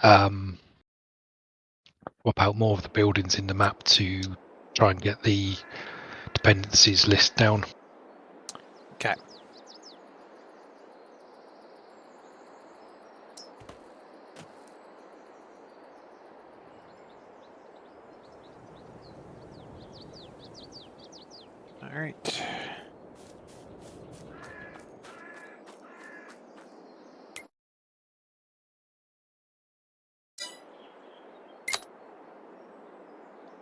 swap out more of the buildings in the map to try and get the dependencies list down. Okay. All right.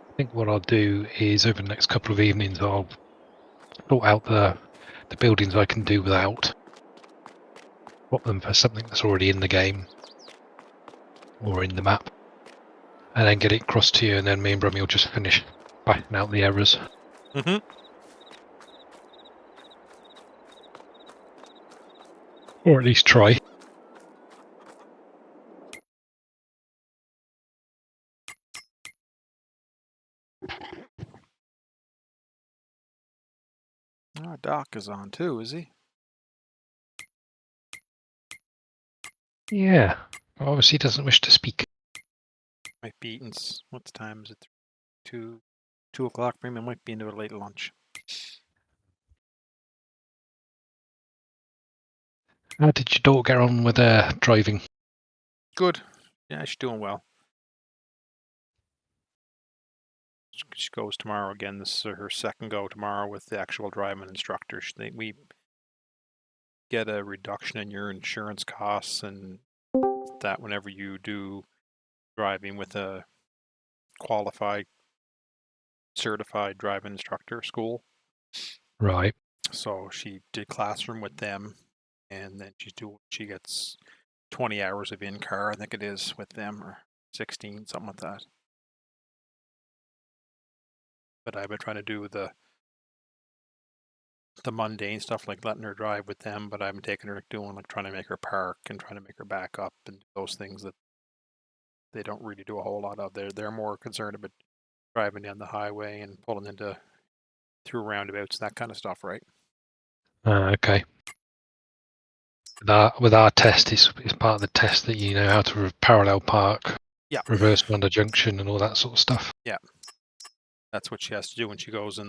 I think what I'll do is over the next couple of evenings I'll sort out the buildings I can do without, swap them for something that's already in the game or in the map, and then get it across to you, and then me and Brummy will just finish finding out the errors. Mm-hmm. Or at least try. Oh, Doc is on too, is he? Yeah, obviously doesn't wish to speak. Might be eating. What time is it? 2 o'clock for him. It might be into a late lunch. How did your daughter get on with driving? Good. Yeah, she's doing well. She goes tomorrow again. This is her second go tomorrow with the actual driving instructor. We get a reduction in your insurance costs and that whenever you do driving with a qualified, certified driving instructor school. Right. So she did classroom with them, and then she gets 20 hours of in-car, I think it is, with them, or 16, something like that. But I've been trying to do the mundane stuff like letting her drive with them, but I've been taking her doing like trying to make her park and trying to make her back up and those things that they don't really do a whole lot of. They're more concerned about driving down the highway and pulling into through roundabouts, that kind of stuff, right? Okay. With our test, it's part of the test that you know how to parallel park, reverse under junction, and all that sort of stuff. Yeah, that's what she has to do when she goes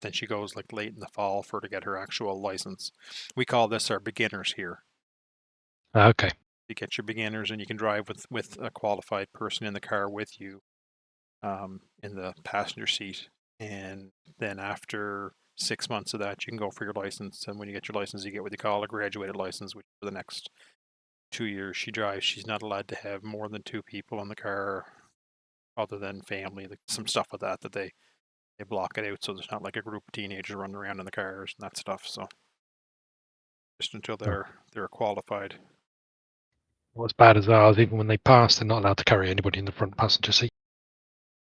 then she goes like late in the fall for to get her actual license. We call this our beginners here. Okay. You get your beginners, and you can drive with a qualified person in the car with you, in the passenger seat, and then after 6 months of that, you can go for your license. And when you get your license, you get what they call a graduated license, which for the next 2 years she drives. She's not allowed to have more than 2 people in the car, other than family. Like some stuff with that they block it out, so there's not like a group of teenagers running around in the cars and that stuff. So just until they're qualified. Well, as bad as ours, even when they pass, they're not allowed to carry anybody in the front passenger seat.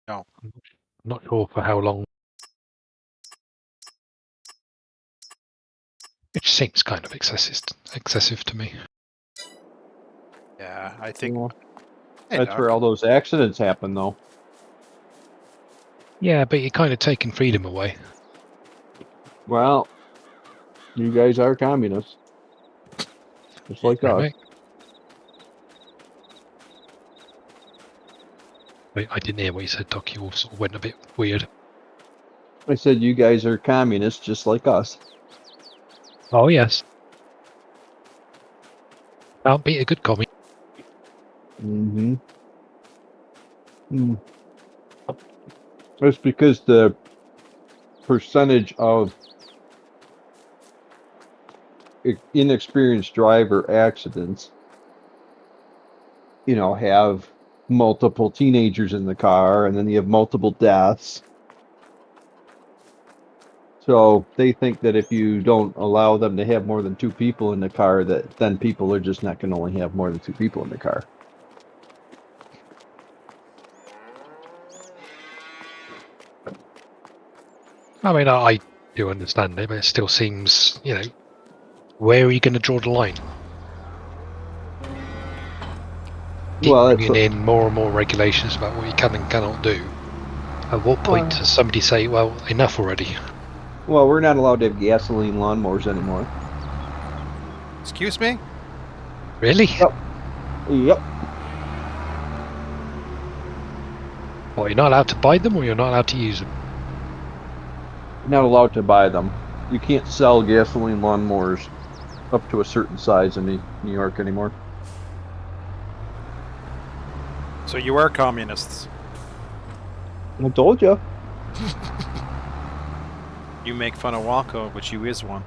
No. I'm not sure for how long. Which seems kind of excessive to me. Yeah, I think that's where all those accidents happen, though. Yeah, but you're kind of taking freedom away. Well, you guys are communists, just like us. Right. Wait, I didn't hear what you said, Doc. You all sort of went a bit weird. I said you guys are communists, just like us. Oh, yes. Can't beat a good commie. Mm-hmm. That's because the percentage of inexperienced driver accidents, have multiple teenagers in the car, and then you have multiple deaths. So they think that if you don't allow them to have more than 2 people in the car, that then people are just not going to only have more than 2 people in the car. I mean, I do understand it, but it still seems, where are you going to draw the line? Well, bringing in more and more regulations about what you can and cannot do. At what point does somebody say, well, enough already? Well, we're not allowed to have gasoline lawnmowers anymore. Excuse me? Really? Yep. Well, you're not allowed to buy them, or you're not allowed to use them. Not allowed to buy them. You can't sell gasoline lawnmowers up to a certain size in New York anymore. So you are communists. I told you. You make fun of Walco, but you is one.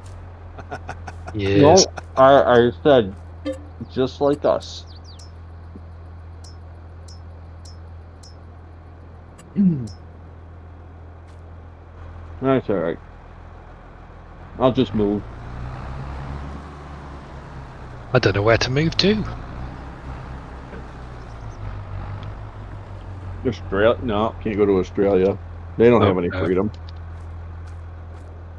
Yes. No, I said just like us. That's all right. I'll just move. I don't know where to move to. Australia? No, can't go to Australia. They don't have any no. freedom.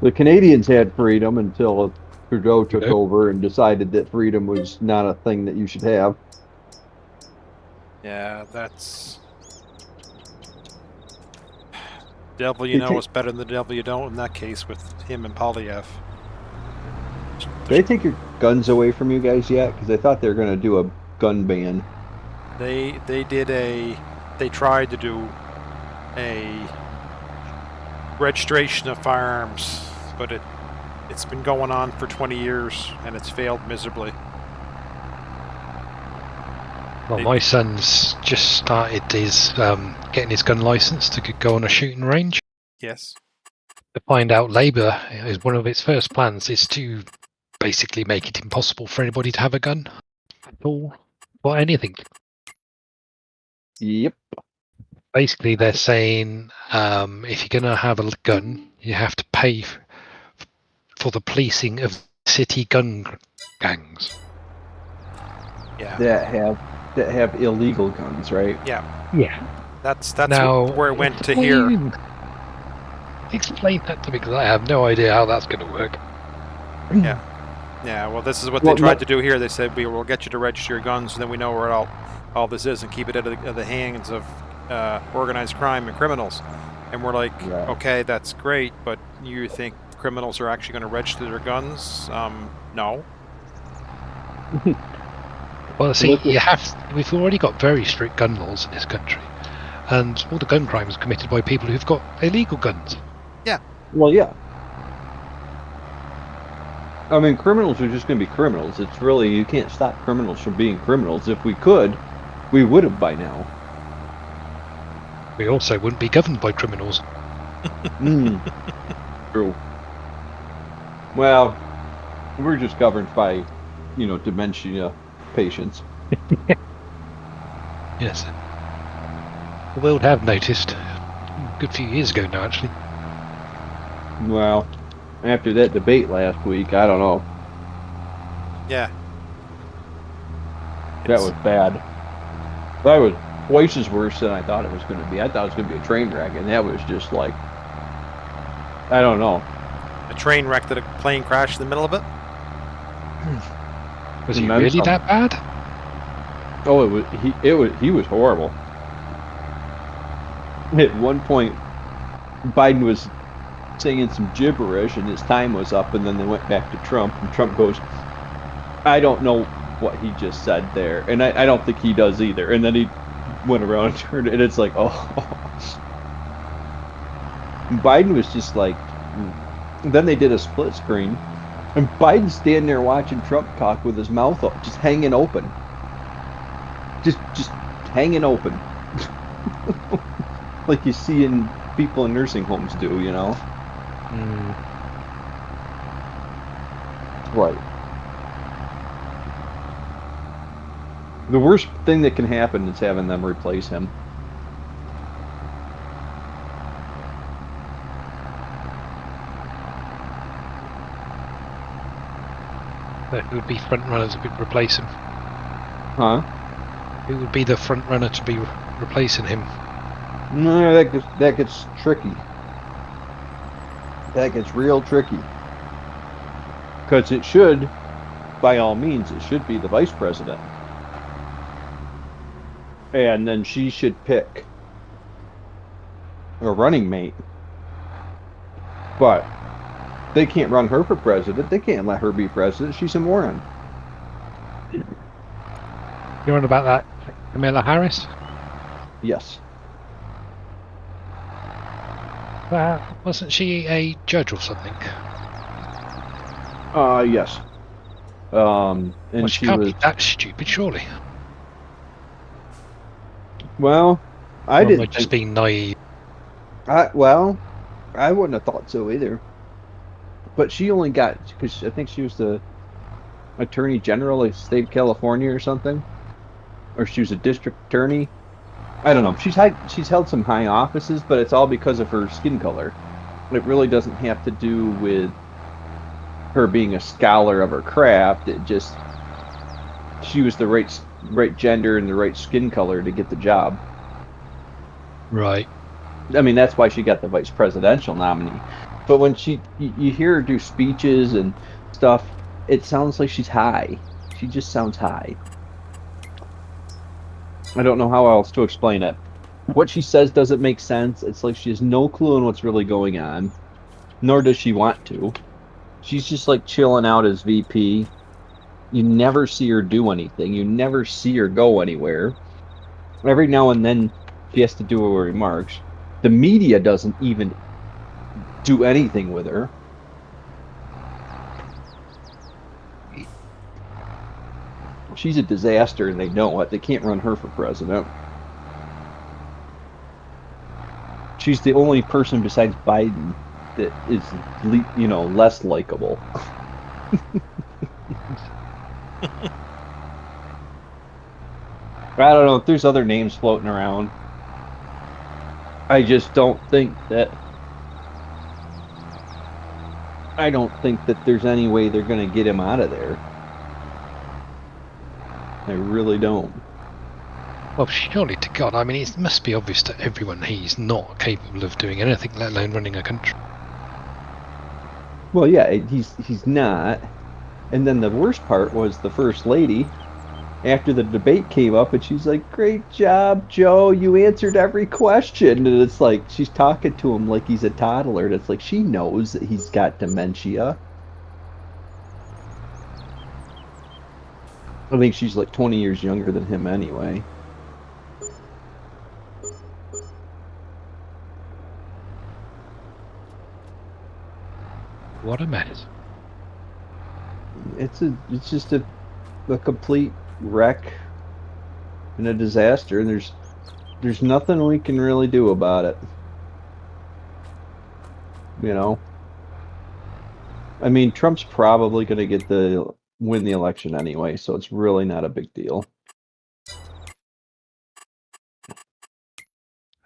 The Canadians had freedom until Trudeau took Trudeau? over and decided that freedom was not a thing that you should have. Yeah, that's... Devil you They know take, is better than the devil you don't in that case with him and Polyev. did they take your guns away from you guys yet? Because I thought they were going to do a gun ban. They tried to do a registration of firearms, but it's been going on for 20 years and it's failed miserably. Well, my son's just started his getting his gun license to go on a shooting range. Yes. To find out Labour is one of its first plans is to basically make it impossible for anybody to have a gun at all, or anything. Yep. Basically, they're saying if you're going to have a gun, you have to pay for the policing of city gun gangs. Yeah. That have illegal guns, right? Yeah. Yeah. That's Now, where it went to here. Explain that to me, because I have no idea how that's going to work. Yeah. Yeah, well, this is what they tried to do here. They said, we'll get you to register your guns, and then we know where all this is, and keep it out of the hands of organized crime and criminals. And we're like, Right. okay, that's great, but you think criminals are actually going to register their guns? No. Well, see, we've already got very strict gun laws in this country, and all the gun crime is committed by people who've got illegal guns. Yeah. Well, yeah. I mean, criminals are just going to be criminals. It's really, you can't stop criminals from being criminals. If we could, we would have by now. We also wouldn't be governed by criminals. True. Well, we're just governed by, dementia patients. Yes. The world have noticed a good few years ago now, actually. Well, after that debate last week, I don't know. Yeah. That was bad. That was twice as worse than I thought it was going to be. I thought it was going to be a train wreck, and that was just like, I don't know. A train wreck that a plane crashed in the middle of it? Was he really that bad? Oh, he was horrible. At one point, Biden was saying some gibberish, and his time was up, and then they went back to Trump, and Trump goes, I don't know what he just said there, and I don't think he does either. And then he went around and turned, and it's like, oh. Biden was just like, then they did a split screen, and Biden's standing there watching Trump talk with his mouth just hanging open. Just hanging open. Like you see in people in nursing homes do, Right. The worst thing that can happen is having them replace him. Who would be front runners to replace him? Huh? Who would be the front runner to be replacing him? No, that gets tricky. That gets real tricky. Because it should, by all means, it should be the vice president. And then she should pick a running mate. But they can't run her for president. They can't let her be president. She's a moron. You're on about that Kamala Harris? Yes. Wasn't she a judge or something? Yes. And Well, she she can't was, be that stupid, surely. well, I Or am I didn't just think, being naive? well, I wouldn't have thought so either. But she only got, because I think she was the attorney general of the state of California or something, or she was a district attorney. I don't know. She's held some high offices, but it's all because of her skin color. It really doesn't have to do with her being a scholar of her craft. It just she was the right gender and the right skin color to get the job. Right. I mean, that's why she got the vice presidential nominee. But when you hear her do speeches and stuff, it sounds like she's high. She just sounds high. I don't know how else to explain it. What she says doesn't make sense. It's like she has no clue on what's really going on, nor does she want to. She's just like chilling out as VP. You never see her do anything. You never see her go anywhere. Every now and then she has to do her remarks. The media doesn't even do anything with her. She's a disaster and they know it. They can't run her for president. She's the only person besides Biden that is, less likable. I don't know if there's other names floating around. I just don't think that I don't think that there's any way they're going to get him out of there. I really don't. Well, surely to God, I mean, it must be obvious to everyone he's not capable of doing anything, let alone running a country. Well, yeah, he's not. And then the worst part was the first lady after the debate came up and she's like, "Great job, Joe. You answered every question." And it's like she's talking to him like he's a toddler. And it's like she knows that he's got dementia. I think she's like 20 years younger than him anyway. What a mess. It's just a complete wreck and a disaster, and there's nothing we can really do about it. You know, I mean, Trump's probably going to get the win the election anyway, so it's really not a big deal.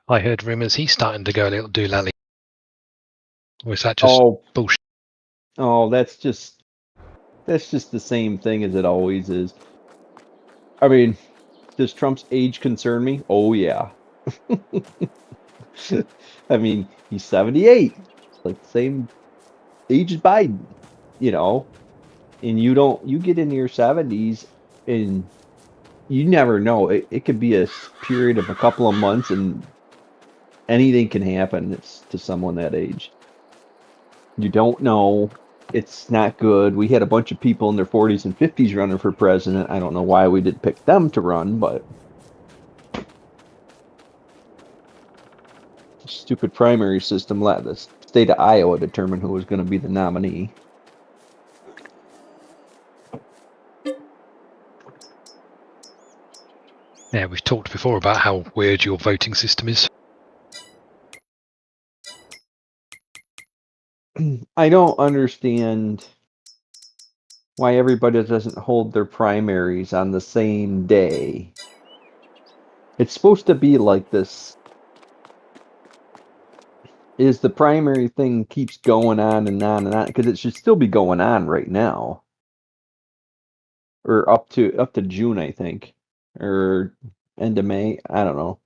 I heard rumours he's starting to go a little doolally. Or is that just Oh, bullshit? oh, that's just the same thing as it always is. I mean, does Trump's age concern me? Oh yeah. I mean, he's 78. It's like the same age as Biden, you know. And you get into your 70s and you never know. It could be a period of a couple of months and anything can happen. It's to someone that age. You don't know. It's not good. We had a bunch of people in their 40s and 50s running for president. I don't know why we didn't pick them to run, but stupid primary system let the state of Iowa determine who was going to be the nominee. Yeah, we've talked before about how weird your voting system is. I don't understand why everybody doesn't hold their primaries on the same day. It's supposed to be like this. Is the primary thing keeps going on and on and on because it should still be going on right now, or up to June, I think, or end of May. I don't know,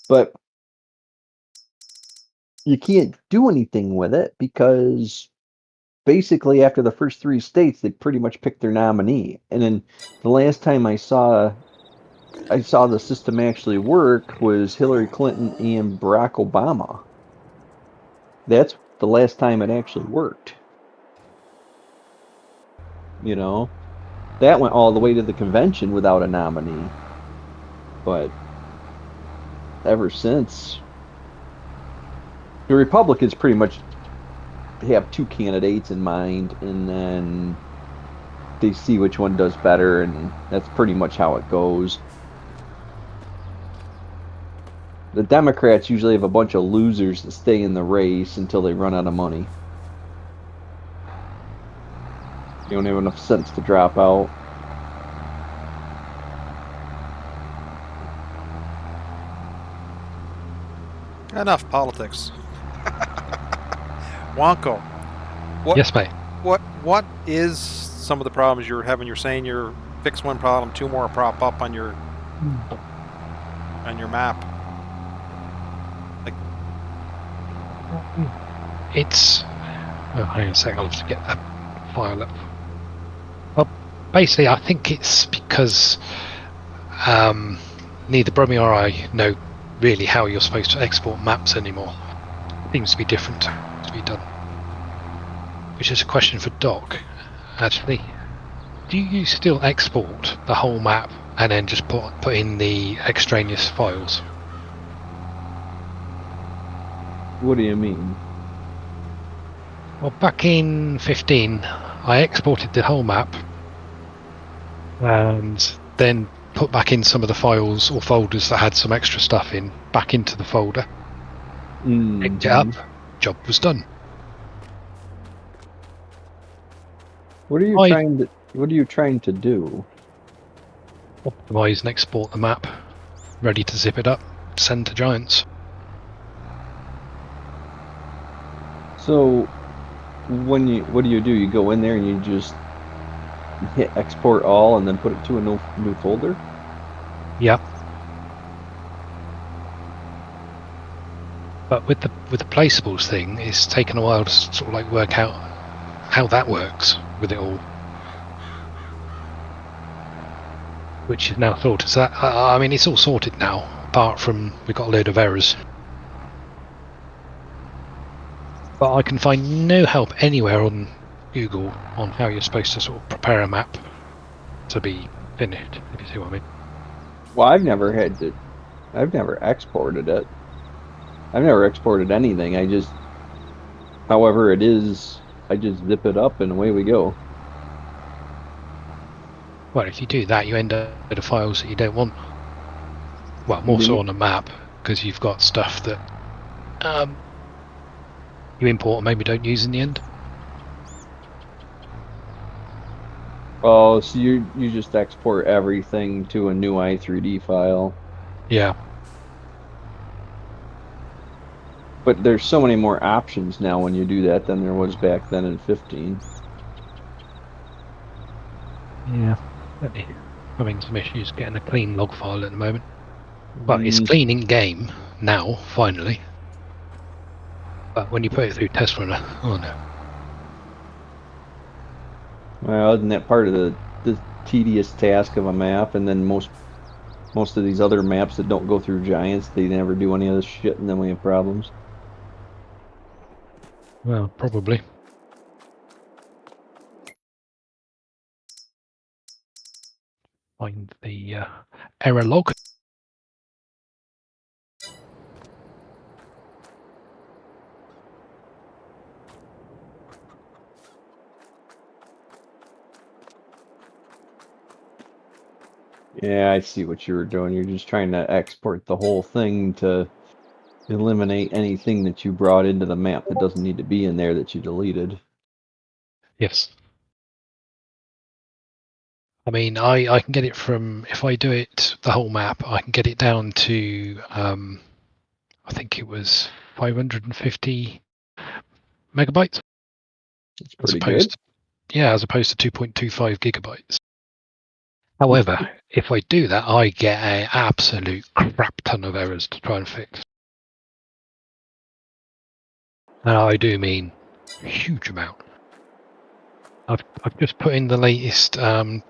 but you can't do anything with it because basically after the first three states, they pretty much picked their nominee. And then the last time I saw the system actually work was Hillary Clinton and Barack Obama. That's the last time it actually worked. You know, that went all the way to the convention without a nominee. But ever since, The Republicans pretty much have two candidates in mind, and then they see which one does better, and that's pretty much how it goes. The Democrats usually have a bunch of losers that stay in the race until they run out of money. You don't have enough sense to drop out. Enough politics. Wonko, what? Yes, mate. What is some of the problems you're having? You're saying you're fix one problem, two more prop up on your map. Like, It's. Oh, hang on a second. I'll have to get that file up. Well, basically, I think it's because neither Brummy or I know really how you're supposed to export maps anymore. It seems to be different to be done. Which is a question for Doc, actually. Do you still export the whole map and then just put in the extraneous files? What do you mean? Well, back in 15, I exported the whole map and then put back in some of the files or folders that had some extra stuff in, back into the folder. Picked it up, job was done. What are you trying to do? Optimize and export the map, ready to zip it up, send to Giants. So, what do? You go in there and you just hit export all and then put it to a new folder? Yeah. But with the placeables thing, it's taken a while to sort of like work out how that works with it all. Which is now sorted. So that, I mean, it's all sorted now, apart from we've got a load of errors. But I can find no help anywhere on Google on how you're supposed to sort of prepare a map to be finished, if you see what I mean. Well, I've never exported it. I've never exported anything. However it is, I just zip it up and away we go. Well, if you do that, you end up with the files that you don't want. Well, more so on a map, because you've got stuff that you import and maybe don't use in the end. Oh, so you just export everything to a new i3D file. Yeah. But there's so many more options now when you do that than there was back then in 15. Yeah. Having some issues getting a clean log file at the moment. Well, it's clean in game now, finally. But when you put it through test runner, oh no. Well, isn't that part of the tedious task of a map? And then most of these other maps that don't go through Giants, they never do any of this shit, and then we have problems. Well, probably. Find the error log. Yeah, I see what you were doing. You're just trying to export the whole thing to eliminate anything that you brought into the map that doesn't need to be in there that you deleted. Yes. I mean, I can get it from, if I do it, the whole map, I can get it down to, I think it was 550 megabytes. It's pretty good. Yeah, as opposed to 2.25 gigabytes. However, if I do that, I get an absolute crap ton of errors to try and fix. And I do mean a huge amount. I've just put in the latest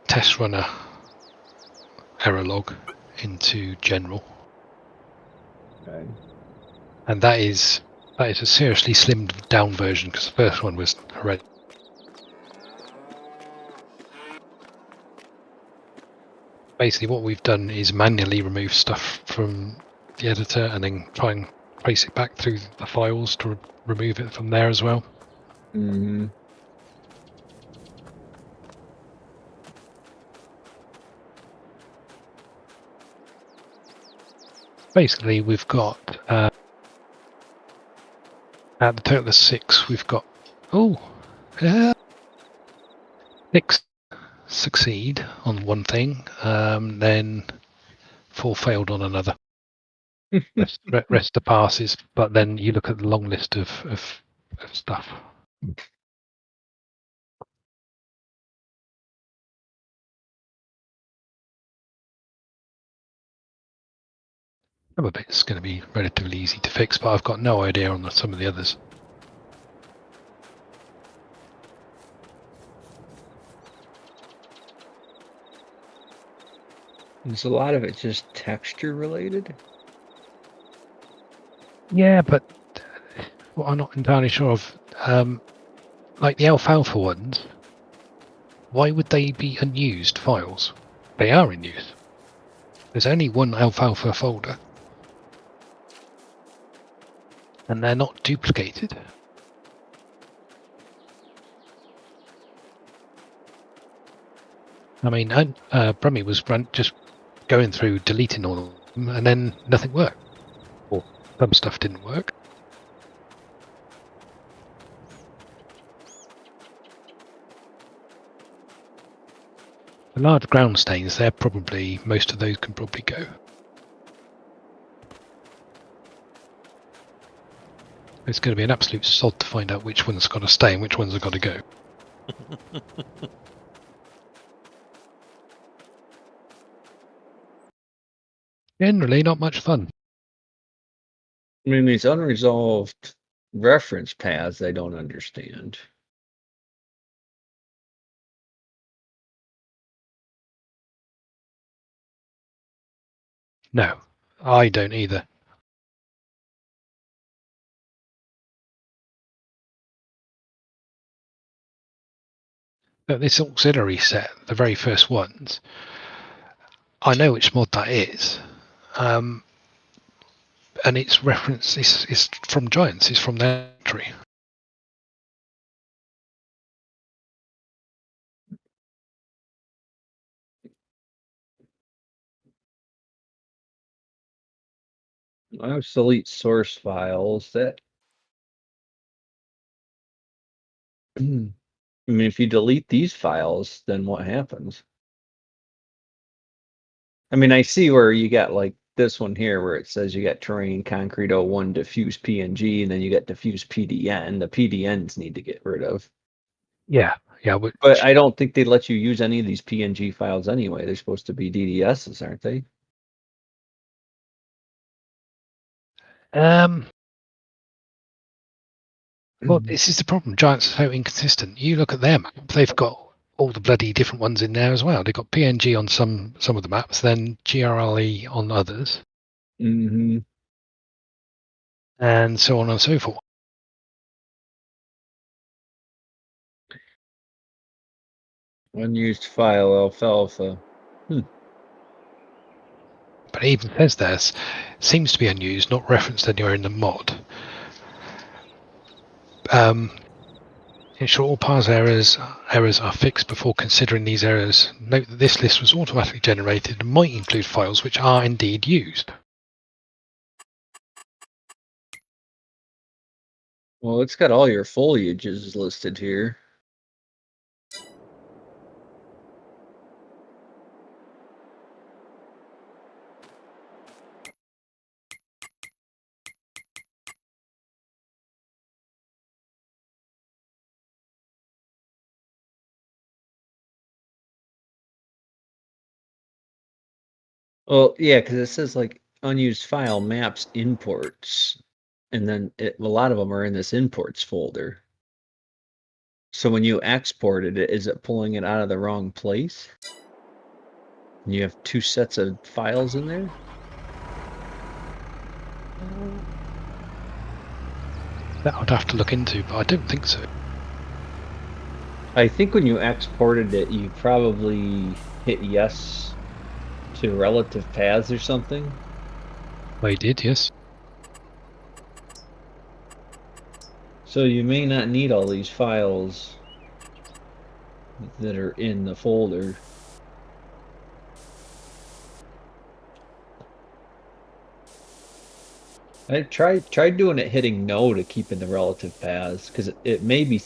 test runner error log into general. Okay. And that is a seriously slimmed down version, because the first one was horrendous. Basically what we've done is manually remove stuff from the editor and then try and trace it back through the files to remove it from there as well. Mm-hmm. Basically, we've got at the total of 6. We've got 6 succeed on one thing, then 4 failed on another. rest are passes, but then you look at the long list of stuff. Some of it's going to be relatively easy to fix, but I've got no idea on some of the others. Is a lot of it just texture related? Yeah, but what I'm not entirely sure of, like the alfalfa ones, why would they be unused files? They are in use. There's only one alfalfa folder. And they're not duplicated. I mean, Brummy was just going through deleting all of them, and then nothing worked. Or some stuff didn't work. The large ground stains, most of those can probably go. It's going to be an absolute sod to find out which one's got to stay and which ones have got to go. Generally, not much fun. I mean, these unresolved reference paths, I don't understand. No, I don't either. But this auxiliary set, the very first ones, I know which mod that is. And its reference is from Giants, it's from their tree. Obsolete source files that I mean, if you delete these files, then what happens? I mean, I see where you got like this one here where it says you got terrain, concrete 01, diffuse PNG, and then you got diffuse PDN. The PDNs need to get rid of. Yeah. But I don't think they let you use any of these PNG files anyway. They're supposed to be DDSs, aren't they? Well, this is the problem. Giants are so inconsistent. You look at their map; they've got all the bloody different ones in there as well. They've got PNG on some of the maps, then GRLE on others, Mm-hmm. and so on and so forth. Unused file alfalfa. But it even says there seems to be unused, not referenced anywhere in the mod. Ensure all parse errors are fixed before considering these errors. Note that this list was automatically generated and might include files which are indeed used. Well, it's got all your foliages listed here. Well, yeah, because it says like unused file maps imports, and then a lot of them are in this imports folder. So when you exported it, is it pulling it out of the wrong place? And you have 2 sets of files in there? That I'd have to look into, but I don't think so. I think when you exported it, you probably hit yes to relative paths or something. I did, yes. So you may not need all these files that are in the folder. I tried doing it hitting no to keep in the relative paths because it may be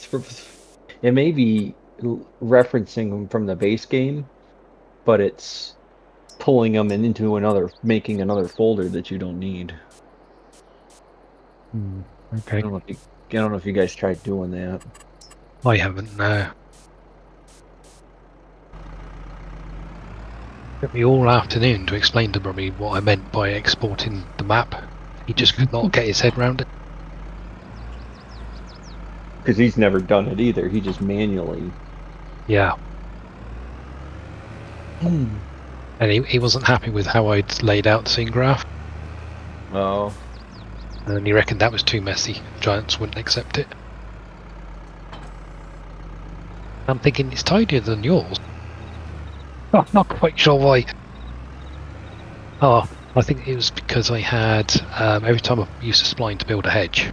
referencing them from the base game, but it's pulling them into making another folder that you don't need. Okay. I don't know if you guys tried doing that. I haven't, no. It took me all afternoon to explain to Brummy what I meant by exporting the map. He just could not get his head round it. Because he's never done it either. He just manually. Yeah. And he wasn't happy with how I'd laid out the scene graph. Oh. And he reckoned that was too messy. Giants wouldn't accept it. I'm thinking it's tidier than yours. I'm not quite sure why. Oh, I think it was because I had every time I used a spline to build a hedge,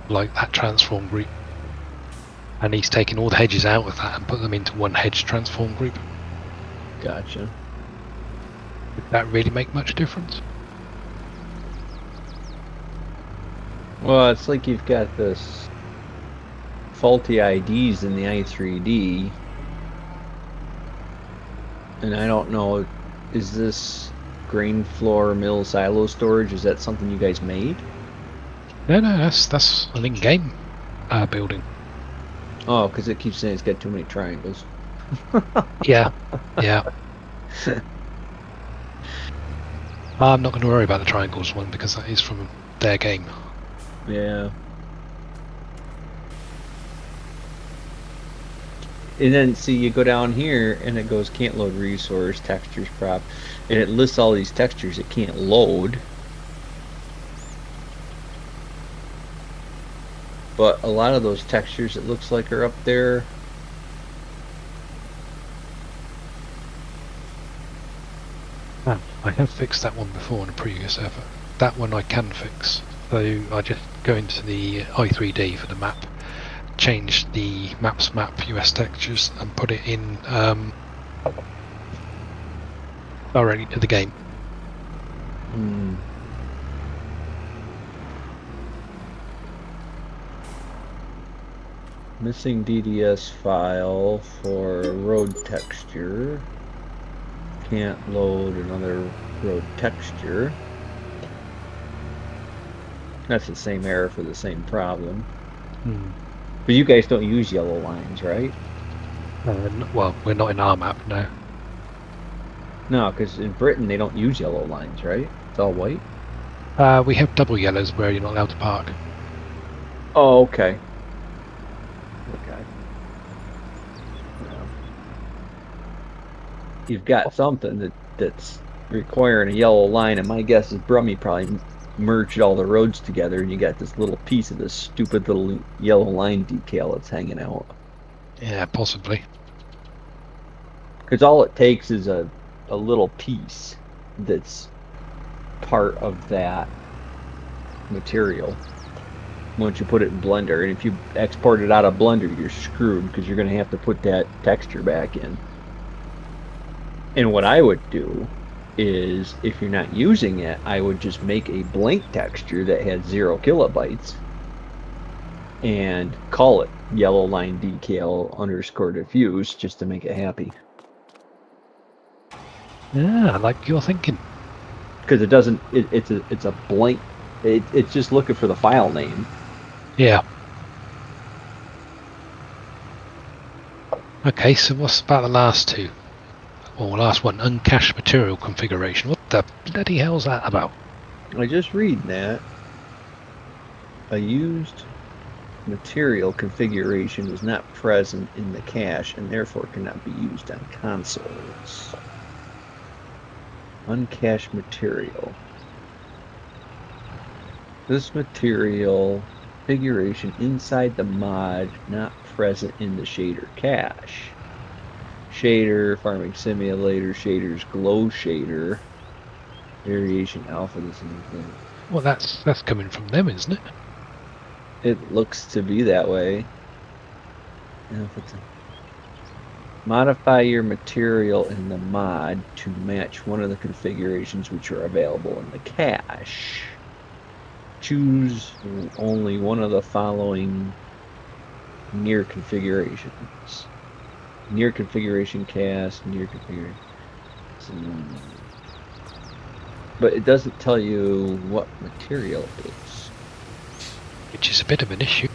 like that transform group, and he's taken all the hedges out of that and put them into one hedge transform group. Gotcha. Did that really make much difference? Well, it's like you've got this faulty IDs in the i3D, and I don't know, is this grain floor mill silo storage, is that something you guys made? No, that's an in-game building. Oh, because it keeps saying it's got too many triangles. Yeah. I'm not going to worry about the triangles one because that is from their game. Yeah. And then, see, you go down here, and it goes can't load resource, textures prop, and it lists all these textures it can't load. But a lot of those textures, it looks like, are up there. I have fixed that one before in a previous effort. That one I can fix. So I just go into the i3D for the map, change the maps map US textures and put it in directly to the game. Missing DDS file for road texture. Can't load another road texture. That's the same error for the same problem. But you guys don't use yellow lines, right? Well, we're not in our map now. No, because in Britain they don't use yellow lines, right? It's all white. We have double yellows where you're not allowed to park. Oh, okay. Okay. You've got something that's requiring a yellow line, and my guess is Brummy probably merged all the roads together, and you got this little piece of this stupid little yellow line decal that's hanging out. Yeah, possibly. Because all it takes is a little piece that's part of that material. Once you put it in Blender, and if you export it out of Blender, you're screwed because you're going to have to put that texture back in. And what I would do is, if you're not using it, I would just make a blank texture that had 0 kilobytes and call it yellow line decal _ diffuse just to make it happy. Yeah, I like your thinking. Because it doesn't, it's a blank, it's just looking for the file name. Yeah. Okay, so what's about the last two? Or last one, uncached material configuration. What the bloody hell's that about? I just read that. A used material configuration is not present in the cache and therefore cannot be used on consoles. Uncached material. This material configuration inside the mod not present in the shader cache. Shader, farming simulator, shaders, glow shader, variation alpha, this and that. Well, that's coming from them, isn't it? It looks to be that way. And if it's modify your material in the mod to match one of the configurations which are available in the cache. Choose only one of the following near configurations. Near configuration cast, near configuration. But it doesn't tell you what material it is. Which is a bit of an issue.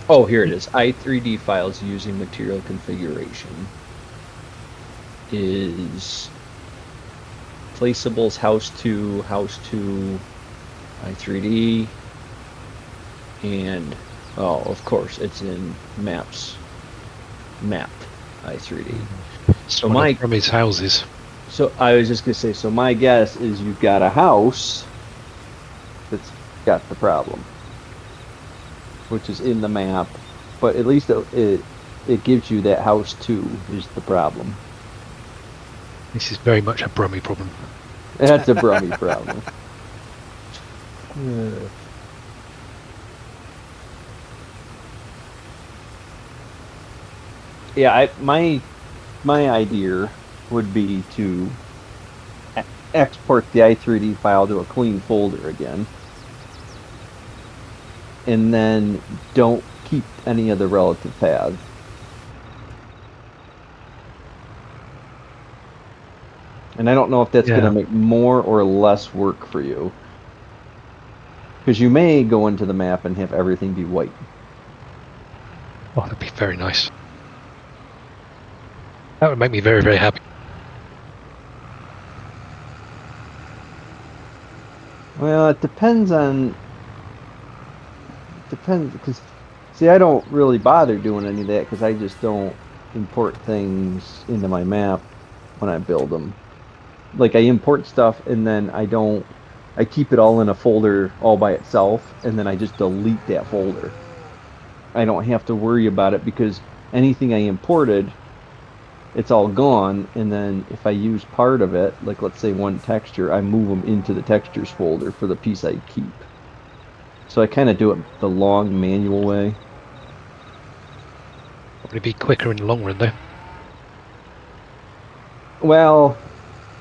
Oh, here it is. i3D files using material configuration is placeables house 2, i3D, and oh, of course, it's in mapped i3D. So From his houses. So I was just gonna say, so my guess is you've got a house that's got the problem, which is in the map, but at least it gives you that house 2 is the problem. This is very much a Brummy problem. That's a Brummy problem. Yeah, my idea would be to export the i3D file to a clean folder again, and then don't keep any of the relative paths. And I don't know if that's going to make more or less work for you. Because you may go into the map and have everything be white. Oh, that'd be very nice. That would make me very, very happy. Well, it depends on... Depends, because... See, I don't really bother doing any of that because I just don't import things into my map when I build them. Like, I import stuff and then I keep it all in a folder all by itself, and then I just delete that folder. I don't have to worry about it because anything I imported, it's all gone, and then if I use part of it, like let's say one texture, I move them into the textures folder for the piece I keep. So I kind of do it the long manual way. Probably be quicker in the long run, though. Well,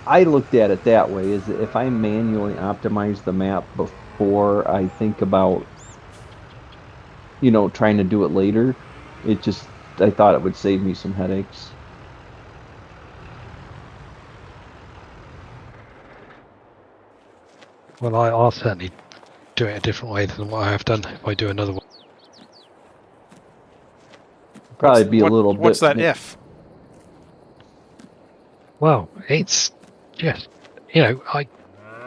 I looked at it that way, is that if I manually optimize the map before I think about, trying to do it later, I thought it would save me some headaches. Well, I'll certainly do it a different way than what I have done if I do another one. Probably be a little bit... What's that if? Well, it's just, I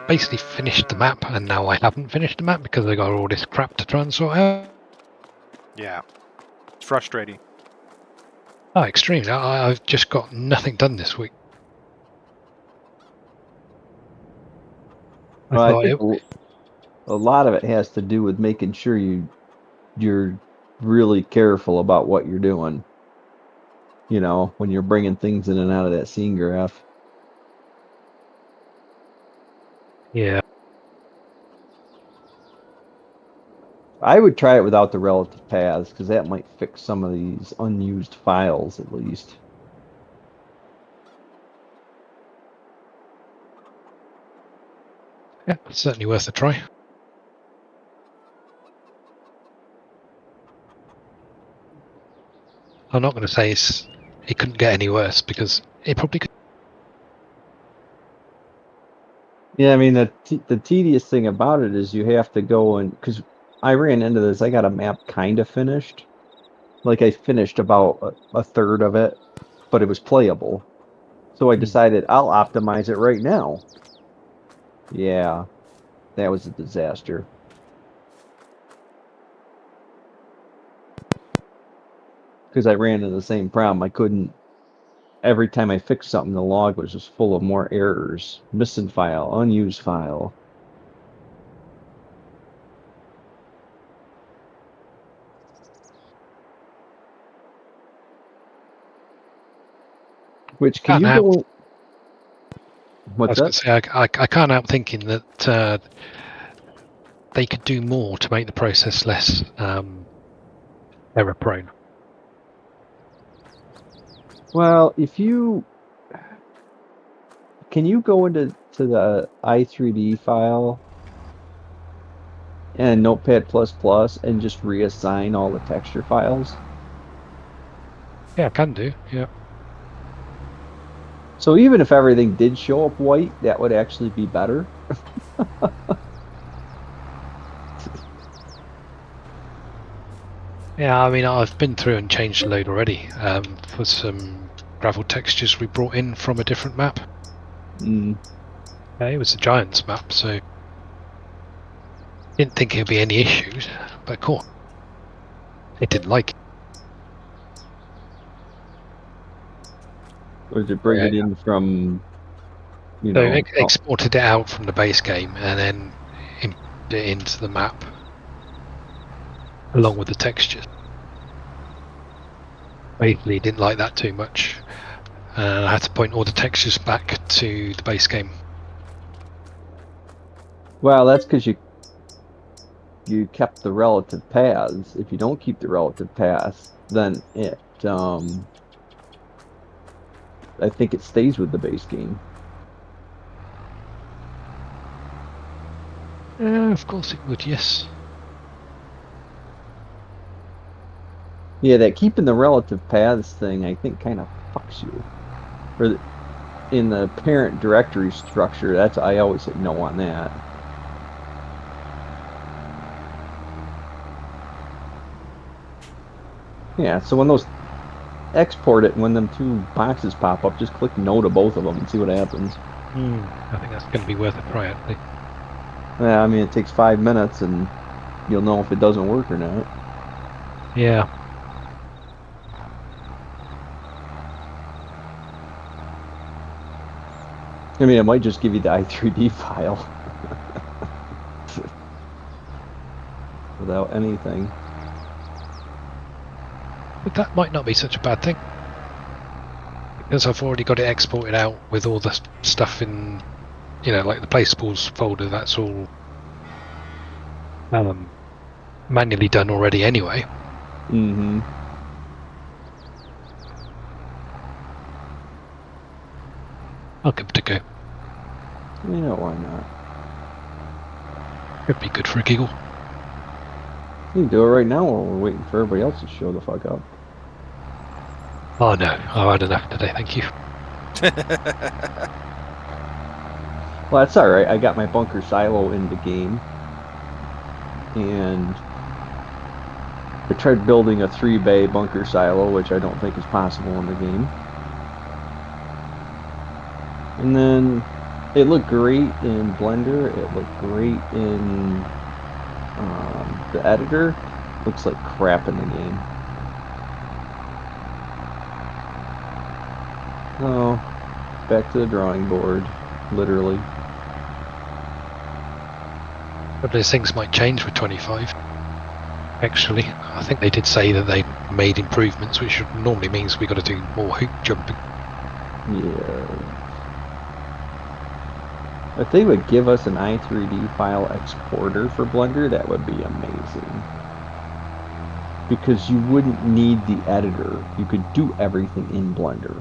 basically finished the map, and now I haven't finished the map because I got all this crap to try and sort out. Yeah. It's frustrating. Oh, extremely. I've just got nothing done this week. Well, I think a lot of it has to do with making sure you're really careful about what you're doing. When you're bringing things in and out of that scene graph. Yeah. I would try it without the relative paths because that might fix some of these unused files at least. Yeah, it's certainly worth a try. I'm not going to say it couldn't get any worse because it probably could. Yeah, I mean the tedious thing about it is you have to go and because I ran into this. I got a map kind of finished, like I finished about a third of it, but it was playable. So I decided I'll optimize it right now. Yeah, that was a disaster. Because I ran into the same problem. I couldn't. Every time I fixed something, the log was just full of more errors. Missing file, unused file. Which can you go? What's I was that? going to say, I can't help thinking that they could do more to make the process less error prone. Well, can you go into the i3D file and Notepad++ and just reassign all the texture files? Yeah, I can do. Yeah. So even if everything did show up white, that would actually be better. Yeah, I mean, I've been through and changed a load already for some gravel textures we brought in from a different map. Mm. It was a Giants map, so didn't think there'd be any issues, but of course, it didn't like it. Or to bring it in from, So oh, exported it out from the base game and then imported it into the map along with the textures. Basically, didn't like that too much. I had to point all the textures back to the base game. well, that's because you kept the relative paths. If you don't keep the relative paths, then I think it stays with the base game. Of course it would, yes. Yeah, that keeping the relative paths thing, I think, kind of fucks you. Or in the parent directory structure, I always say no on that. Yeah, so when those export it, when them two boxes pop up, just click no to both of them and see what happens. I think that's going to be worth a try, actually. Yeah, I mean, it takes 5 minutes and you'll know if it doesn't work or not. Yeah. I mean, it might just give you the i3D file without anything. But that might not be such a bad thing. Because I've already got it exported out with all the stuff in, like the placeables folder, that's all manually done already anyway. Mm-hmm. I'll give it a go. Why not? It'd be good for a giggle. You can do it right now while we're waiting for everybody else to show the fuck up. Oh no, I've had enough today, thank you. Well, that's alright. I got my bunker silo in the game. And I tried building a 3-bay bunker silo, which I don't think is possible in the game. And then it looked great in Blender. It looked great in the editor. Looks like crap in the game. Oh, back to the drawing board, literally. But those things might change with 25. Actually, I think they did say that they made improvements, which normally means we've got to do more hoop jumping. Yeah. If they would give us an i3D file exporter for Blender, that would be amazing. Because you wouldn't need the editor. You could do everything in Blender.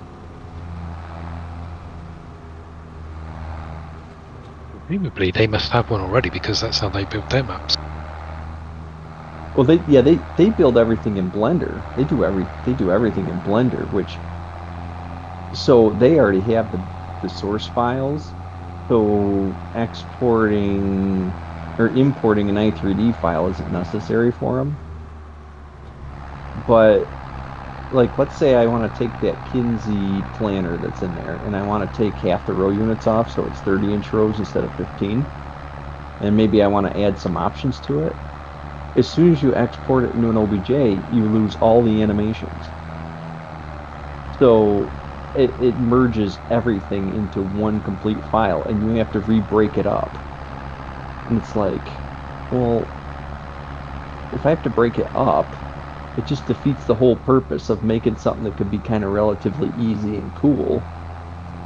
Presumably they must have one already because that's how they built their maps. Well, they build everything in Blender. They do everything in Blender, so they already have the source files. So exporting or importing an i3D file isn't necessary for them. But like, let's say I want to take that Kinsey planner that's in there, and I want to take half the row units off, so it's 30-inch rows instead of 15. And maybe I want to add some options to it. As soon as you export it into an OBJ, you lose all the animations. So it merges everything into one complete file, and you have to re-break it up. And it's like, well, if I have to break it up, it just defeats the whole purpose of making something that could be kind of relatively easy and cool.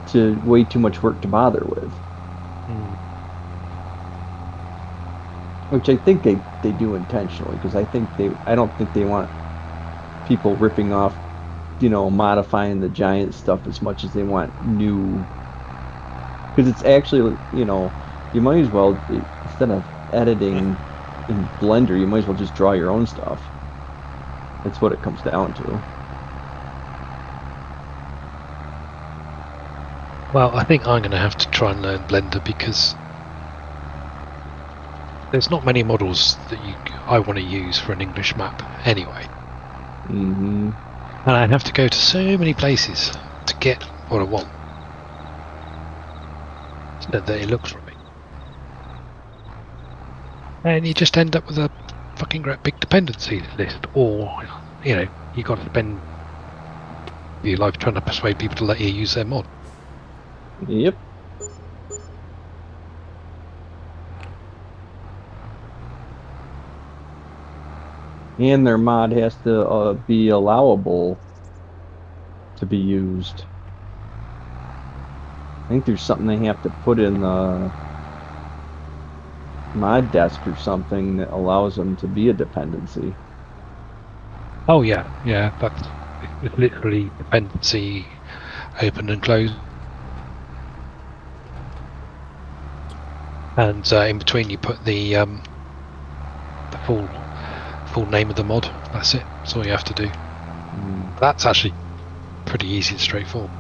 to way too much work to bother with. Which I think they do intentionally, because I don't think they want people ripping off, modifying the giant stuff as much as they want new. Because it's actually, you might as well, instead of editing in Blender, you might as well just draw your own stuff. That's what it comes down to. Well, I think I'm going to have to try and learn Blender because there's not many models that I want to use for an English map anyway. Mm-hmm. And I have to go to so many places to get what I want, so that it looks right. And you just end up with a fucking great big dependency list, or you got to spend your life trying to persuade people to let you use their mod. Yep. And their mod has to be allowable to be used. I think there's something they have to put in the mod desk or something that allows them to be a dependency. Oh yeah, it's literally dependency open and close, and in between you put the full name of the mod. That's it. That's all you have to do. That's actually pretty easy and straightforward.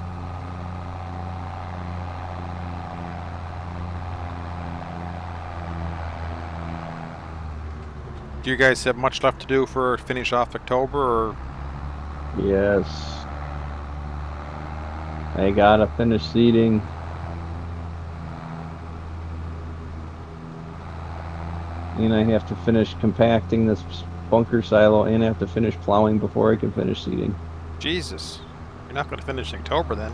Do you guys have much left to do for finish off October, or? Yes. I gotta finish seeding. And I have to finish compacting this bunker silo, and I have to finish plowing before I can finish seeding. Jesus. You're not going to finish in October then.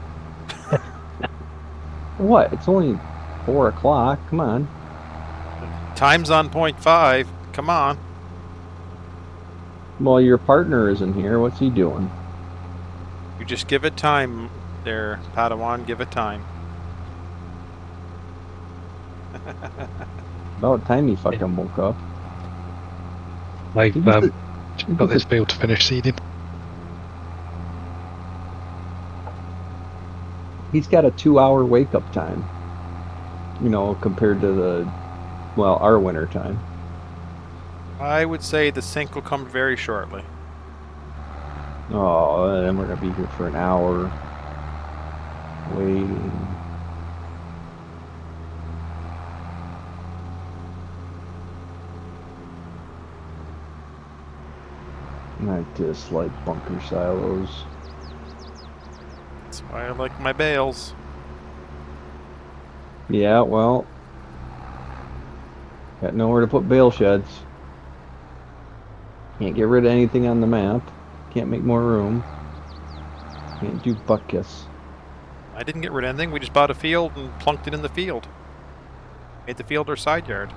What? It's only 4 o'clock. Come on. Time's on 0.5. Come on. Well, your partner isn't here. What's he doing? You just give it time there, Padawan. Give it time. About time he fucking woke up. I've got this field to finish seeding. He's got a 2-hour wake up time. Compared to our winter time. I would say the sync will come very shortly. Oh, then we're gonna be here for an hour waiting. I dislike bunker silos. That's why I like my bales. Yeah, well, got nowhere to put bale sheds. Can't get rid of anything on the map. Can't make more room. Can't do buckets. I didn't get rid of anything. We just bought a field and plunked it in the field. Made the field our side yard.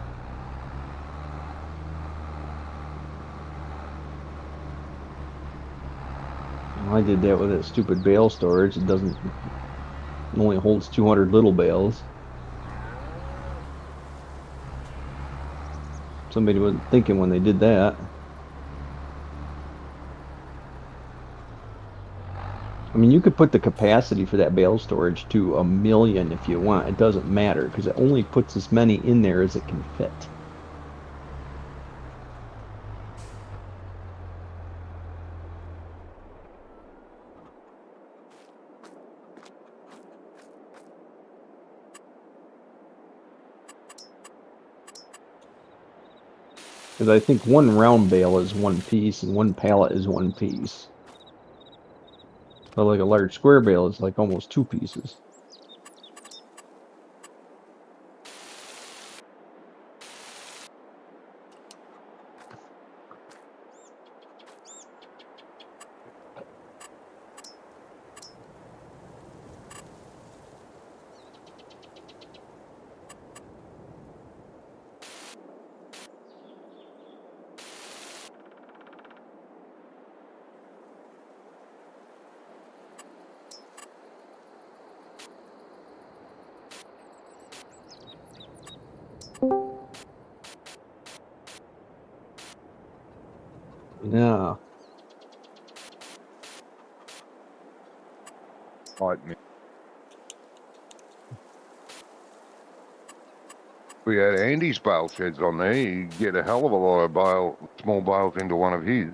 Well, I did that with that stupid bale storage. It only holds 200 little bales. Somebody wasn't thinking when they did that. I mean, you could put the capacity for that bale storage to 1 million if you want. It doesn't matter, because it only puts as many in there as it can fit. Because I think one round bale is 1 piece and one pallet is 1 piece. But like a large square bale is like almost 2 pieces. Yeah. Like me. We had Andy's bale sheds on there. You get a hell of a lot of small bales into one of his.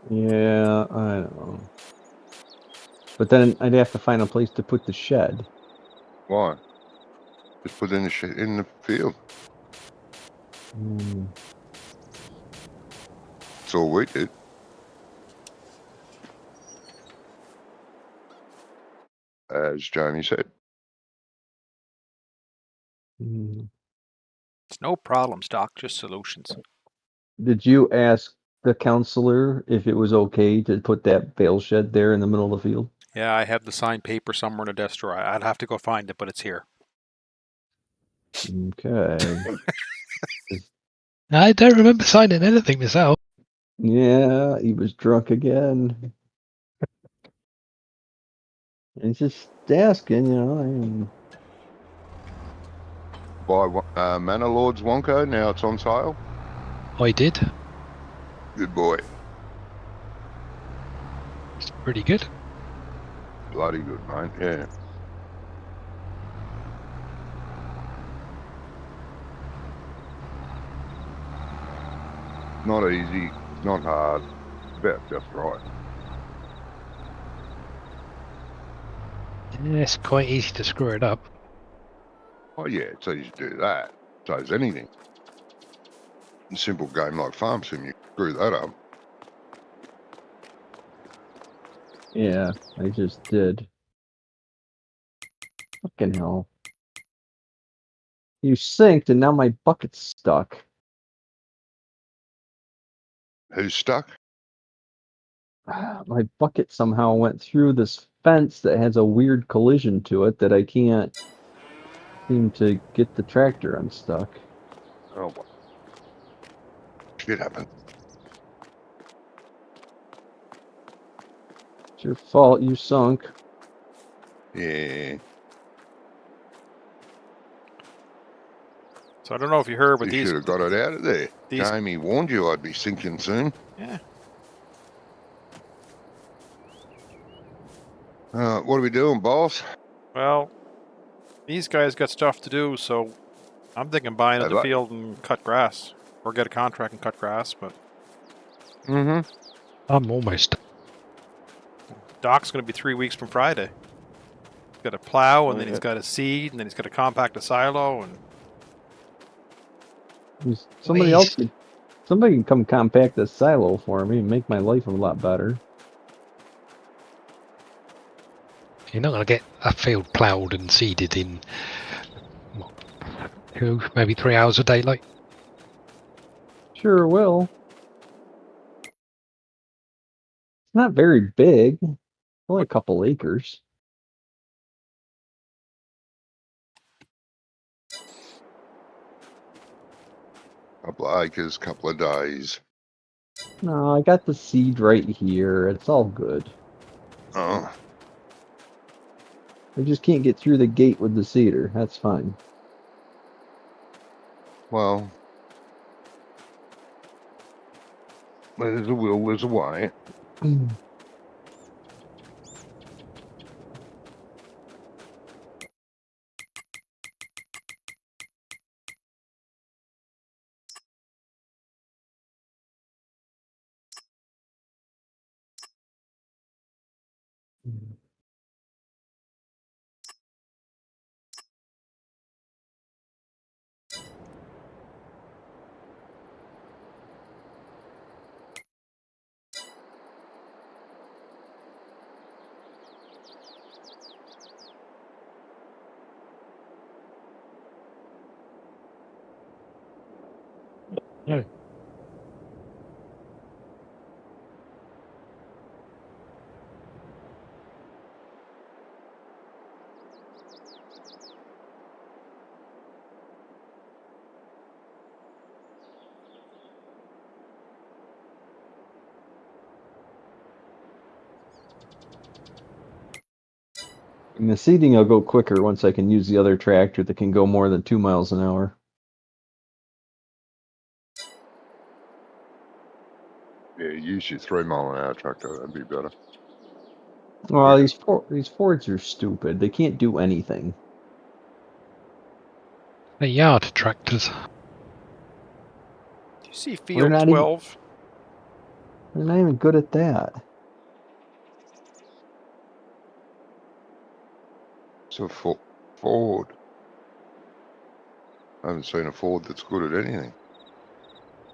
Yeah, I know. But then I'd have to find a place to put the shed. Why? Just put in in the field. Hmm. That's all we did. As Johnny said. Hmm. It's no problems, Doc, just solutions. Did you ask the counselor if it was okay to put that bale shed there in the middle of the field? Yeah, I have the signed paper somewhere in a desk drawer. I'd have to go find it, but it's here. Okay. I don't remember signing anything myself. Yeah, he was drunk again. He's just asking, you know. I mean, By Manor Lord's Wonko, now it's on sale. I did. Good boy. It's pretty good. Bloody good, mate. Yeah. Not easy. It's not hard. About just right. Yeah, it's quite easy to screw it up. Oh, yeah, it's easy to do that. So is anything. A simple game like Farm Sim, you screw that up. yeah, I just did. Fucking hell. You synced and now my bucket's stuck. Who's stuck? My bucket somehow went through this fence that has a weird collision to it that I can't seem to get the tractor unstuck. Oh, well. Shit happened. It's your fault, you sunk. Yeah. So I don't know if you heard, but You these should have got it out of there. these Jamie warned you I'd be sinking soon. yeah. What are we doing, boss? Well, these guys got stuff to do, so I'm thinking buying Hey, at the look. field and cut grass, or get a contract and cut grass. But Mm-hmm. I'm almost. Doc's going to be 3 weeks from Friday. He's got a plow, and Oh, then he's yeah. got a seed, and then he's got to compact a silo, and Somebody else could, somebody can come compact this silo for me and make my life a lot better. You're not going to get a field ploughed and seeded in what, 2, maybe 3 hours of daylight. Sure will. It's not very big. Only a couple acres. Couple of acres, couple of days. No, I got the seed right here. It's all good. Oh, I just can't get through the gate with the cedar. That's fine. well, where there's a will, there's a way. No. And the seeding will go quicker once I can use the other tractor that can go more than 2 miles an hour. Yeah, use your 3 mile an hour tractor. That'd be better. Well, Yeah. these Fords are stupid. They can't do anything. The yard tractors. Do you see They're field not 12? They're not even good at that. It's a Ford. I haven't seen a Ford that's good at anything.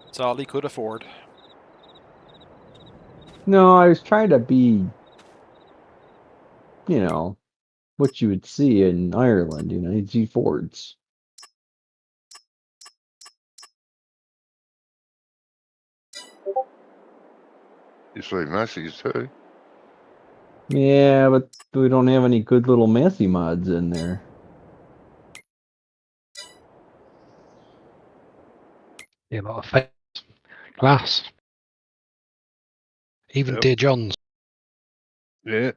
It's all he could afford. No, I was trying to be, what you would see in Ireland, you'd see Fords. You see Massey's too. Yeah, but we don't have any good little Massey mods in there. Yeah, a lot of face. Glass. Even Yep. Dear John's. Yeah.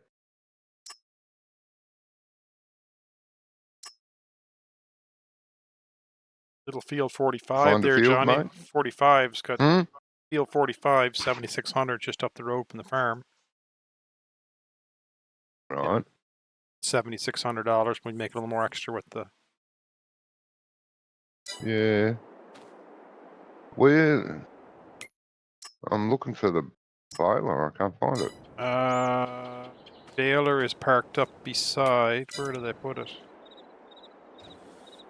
Little field 45 Find a there, field, Johnny. mate. 45's got Hmm? field 45, 7,600 just up the road from the farm. Right. $7,600. We'd make a little more extra with the. Yeah. Where? I'm looking for the baler. I can't find it. Baler is parked up beside. Where did I put it?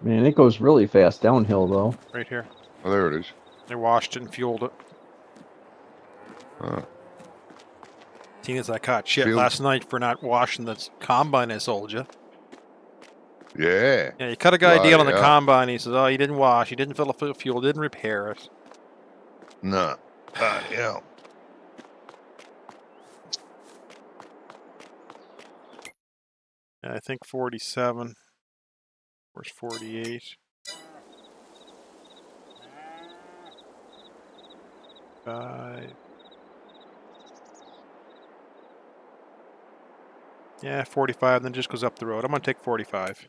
Man, it goes really fast downhill, though. Right here. Oh, there it is. They washed it and fueled it. Oh. Seeing as I caught shit Field- last night for not washing the combine I sold you. Yeah. Yeah, you cut a guy a deal on the Bloody hell. combine. He says, "Oh, you didn't wash, you didn't fill the fuel, didn't repair it." No. Yeah. Yeah, I think 47. Where's 48? 5. Yeah, 45. Then just goes up the road. I'm gonna take 45.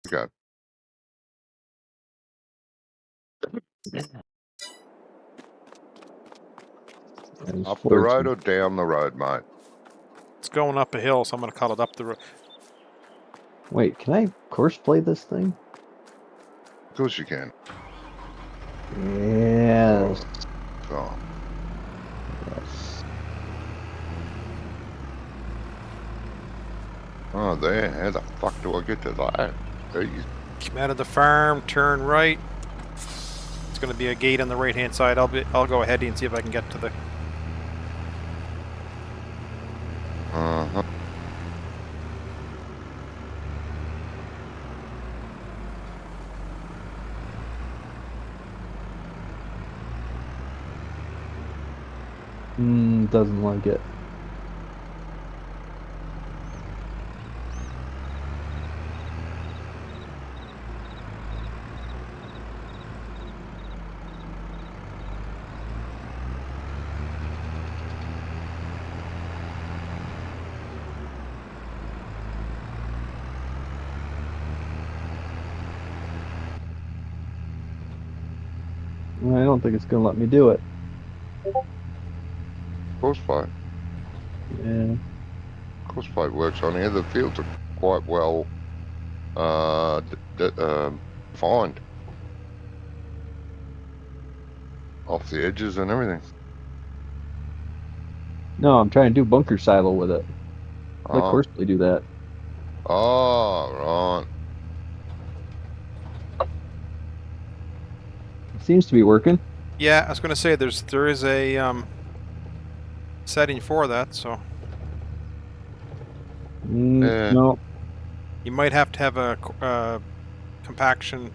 Okay. These Up the Fords road are- or down the road, mate? It's going up a hill, so I'm gonna call it up the road. Wait, can I course play this thing? Of course you can. Yes. Oh. Yes. Oh, there. How the fuck do I get to that? Jeez. Come out of the farm, turn right. It's gonna be a gate on the right-hand side. I'll go ahead and see if I can get to the. Uh-huh. Doesn't like it. I don't think it's gonna let me do it. Course play. Yeah. Course play works on here. The fields are quite well defined. Off the edges and everything. No, I'm trying to do bunker silo with it. Let Oh. course play do that. Oh, right. It seems to be working. Yeah, I was gonna say there is a setting for that, so Yeah. No. you might have to have a compaction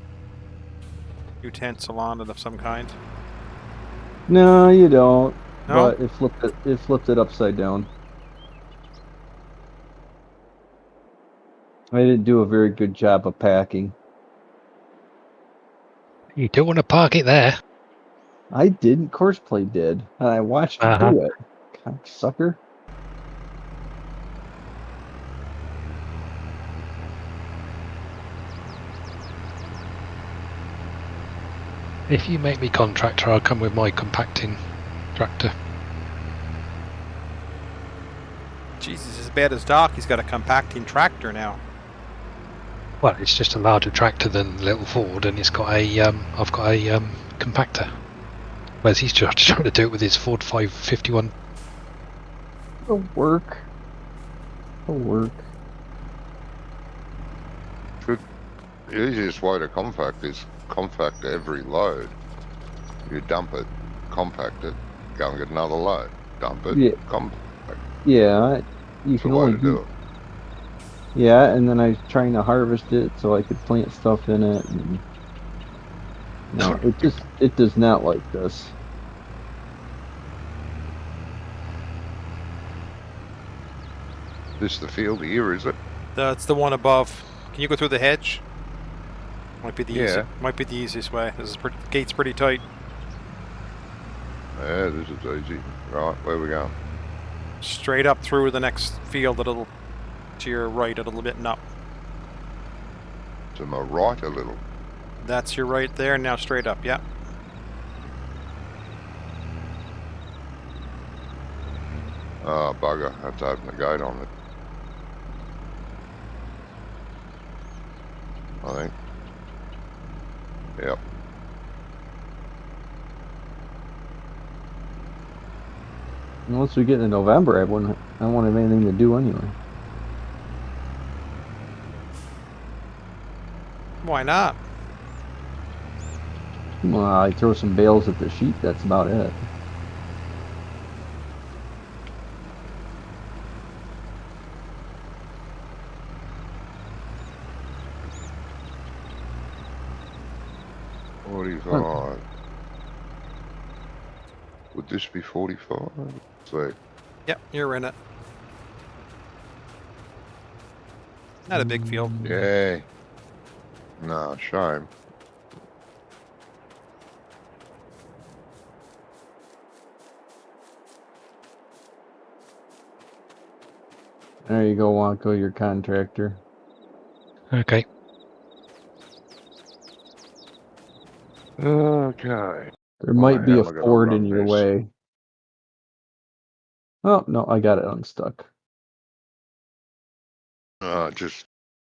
utensil on it of some kind. No, you don't. No? But it flipped it upside down. I didn't do a very good job of packing. You don't want to park it there. I didn't. Courseplay did, and I watched him do it. Cocksucker. If you make me contractor, I'll come with my compacting tractor. Jesus, as bad as Doc, he's got a compacting tractor now. Well, it's just a larger tractor than the little Ford, and it's got a I've got a compactor. Whereas he's just trying to do it with his Ford 551. It'll work. It'll work. The easiest way to compact is compact every load. You dump it, compact it, go and get another load. Dump it, Yeah. compact. Yeah, you It's the can way only to do it. Yeah, and then I was trying to harvest it so I could plant stuff in it. And, no, it does not like this. This the field here, is it? That's the one above. Can you go through the hedge? Might be the Yeah. might be the easiest way. This is gate's pretty tight. Yeah, this is easy. Right, where we going? Straight up through the next field, a little to your right, a little bit and up. To my right a little. That's your right there. Now straight up. Yeah. Oh, bugger. I have to open the gate on it. I think. Yep. And once we get into November, I won't have anything to do anyway. Why not? Well, I throw some bales at the sheep. That's about it. Would this be 45? So, Yep, you're in it. Not a big field. yeah. No, shame. There you go, Wonko, your contractor. Okay. Okay. There might be a How am I gonna Ford in run your this? way. Oh, no, I got it unstuck. Just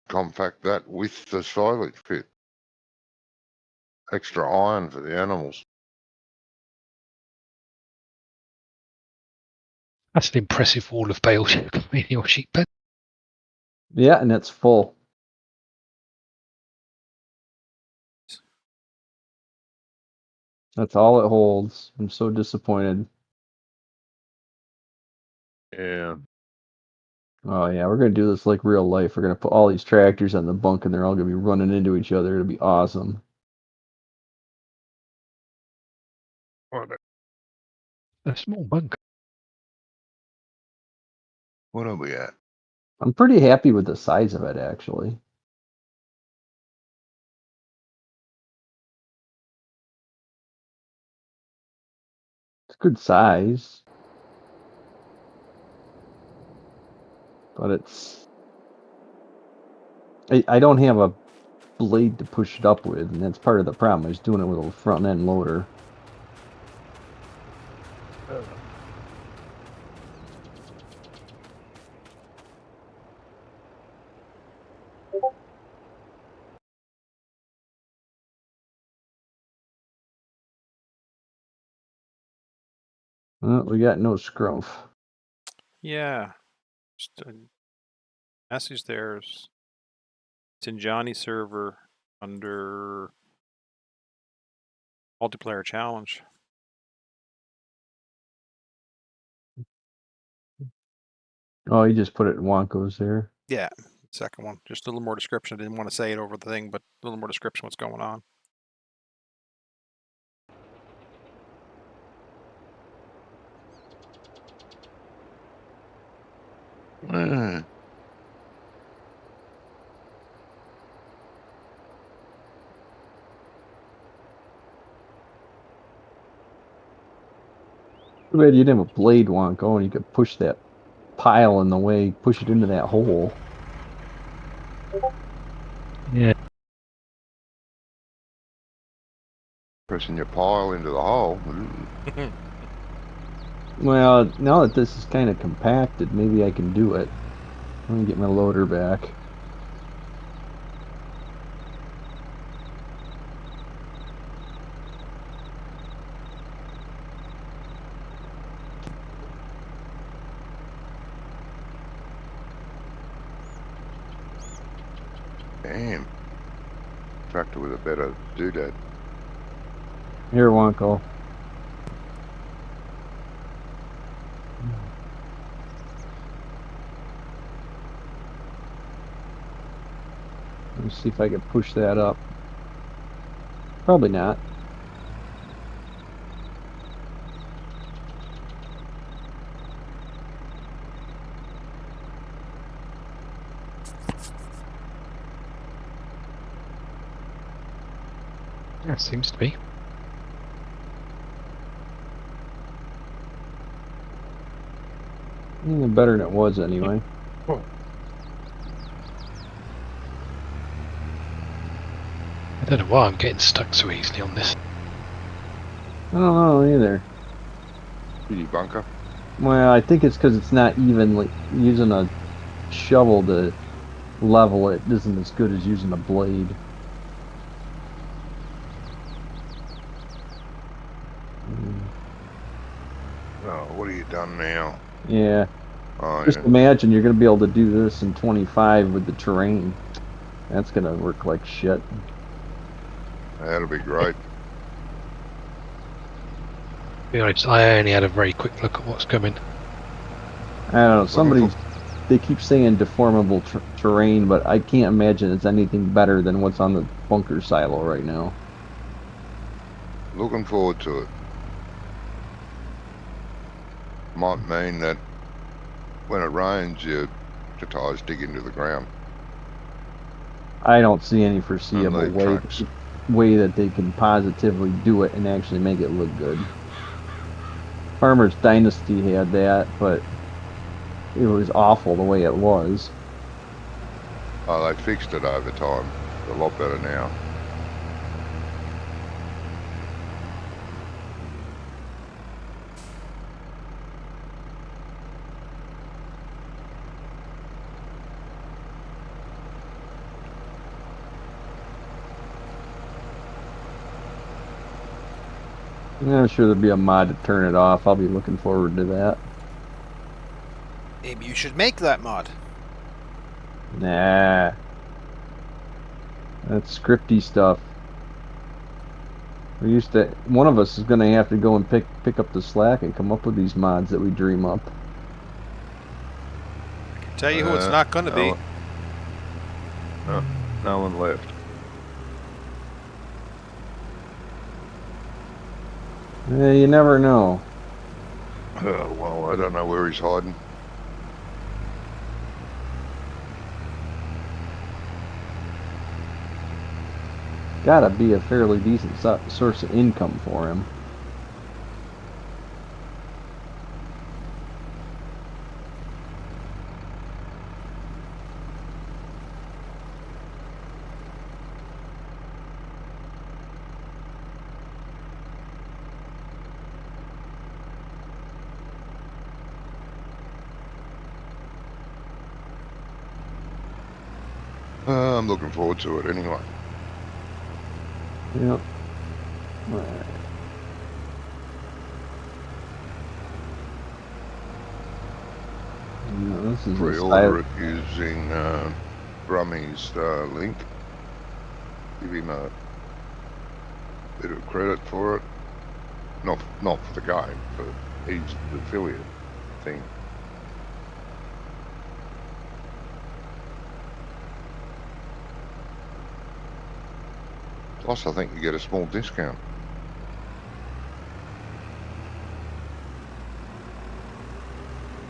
compact that with the silage pit. Extra iron for the animals. That's an impressive wall of bales you've got in your sheep pen. Yeah, and it's full. That's all it holds. I'm so disappointed. Yeah. Oh yeah, we're gonna do this like real life. We're gonna put all these tractors on the bunk and they're all gonna be running into each other. It'll be awesome. A small bunker. What are we at? I'm pretty happy with the size of it actually. It's good size. But it's I don't have a blade to push it up with, and that's part of the problem. I was doing it with a front end loader. Well, we got no scrumph. Yeah. Just a message there. It's in Johnny's server under multiplayer challenge. Oh, you just put it in Wonko's there. Yeah, second one. Just a little more description. I didn't want to say it over the thing, but a little more description what's going on. Too bad you didn't have a blade, Wonko, and you could push that pile in the way, push it into that hole. Yeah. Pressing your pile into the hole. Well, now that this is kind of compacted, maybe I can do it. Let me get my loader back. Damn. Tractor with a better doodad. Here, Wonko. Let me see if I can push that up. Probably not. Yeah, seems to be. Even better than it was anyway. I don't know why I'm getting stuck so easily on this. I don't know either. Did you bunker? Well, I think it's because it's not evenly using a shovel to level it isn't as good as using a blade. Oh, what have you done now? Yeah. Oh, Just yeah. imagine you're gonna be able to do this in 25 with the terrain. That's gonna work like shit. That'll be great. To be honest, I only had a very quick look at what's coming. I don't know. Looking Somebody, they keep saying deformable terrain, but I can't imagine it's anything better than what's on the bunker silo right now. Looking forward to it. Might mean that when it rains, your tires dig into the ground. I don't see any And foreseeable leave tracks. way that they can positively do it and actually make it look good. Farmer's Dynasty had that, but it was awful the way it was. Oh, they fixed it over time. It's a lot better now. I'm sure there'll be a mod to turn it off. I'll be looking forward to that. Maybe you should make that mod. Nah. That's scripty stuff. One of us is going to have to go and pick up the slack and come up with these mods that we dream up. Tell you who it's not going to be. No one left. You never know. Oh, well, I don't know where he's hiding. Gotta be a fairly decent source of income for him. I'm looking forward to it anyway. Yep. Alright. This is Pre-order it using Brummy's link. Give him a bit of credit for it. Not for the game, but he's the affiliate thing. Plus, I think you get a small discount.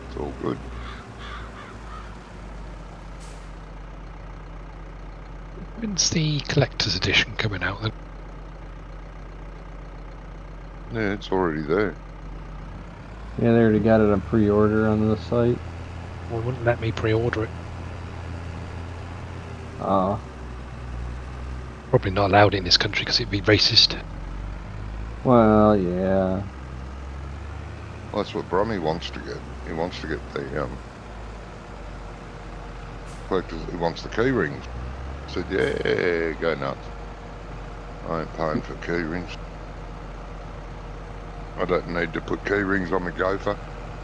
It's all good. When's the collector's edition coming out then? Yeah, it's already there. Yeah, they already got it on pre-order on the site. Well, it wouldn't let me pre-order it. Uh, Probably not allowed in this country because it'd be racist. Well, yeah. Well, that's what Brummy wants to get. He wants to get the collectors. He wants the key rings. I said, yeah, go nuts. I ain't paying for key rings. I don't need to put key rings on my gopher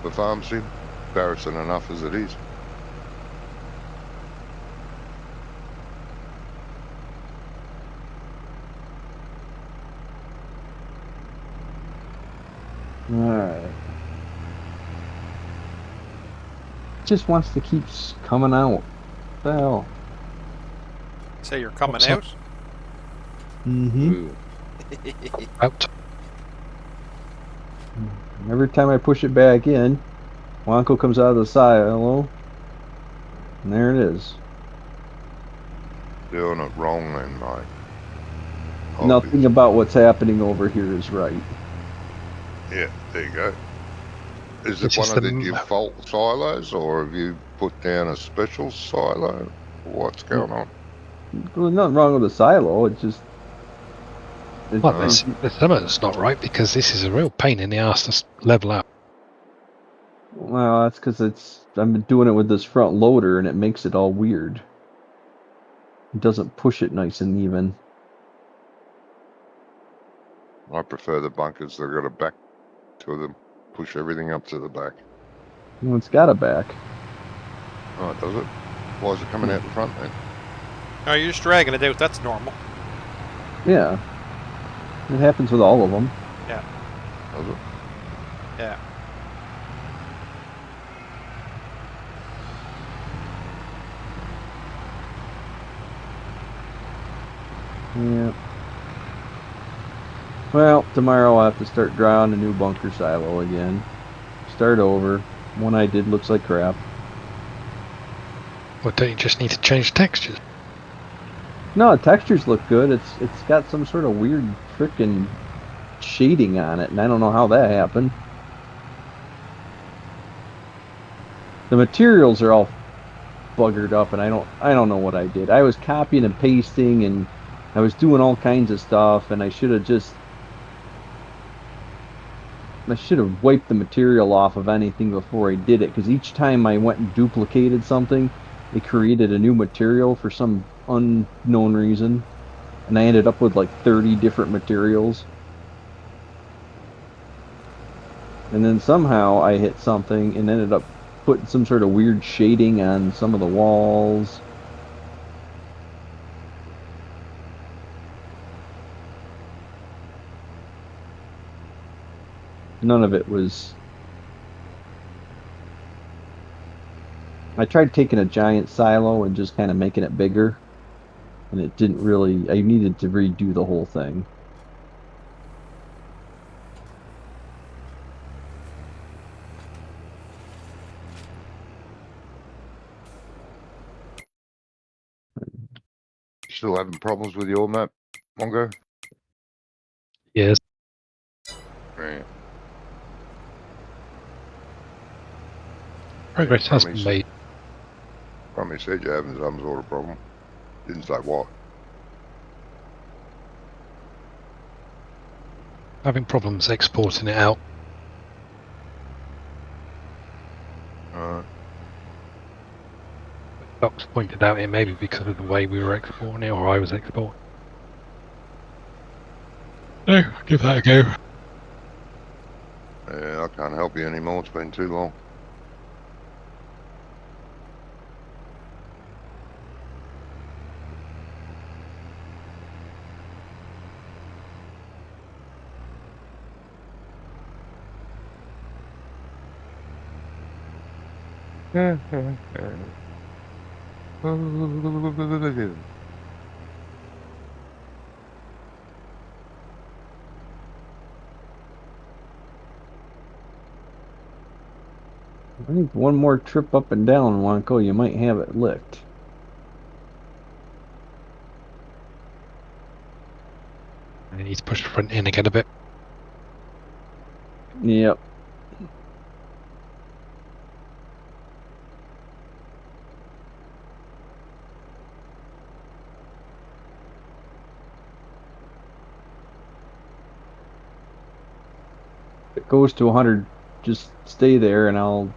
for farm sim. Embarrassing enough as it is. Alright. Just wants to keep coming out. What the hell? Say you're coming What's up? out. Mm-hmm. Ooh. Out. Every time I push it back in, Wonko comes out of the silo, and there it is. Doing it wrong then, mate. Nothing Obvious. about what's happening over here is right. Yeah, there you go. Is it This is one of the your fault silos, or have you put down a special silo? What's going on? There's nothing wrong with the silo. It's just well, Uh, there's some of it's not right because this is a real pain in the ass to level out. well, that's because I've been doing it with this front loader, and it makes it all weird. It doesn't push it nice and even. I prefer the bunkers that got a back to them. Push everything up to the back. Well, it's got a back. Oh, does it? Why is it coming out the front then? Oh, you're just dragging it out. That's normal. Yeah, it happens with all of them. Does it? Yeah. Yeah. Well, tomorrow I'll have to start drawing a new bunker silo again. Start over. One I did looks like crap. Well, don't you just need to change textures? No, the textures look good. It's got some sort of weird frickin' shading on it, and I don't know how that happened. The materials are all buggered up, and I don't know what I did. I was copying and pasting, and I was doing all kinds of stuff, and I should have wiped the material off of anything before I did it, because each time I went and duplicated something, it created a new material for some unknown reason, and I ended up with like 30 different materials. And then somehow I hit something and ended up putting some sort of weird shading on some of the walls. None of it was. I tried taking a giant silo and just kind of making it bigger, and it didn't really. I needed to redo the whole thing. Still having problems with your map, Mongo? Yes. Yeah. Progress has been Brummy made. said you're having some sort of problem. Didn't say what. Having problems exporting it out. Docs pointed out it may be because of the way we were exporting it, or I was exporting. No, give that a go. Yeah, I can't help you anymore. It's been too long. I think one more trip up and down, Wanko, you might have it licked. I need to push the front in again a bit. Yep. it goes to 100, just stay there and I'll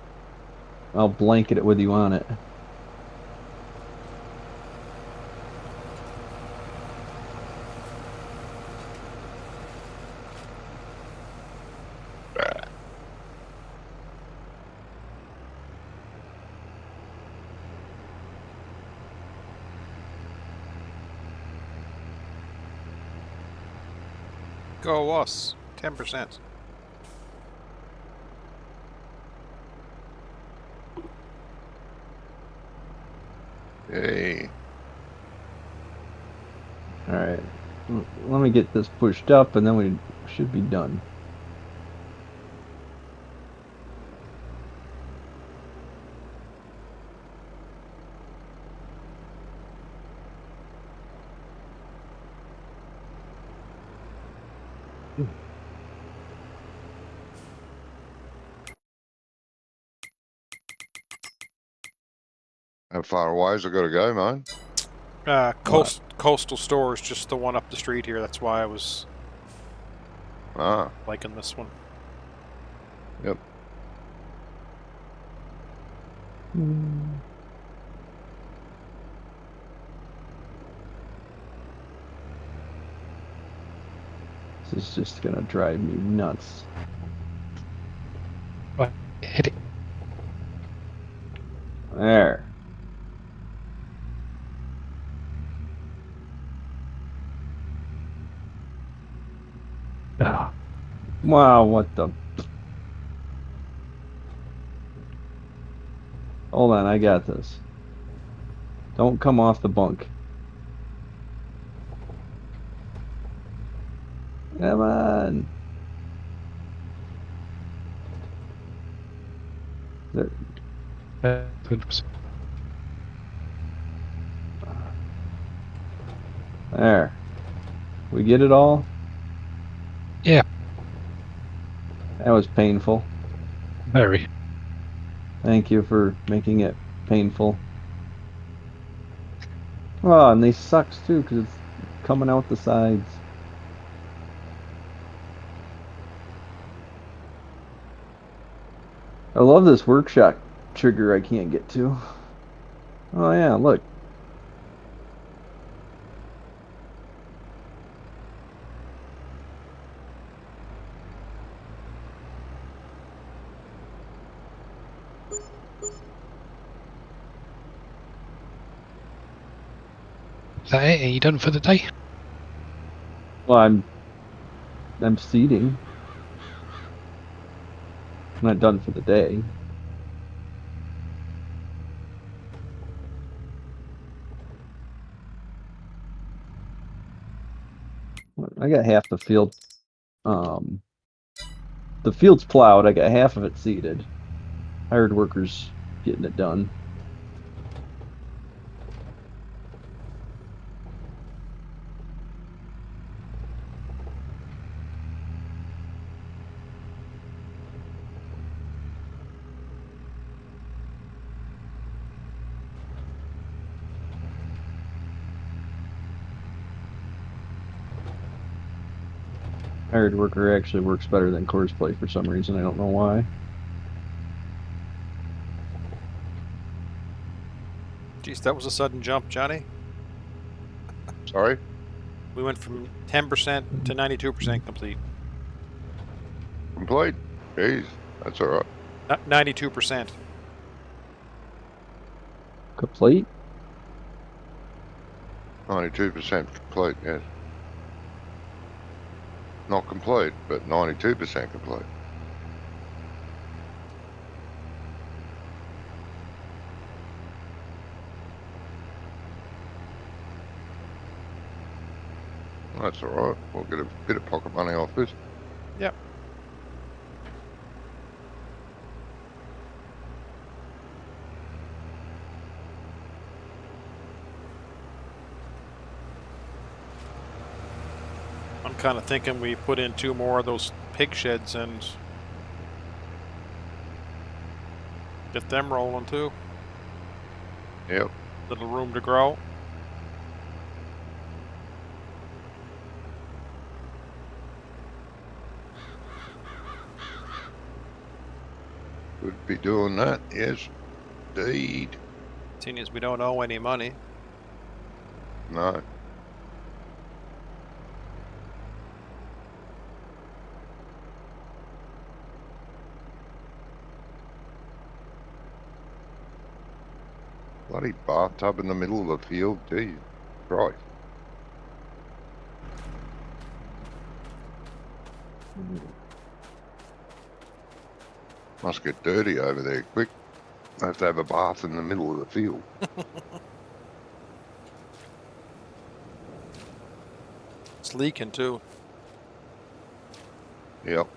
blanket it with you on it. Go us. 10%. Yay. All right. Let me get this pushed up and then we should be done. How far away has it got to go, man? Coastal Store is just the one up the street here. That's why I was Ah, liking this one. yep. This is just gonna drive me nuts. Right, hit it. There. Ah, Wow, what the? Hold on, I got this. Don't come off the bunk. Come on. There. 100%. There. We get it all? Yeah, That was painful. very. Thank you for making it painful. Oh, and they sucks too because it's coming out the sides. I love this workshop trigger I can't get to. Oh yeah, look. Is that it? Are you done for the day? Well, I'm seeding. I'm not done for the day. I got half the field. The field's plowed. I got half of it seeded. Hired workers getting it done. Hired worker actually works better than course play for some reason. I don't know why. Jeez, that was a sudden jump, Johnny. Sorry? We went from 10% to 92% complete. Complete? Jeez, that's alright. 92%. Complete? 92% complete, yes. Not complete, but 92% complete. That's alright. We'll get a bit of pocket money off this. Yep. I'm kind of thinking we put in 2 more of those pig sheds and get them rolling too. Yep. Little room to grow. Would be doing that, yes, indeed. Seeing as we don't owe any money. No. Bloody bathtub in the middle of the field, geez. Right. Must get dirty over there quick. I have to have a bath in the middle of the field. It's leaking too. Yep.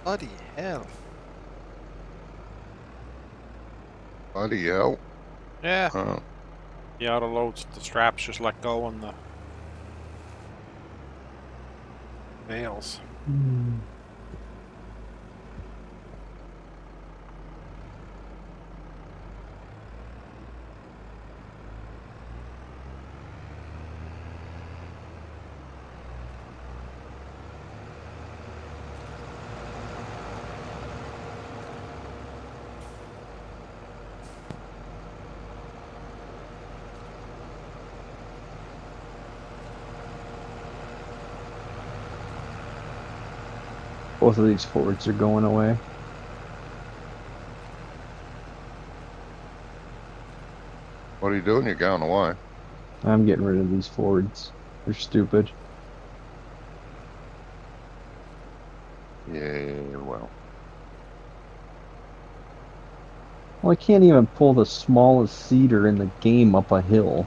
Bloody hell. Bloody hell. Yeah. Uh, The auto loads, the straps just let go on the bales. Both of these Fords are going away. what are you doing? You're going away. I'm getting rid of these Fords. They're stupid. Yeah, well. Well, I can't even pull the smallest cedar in the game up a hill.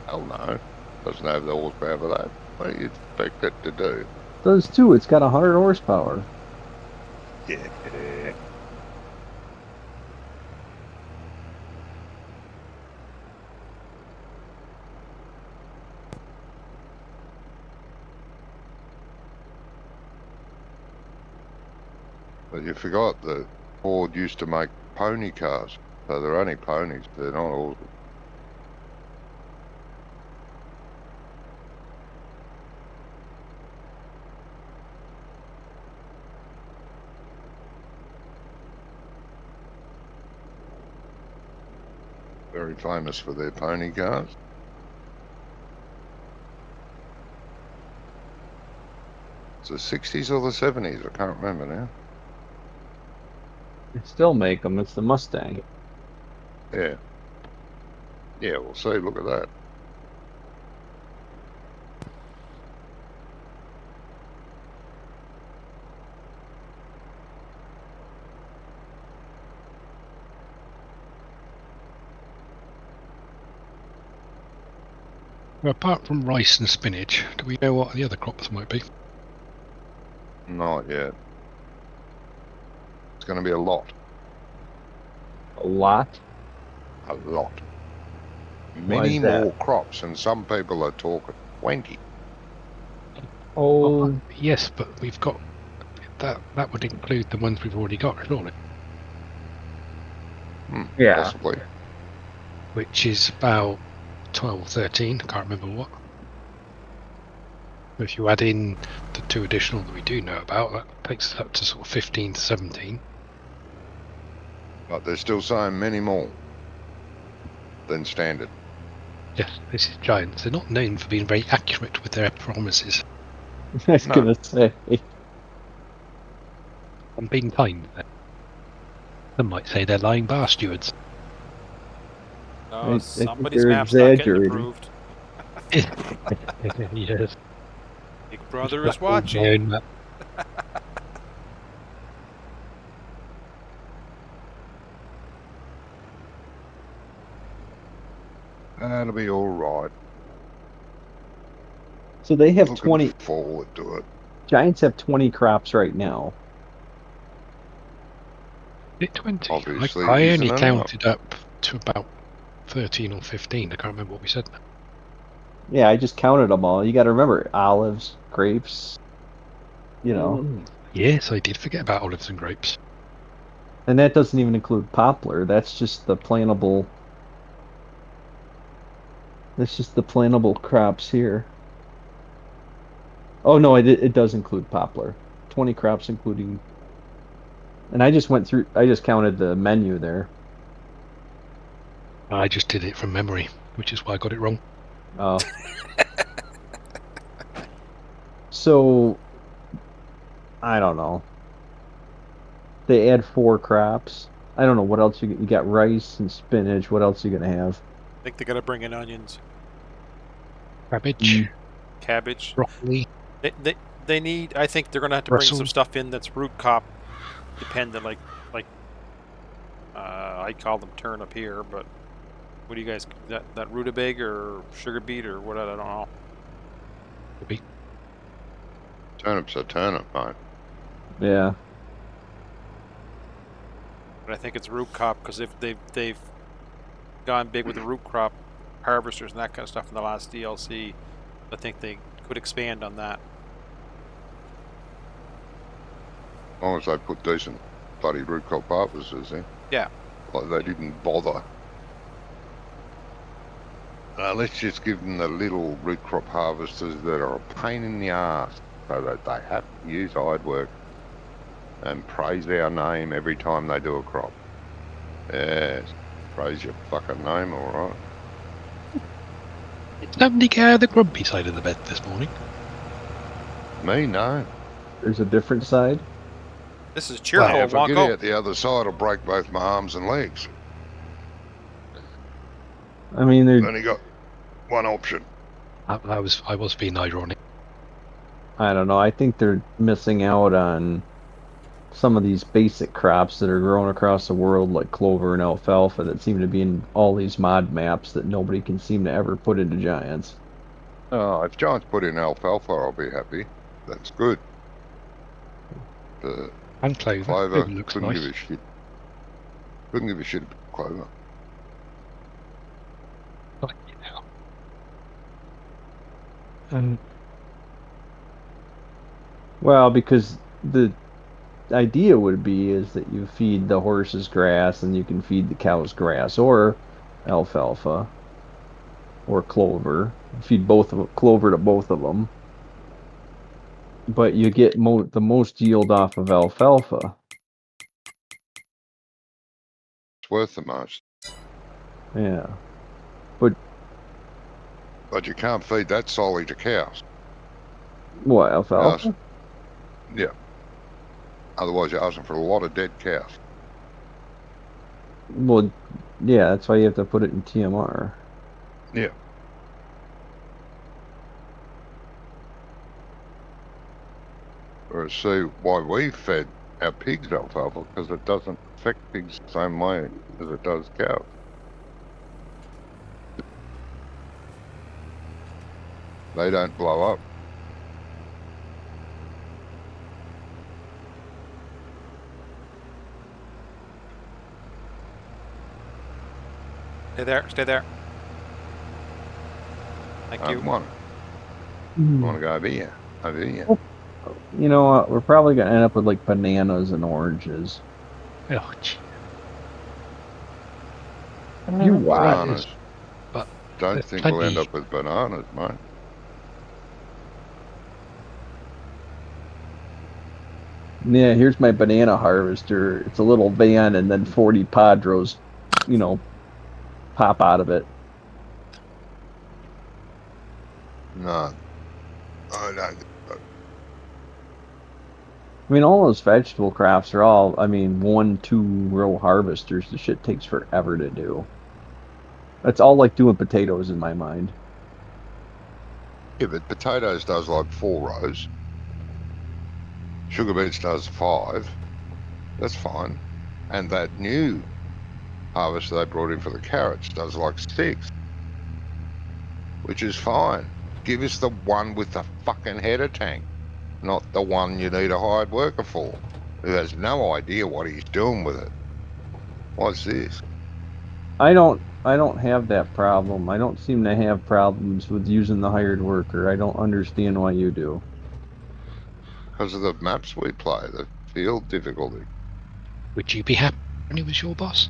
Hell no. Doesn't have the horsepower for that. What do you expect it to do? Does too. It's got 100 horsepower. Yeah. But you forgot that Ford used to make pony cars. So they're only ponies, they're not all. Very famous for their pony cars. It's the 60s or the 70s, I can't remember now. They still make them. It's the Mustang. Yeah. Yeah, we'll see, look at that. Well, apart from rice and spinach, do we know what the other crops might be? Not yet. It's going to be a lot. A lot. A lot. Why Many is that? more crops, and some people are talking 20. Oh, Yes, but we've got that would include the ones we've already got, surely. yeah. Possibly. Which is about 12, 13, I can't remember what. If you add in the 2 additional that we do know about, that takes us up to sort of 15 to 17. But they're still saying many more than standard. Yes, this is Giants. They're not known for being very accurate with their promises. I was No. gonna say. I'm being kind there. Some might say they're lying bar stewards. Oh, I think somebody's they're map's not getting exaggerating. approved. Yes. Big Brother Black is Hole, my watching. own map. That'll be all right. So they have Looking 20. forward to it. Giants have 20 crops right now. Is it 20? Obviously, I isn't only enough. counted up to about 13 or 15. I can't remember what we said. Yeah, I just counted them all. You got to remember olives, grapes, you know, Yes, I did forget about olives and grapes. and that doesn't even include poplar. That's just the plantable. That's just the plantable crops here. Oh no, it does include poplar. 20 crops including. And I just went through. I just counted the menu there. I just did it from memory, which is why I got it wrong. Oh. So, I don't know. They add 4 crops. I don't know what else you got rice and spinach. What else you gonna have? I think they gotta bring in onions, Cabbage, cabbage. broccoli. They need. I think they're gonna have to bring some Brussels. stuff in that's root crop dependent. Like I call them turnip here, but what do you guys that rutabaga or sugar beet or what? I don't know. Turnip's a turnip, mate. Yeah. But I think it's root crop because if they've gone big with the root crop harvesters and that kind of stuff in the last DLC, I think they could expand on that. As long as they put decent bloody root crop harvesters in. Yeah. Like they didn't bother. Let's just give them the little root crop harvesters that are a pain in the arse so that they have to use hard work and praise our name every time they do a crop. Yes, praise your fucking name, alright. Did somebody get out of the grumpy side of the bed this morning? Me, no. There's a different side. This is cheerful. If I Walk get out. out the other side, I'll break both my arms and legs. I mean, they're. Only got one option. I was being ironic. I don't know. I think they're missing out on some of these basic crops that are grown across the world, like clover and alfalfa, that seem to be in all these mod maps that nobody can seem to ever put into Giants. Oh, if Giants put in alfalfa, I'll be happy. That's good. The And clover. clover, Clover looks couldn't nice. give a shit. Couldn't give a shit about clover. Like it now. Well, because the idea would be is that you feed the horses grass and you can feed the cows grass or alfalfa or clover. Feed clover to both of them. But you get the most yield off of alfalfa. It's worth the most. Yeah. But you can't feed that solely to cows. What, alfalfa? Yes. Yeah. Otherwise, you're asking for a lot of dead cows. Well, yeah, that's why you have to put it in TMR. Yeah. Or see why we fed our pigs alfalfa, because it doesn't affect pigs the same way as it does cows. They don't blow up. Stay there. Stay there. Thank I you. don't want it. I want to go over here. Over here. You know what? We're probably gonna end up with like bananas and oranges. Oh, gee. You what? Bananas. But Don't there's think we'll end plenty- up with bananas, mate. Yeah, here's my banana harvester. It's a little van, and then 40 padros, pop out of it. No. I don't. I mean, all those vegetable crops are all, 1-2 row harvesters. The shit takes forever to do. That's all like doing potatoes in my mind. Yeah, but potatoes does like 4 rows. Sugar beets does 5. That's fine. And that new harvester they brought in for the carrots does like 6. Which is fine. Give us the one with the fucking header tank, not the one you need a hired worker for, who has no idea what he's doing with it. What's this? I don't have that problem. I don't seem to have problems with using the hired worker. I don't understand why you do. Because of the maps we play, the field difficulty. Would you be happy when he was your boss?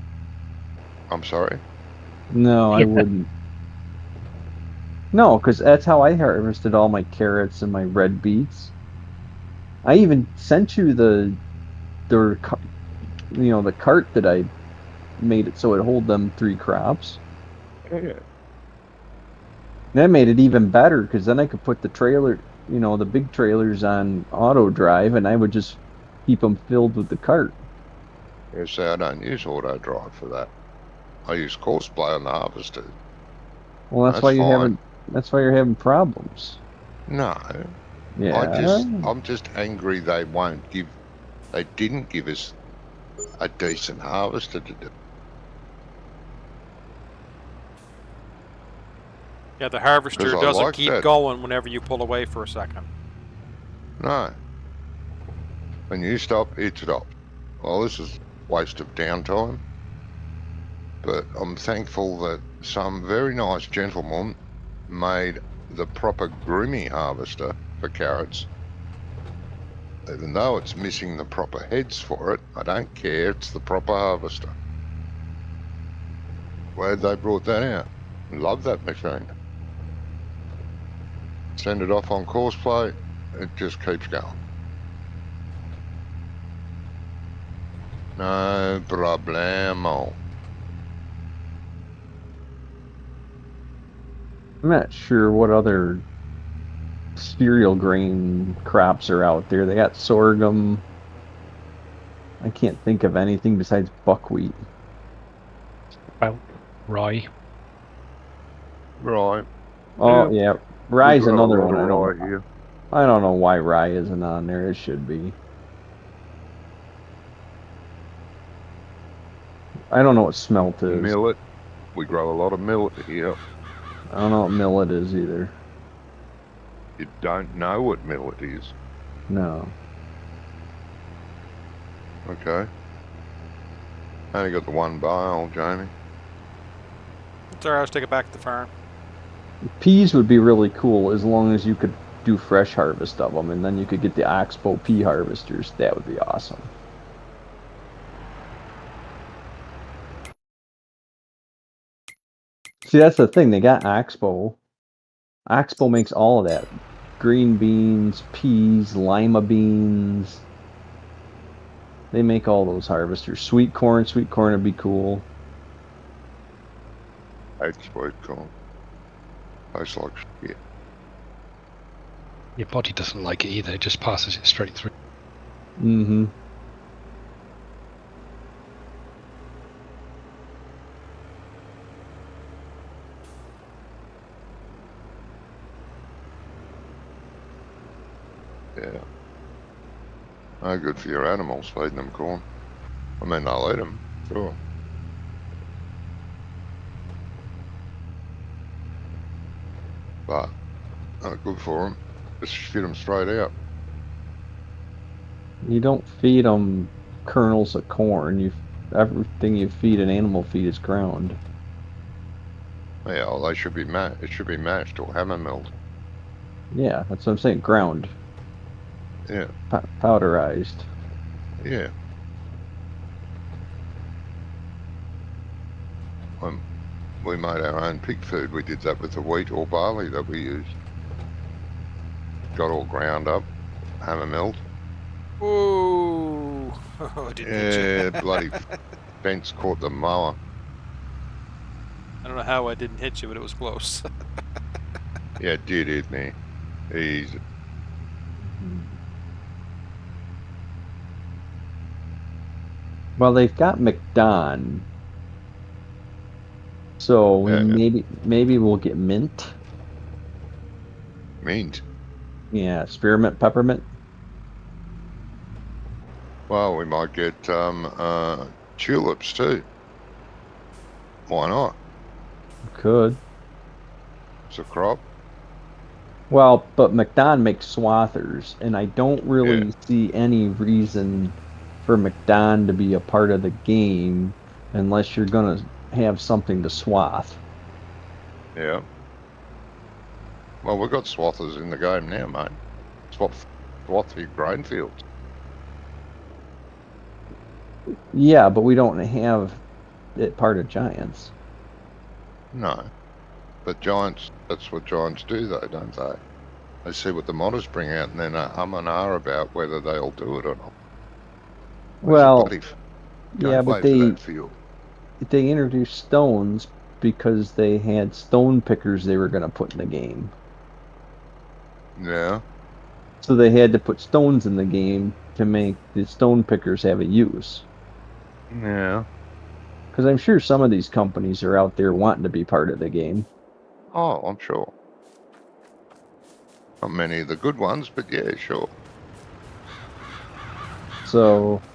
I'm sorry? No, I Yeah. wouldn't. No, because that's how I harvested all my carrots and my red beets. I even sent you the cart that I made it so it hold them 3 crops. Yeah. That made it even better because then I could put the trailer, the big trailers on auto drive, and I would just keep them filled with the cart. You see, I don't use auto drive for that. I use courseplay on the harvester. Well, that's That's why fine. that's why you're having problems. No, Yeah. I'm just angry they didn't give us a decent harvester to do. Yeah, the harvester 'Cause I doesn't like keep that. going whenever you pull away for a second. No. When you stop, it stops. Well, this is a waste of downtime. But I'm thankful that some very nice gentleman made the proper groomy harvester for carrots. Even though it's missing the proper heads for it, I don't care, it's the proper harvester. Glad they brought that out. Love that machine. Send it off on courseplay, it just keeps going. No problemo. I'm not sure what other cereal grain crops are out there. They got sorghum. I can't think of anything besides buckwheat. About rye. Right. Oh yeah, rye's We've got a another lot one. of rye here. I don't know why rye isn't on there. It should be. I don't know what smelt is. Millet. We grow a lot of millet here. I don't know what millet is either. You don't know what millet is. No. Okay. Only got the one bale, Jamie. It's alright, I'll take it back to the farm. Peas would be really cool as long as you could do fresh harvest of them, and then you could get the Oxbow pea harvesters. That would be awesome. See, that's the thing. They got Oxbow. Oxbow makes all of that. Green beans, peas, lima beans. They make all those harvesters. Sweet corn would be cool. Exploit corn. Tastes like shit. Your body doesn't like it either. It just passes it straight through. Mm-hmm. Yeah. No good for your animals, feeding them corn. I mean, I'll eat them, sure. But not good for them. Just shit them straight out. You don't feed them kernels of corn. Everything you feed an animal feed is ground. Yeah, well, they should be mashed. It should be mashed or hammer milled. Yeah, that's what I'm saying. Ground, Yeah, powderized. yeah. We made our own pig food. We did that with the wheat or barley that we used. Got all ground up, hammer milled. Whoa! Oh, I didn't hit Yeah, you. bloody fence caught the mower. I don't know how I didn't hit you, but it was close. Yeah, it did, didn't he? He's Well, they've got McDon, so yeah, maybe we'll get mint. mint. Yeah, spearmint, peppermint. Well, we might get tulips too. Why not? Could. It's a crop. Well, but McDon makes swathers, and I don't Yeah, really see any reason for McDon to be a part of the game unless you're gonna have something to swath. yeah. Well, we've got swathers in the game now, mate. Swath your grain fields. Yeah, but we don't have it part of Giants. No. But giants, that's what giants do though, don't they? They see what the modders bring out and then and ah about whether they'll do it or not. Where's your Well, bloody yeah, but gameplay for that field? they introduced stones because they had stone pickers they were going to put in the game. Yeah, So they had to put stones in the game to make the stone pickers have a use. yeah. Because I'm sure some of these companies are out there wanting to be part of the game. Oh, I'm sure. Not many of the good ones, but yeah, sure. So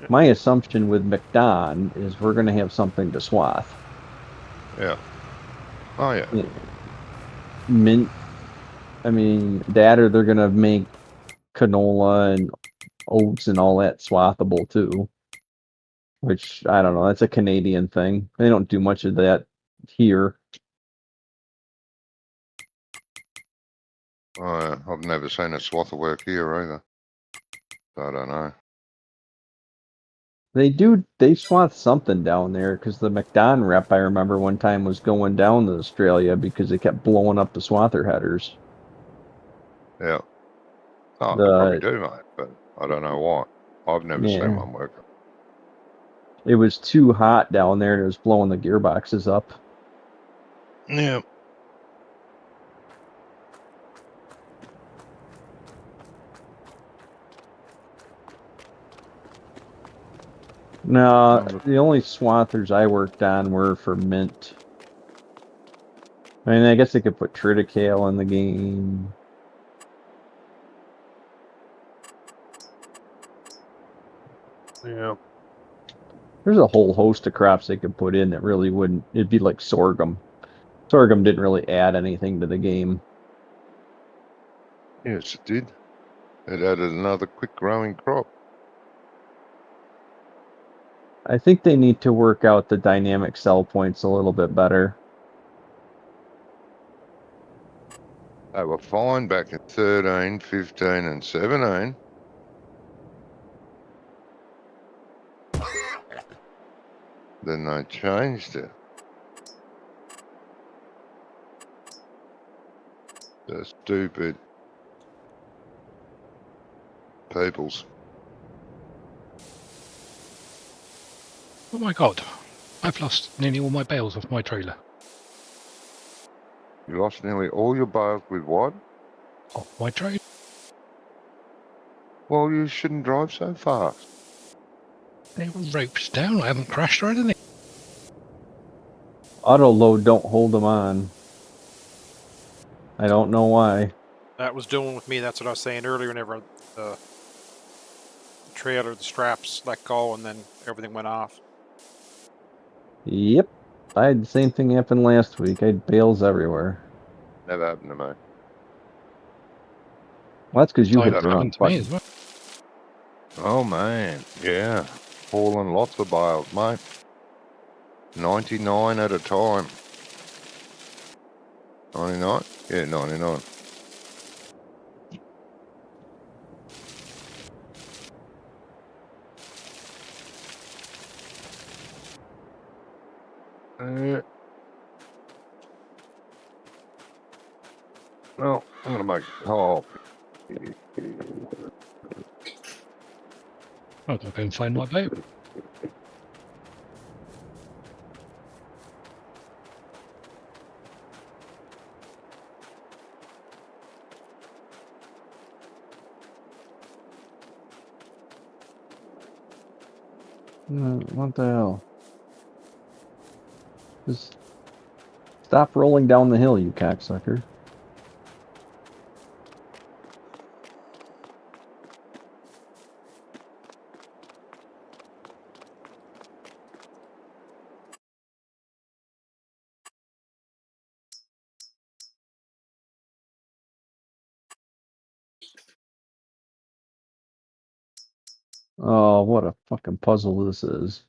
my assumption with McDon is we're going to have something to swath. Yeah. Oh yeah. Mint. I mean, that or they're going to make canola and oats and all that swathable too. Which I don't know. That's a Canadian thing. They don't do much of that here. I've never seen a swath of work here either. So I don't know. They swath something down there because the McDon rep I remember one time was going down to Australia because they kept blowing up the swather headers. Yeah. Oh, they probably The do, mate, but I don't know why. I've never seen Yeah, one work. it was too hot down there and it was blowing the gearboxes up. Yeah. No, the only swathers I worked on were for mint. I mean, I guess they could put triticale in the game. Yeah. There's a whole host of crops they could put in that really wouldn't. It'd be like sorghum. Sorghum didn't really add anything to the game. Yes, it did. It added another quick growing crop. I think they need to work out the dynamic sell points a little bit better. They were fine back in 13, 15 and 17. Then they changed it. The stupid peoples. Oh my god. I've lost nearly all my bales off my trailer. You lost nearly all your bales with what? Off my trailer. Well, you shouldn't drive so fast. They were roped down. I haven't crashed or anything. Auto load don't hold them on. I don't know why. That was doing with me. That's what I was saying earlier. Whenever the trailer, the straps let go, and then everything went off. Yep. I had the same thing happen last week. I had bales everywhere. Never happened to me. Well, that's because you hit It's the wrong happened to me button. as well. Oh man, yeah. Falling lots of bales, mate. 99 at a time. 99? Yeah, 99. Well, I'm gonna make coffee. I'll go and find my boat. What the hell? Just stop rolling down the hill, you cocksucker. Oh, what a fucking puzzle this is.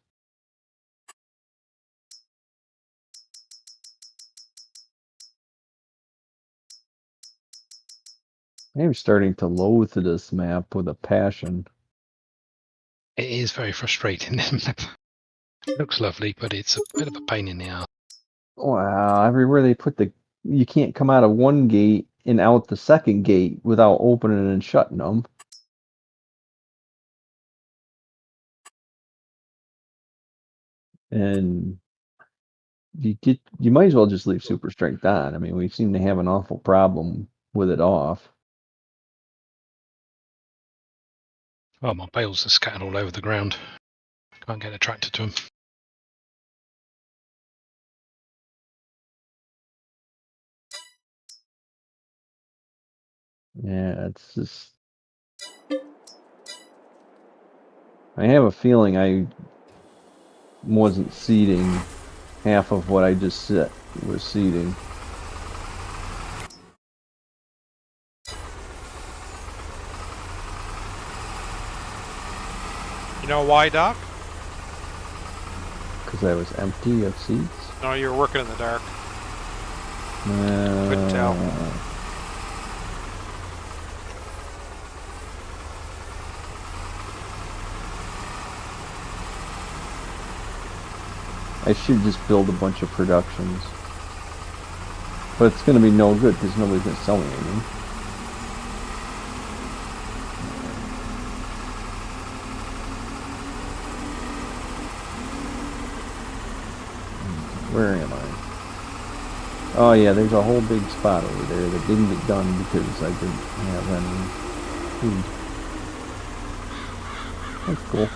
I'm starting to loathe this map with a passion. It is very frustrating. It looks lovely, but it's a bit of a pain in the ass. Wow, everywhere they put you can't come out of one gate and out the second gate without opening and shutting them. And you might as well just leave super strength on. I mean, we seem to have an awful problem with it off. Oh, my bales are scattered all over the ground. Can't get a tractor to them. Yeah, it's just. I have a feeling I wasn't seeding half of what I just was seeding. You know why, Doc? Because I was empty of seeds. No, you were working in the dark. Couldn't tell. I should just build a bunch of productions. But it's going to be no good because nobody's going to sell me anything. Where am I? Oh yeah, there's a whole big spot over there that didn't get done because I didn't have any food. That's cool.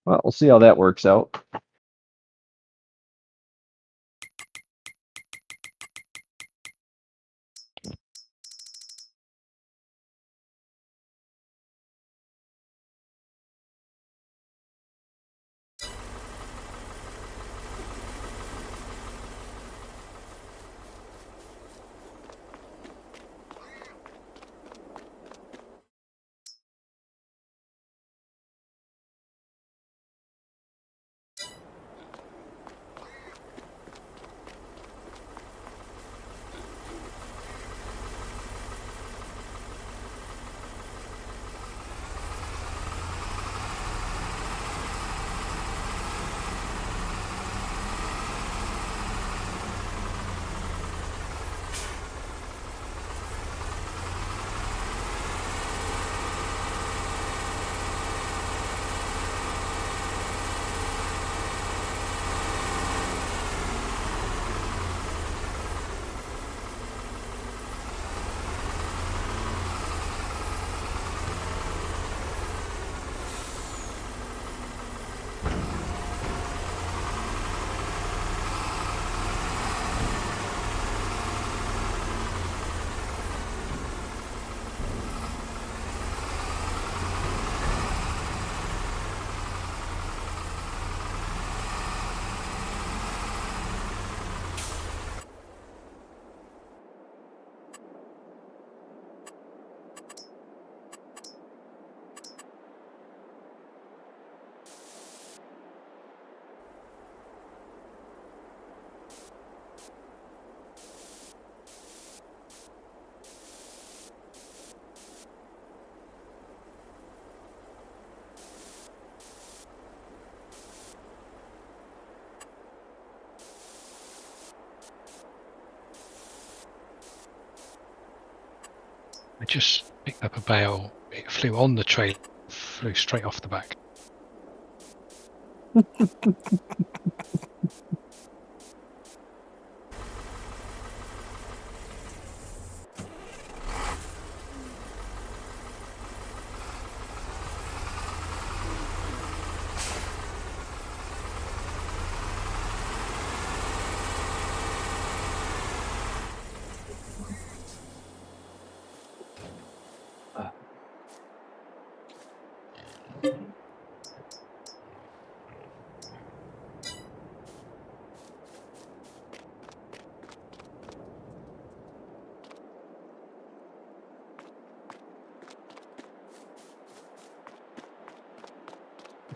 Well, we'll see how that works out. I just picked up a bale. It flew on the trailer, flew straight off the back.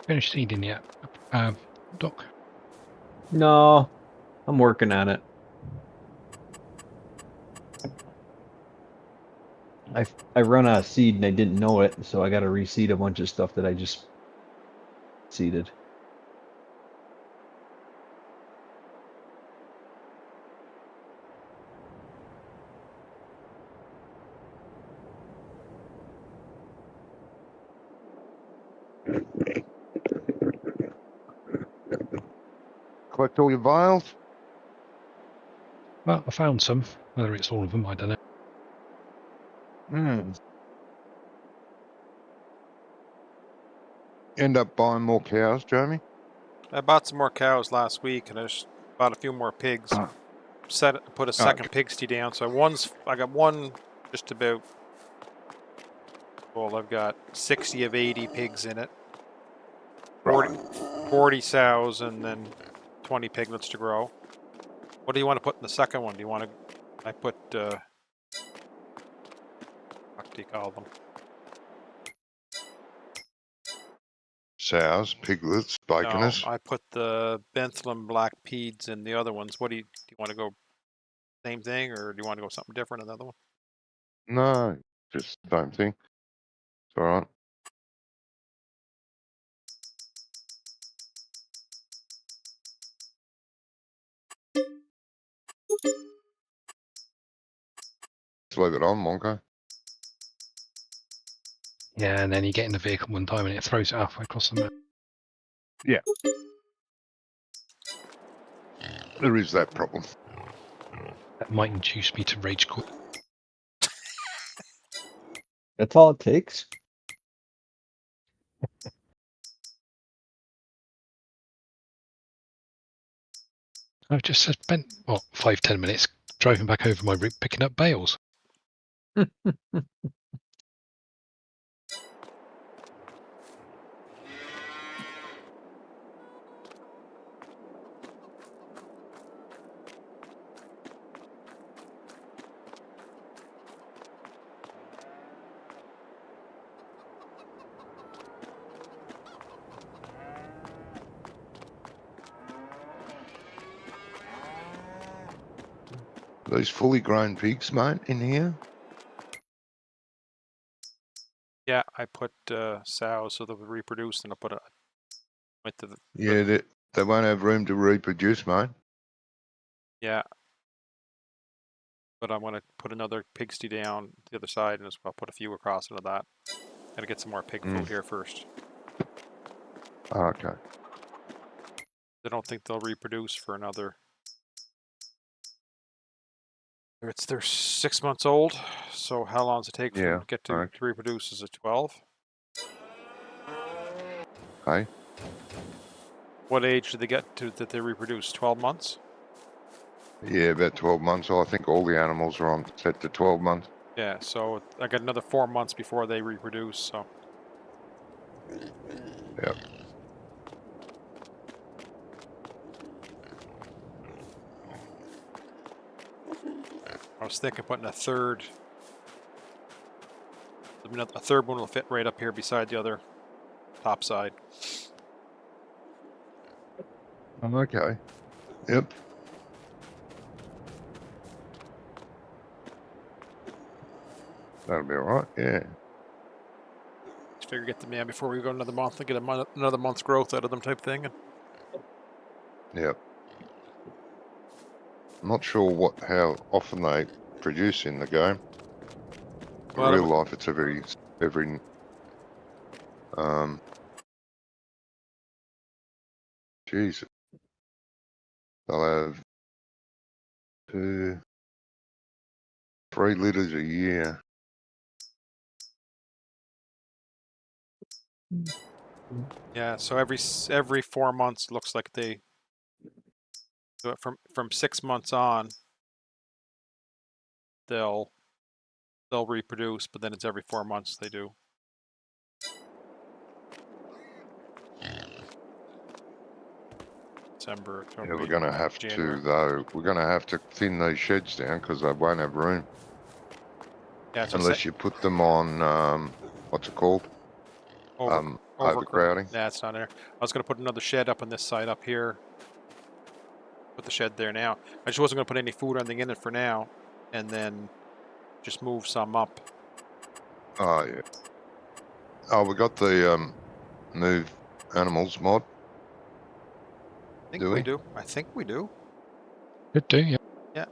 Finished seeding yet, Doc? No, I'm working on it. I run out of seed and I didn't know it, so I got to reseed a bunch of stuff that I just seeded. Collect all your vials. Well, I found some. Whether it's all of them, I don't know. End up buying more cows, Jamie. I bought some more cows last week, and I just bought a few more pigs. Ah. Put a second pigsty down. So I got one just about. Well, I've got 60 of 80 pigs in it. 40 sows and then 20 piglets to grow. What do you want to put in the second one? Do you want to? I put. What do you call them? Sows, piglets, baconers. No, I put the Bentham black peas in the other ones. What do you want to go? Same thing, or do you want to go something different? Another one? No, just the same thing. It's all right. Just leave it on, Monko. Yeah, and then you get in the vehicle one time and it throws it halfway across the map. Yeah. There is that problem. That might induce me to rage quit. That's all it takes. I've just spent, 5-10 minutes driving back over my route picking up bales. Those fully grown pigs, mate, in here. Yeah, I put sows so they'll reproduce, and I put it with the. Yeah, they won't have room to reproduce, mate. Yeah. But I want to put another pigsty down the other side, and I'll put a few across into that. Gotta get some more pig food here first. Okay. I don't think they'll reproduce for another. They're 6 months old, so how long does it take for them to get to reproduce? Is it 12? Hey. What age do they get to that they reproduce? 12 months? Yeah, about 12 months. I think all the animals are on set to 12 months. Yeah, so I got another 4 months before they reproduce, so. Yep. I was thinking putting a third. A third one will fit right up here beside the other top side. Okay. Yep. That'll be all right. Yeah. Just figure get them in before we go another month and get another month's growth out of them type thing. Yep. I'm not sure how often they produce in the game. In Well, real life, it's every geez, they'll have 2, 3 litters a year. yeah. So every 4 months, looks like they do it from 6 months on. They'll reproduce, but then it's every 4 months they do. December, October, Yeah, we're going to have January. to, though. We're going to have to thin these sheds down because they won't have room. Yeah, so Unless you put them on, what's it called? Overcrowding. That's not there. I was going to put another shed up on this side up here. Put the shed there now. I just wasn't going to put any food or anything in it for now, and then just move some up. Oh, yeah. Oh, we got the move animals mod. I think Do we we? do. I think we do. Could do, yeah. Yeah.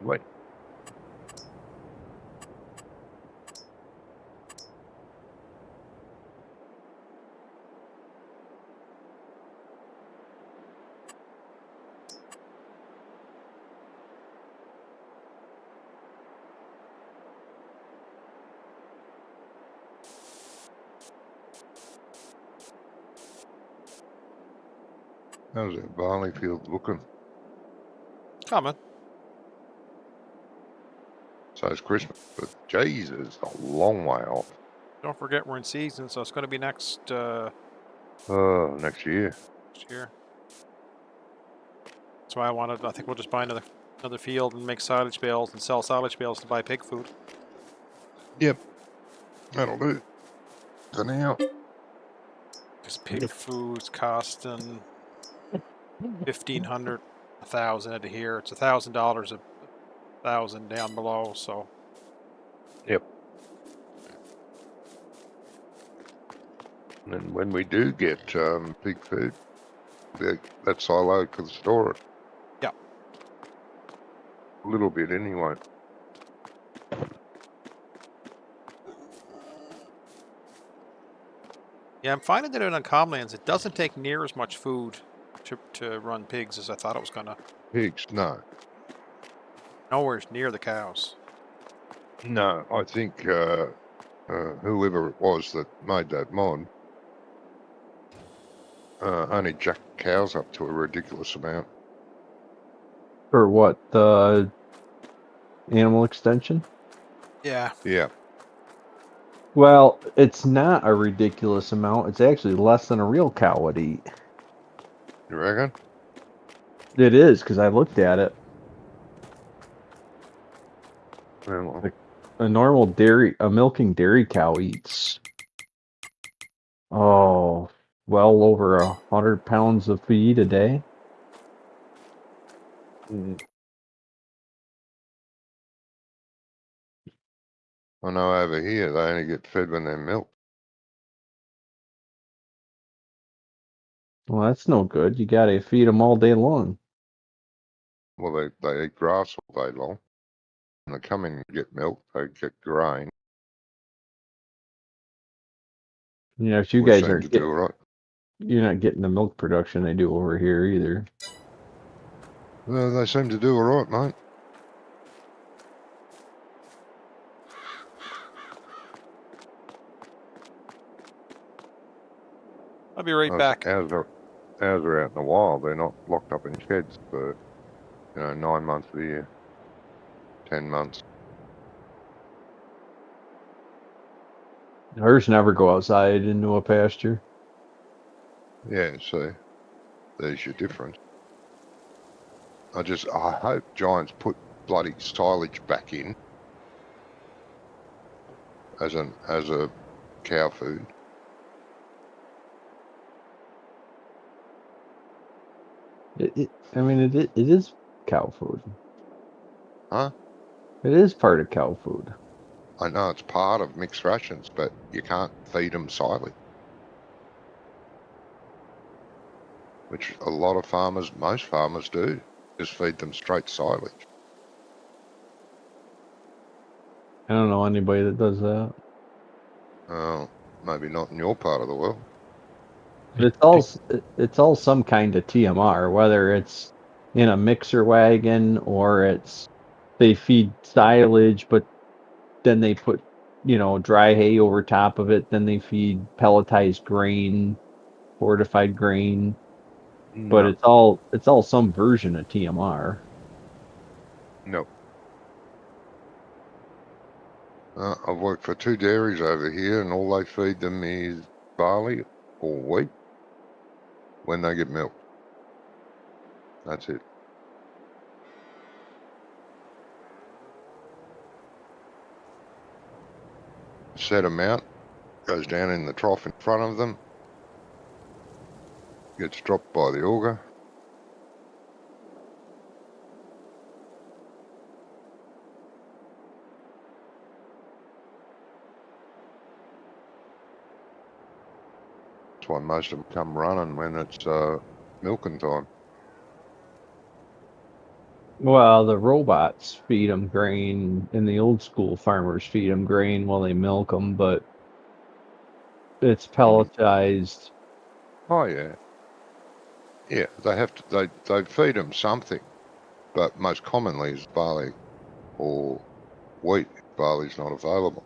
Wait. How's that barley field looking? Coming. So it's Christmas, but Jesus, a long way off. Don't forget we're in season, so it's going to be next Next year. year. That's why I think we'll just buy another field and make silage bales and sell silage bales to buy pig food. Yep. That'll do. For now. Because pig food's costing $1,500, $1,000 out of here. It's $1,000 a thousand down below. So Yep. And when we do get pig food, that's all I could store it. yeah, A little bit anyway. yeah. I'm finding that on Comlands, it doesn't take near as much food to run pigs as I thought it was gonna. Pigs, no. Nowhere near the cows. No, I think whoever it was that made that mod only jacked cows up to a ridiculous amount. For what? The animal extension? Yeah. Yeah. Well, it's not a ridiculous amount. It's actually less than a real cow would eat. You reckon? It is, because I looked at it. Well, A normal milking dairy cow eats, well over 100 pounds of feed a day. I know over here they only get fed when they're milked. Well, that's no good. You gotta feed them all day long. Well, they eat grass all day long. When they come in and get milk, they get grain. You know, if you We guys seem aren't to do all right. you're not getting the milk production they do over here either. Well, they seem to do all right, mate. I'll be right back. Ours are out in the wild. They're not locked up in sheds for 9 months of the year, 10 months. Hers never go outside into a pasture. Yeah, so there's your difference. I hope Giants put bloody silage back in as a cow food. It is cow food. Huh? It is part of cow food. I know it's part of mixed rations, but you can't feed them silage. which a lot of farmers, most farmers do, just feed them straight silage. I don't know anybody that does that. Maybe not in your part of the world. But it's all some kind of TMR, whether it's in a mixer wagon or it's they feed silage, but then they put dry hay over top of it. Then they feed pelletized grain, fortified grain. But No, it's all some version of TMR. no. I've worked for 2 dairies over here, and all they feed them is barley or wheat when they get milk. That's it. Set amount goes down in the trough in front of them, gets dropped by the auger. That's why most of them come running when it's milking time. Well, the robots feed them grain, and the old school farmers feed them grain while they milk them, but it's pelletized. Oh yeah, yeah. They have to. They feed them something, but most commonly is barley or wheat. Barley's not available.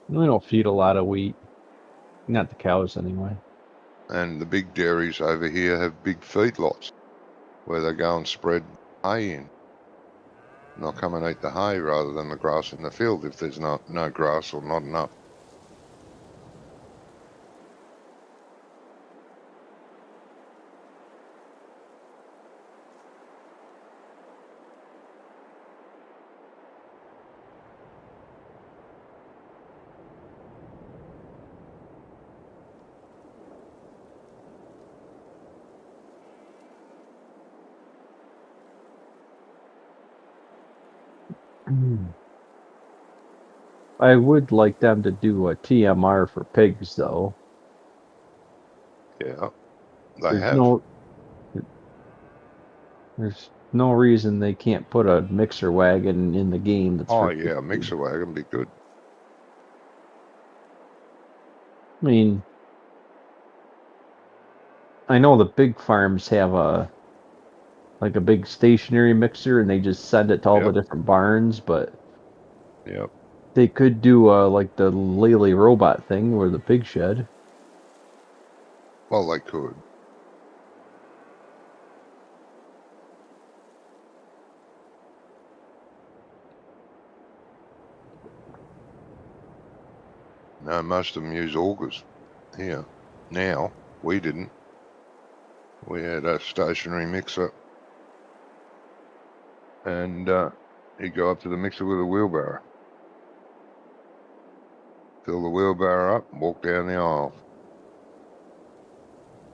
They don't feed a lot of wheat, not the cows anyway. And the big dairies over here have big feedlots where they go and spread hay in. And they'll come and eat the hay rather than the grass in the field if there's no grass or not enough. I would like them to do a TMR for pigs, though. Yeah, they There's have. no there's no reason they can't put a mixer wagon in the game that's Oh for yeah, a pig mixer food. wagon be good. I mean, I know the big farms have a big stationary mixer and they just send it to all the Yep, different barns, but yep. they could do like the Lely robot thing or the pig shed. Well, they could. No, most of them use augers here. Now, we didn't. We had a stationary mixer, and you go up to the mixer with a wheelbarrow. Fill the wheelbarrow up and walk down the aisle.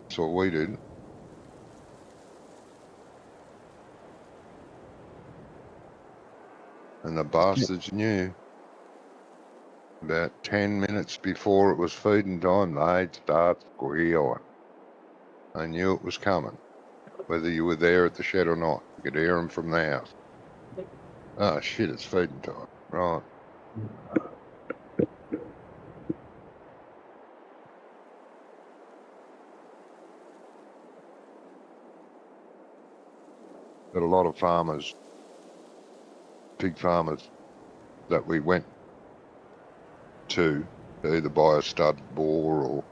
That's what we did. And the bastards knew about 10 minutes before it was feeding time, they'd start squealing. They knew it was coming, whether you were there at the shed or not. You could hear them from the house. Oh shit, it's feeding time. Right. But a lot of farmers, pig farmers that we went to either buy a stud boar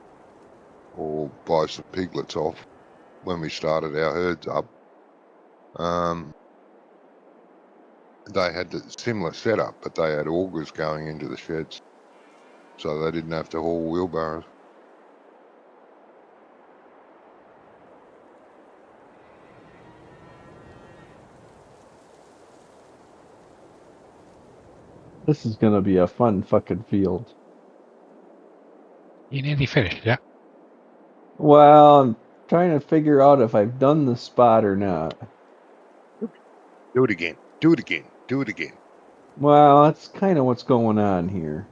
or buy some piglets off when we started our herds up, they had a similar setup, but they had augers going into the sheds, so they didn't have to haul wheelbarrows. This is gonna be a fun fucking field. You nearly finished, yeah? Well, I'm trying to figure out if I've done the spot or not. Do it again. Do it again. Do it again. Well, that's kind of what's going on here.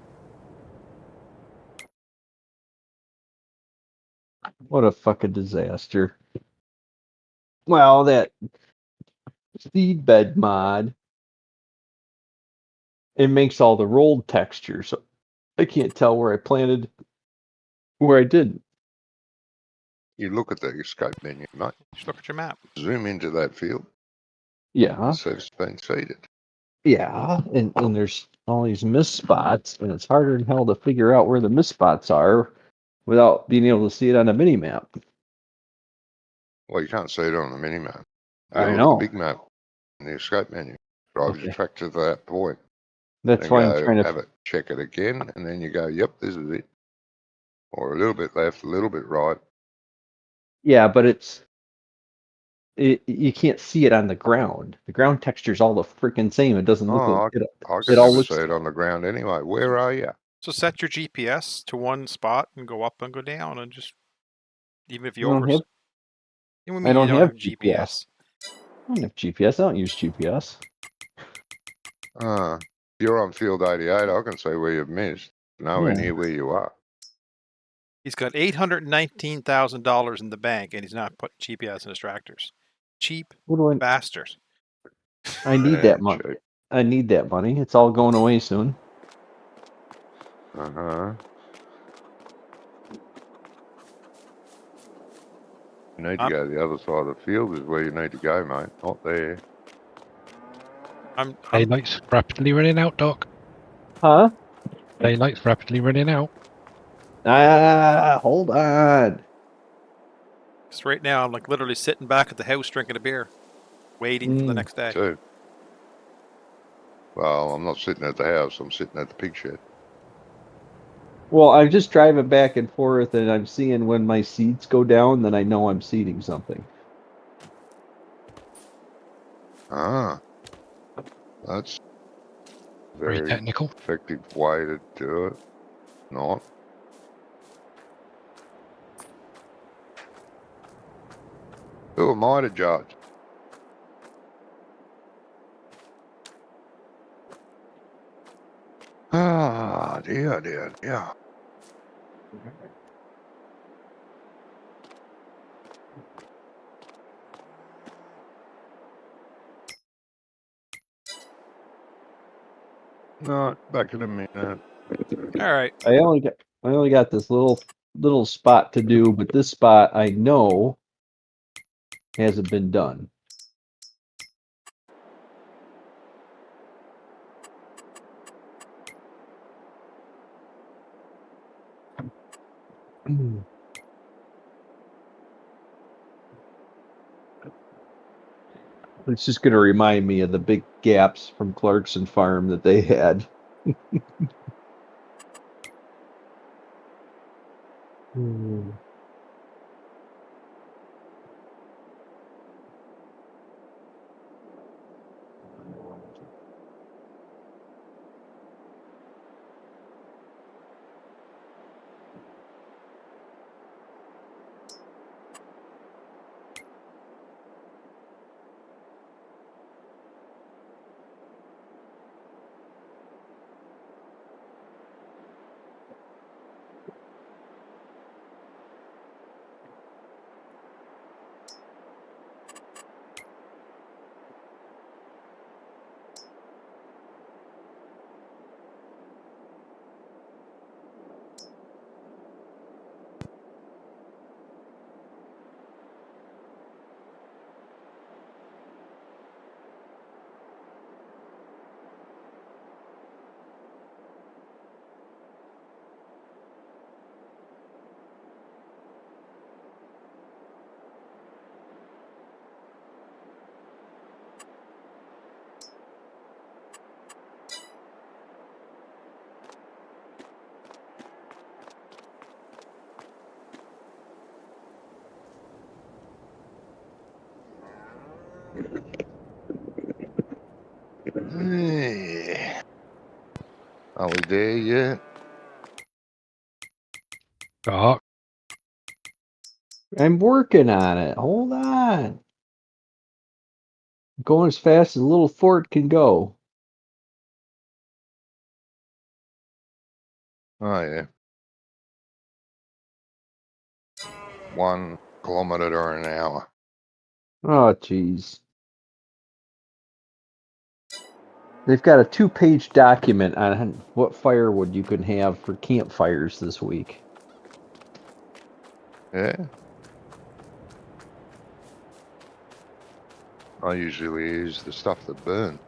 What a fucking disaster. Well, that seed bed mod, it makes all the rolled textures. So I can't tell where I planted, where I didn't. You look at the escape menu, mate. Just look at your map. Zoom into that field. Yeah. It says it's been seeded. Yeah. And there's all these mist spots, and it's harder than hell to figure out where the mist spots are without being able to see it on a mini map. Well, you can't see it on the mini map. You got I to look at know. the big map in the escape menu. Drive your Okay. tractor to that point. That's Then why I'm go trying to. have it, check it again, and then you go, yep, this is it. Or a little bit left, a little bit right. Yeah, but you can't see it on the ground. The ground texture's all the freaking same. It doesn't look Oh, like it. I It could all never looks. see it on the ground anyway. Where are you? So set your GPS to one spot and go up and go down, and just even if I you don't have. You I mean you don't don't have have GPS. GPS? I don't have GPS. I don't use GPS. You're on field 88. I can see where you've missed. Nowhere Yeah. near where you are. He's got $819,000 in the bank, and he's not putting GPS in his tractors. Cheap What do I? bastard. I need Yeah, that money. cheap. I need that money. It's all going away soon. Uh-huh. You need to go to the other side of the field is where you need to go, mate. Not there. I'm Daylight's rapidly running out, Doc. Huh? Daylight's rapidly running out. Hold on. Because right now I'm like literally sitting back at the house drinking a beer, waiting for the next day. Too. Well, I'm not sitting at the house. I'm sitting at the pig shed. Well, I'm just driving back and forth, and I'm seeing when my seeds go down, then I know I'm seeding something. Ah, that's Very very technical. effective way to do it. Not. Who am I to judge? Ah, dear, dear, dear. No, back in a minute. All right. I only got this little spot to do, but this spot I know hasn't been done. It's just going to remind me of the big gaps from Clarkson Farm that they had. Are we there yet? Doc. I'm working on it. Hold on. I'm going as fast as a little fort can go. Oh, yeah. 1 kilometre an hour. Oh, jeez. They've got a 2-page document on what firewood you can have for campfires this week. Yeah. I usually use the stuff that burns.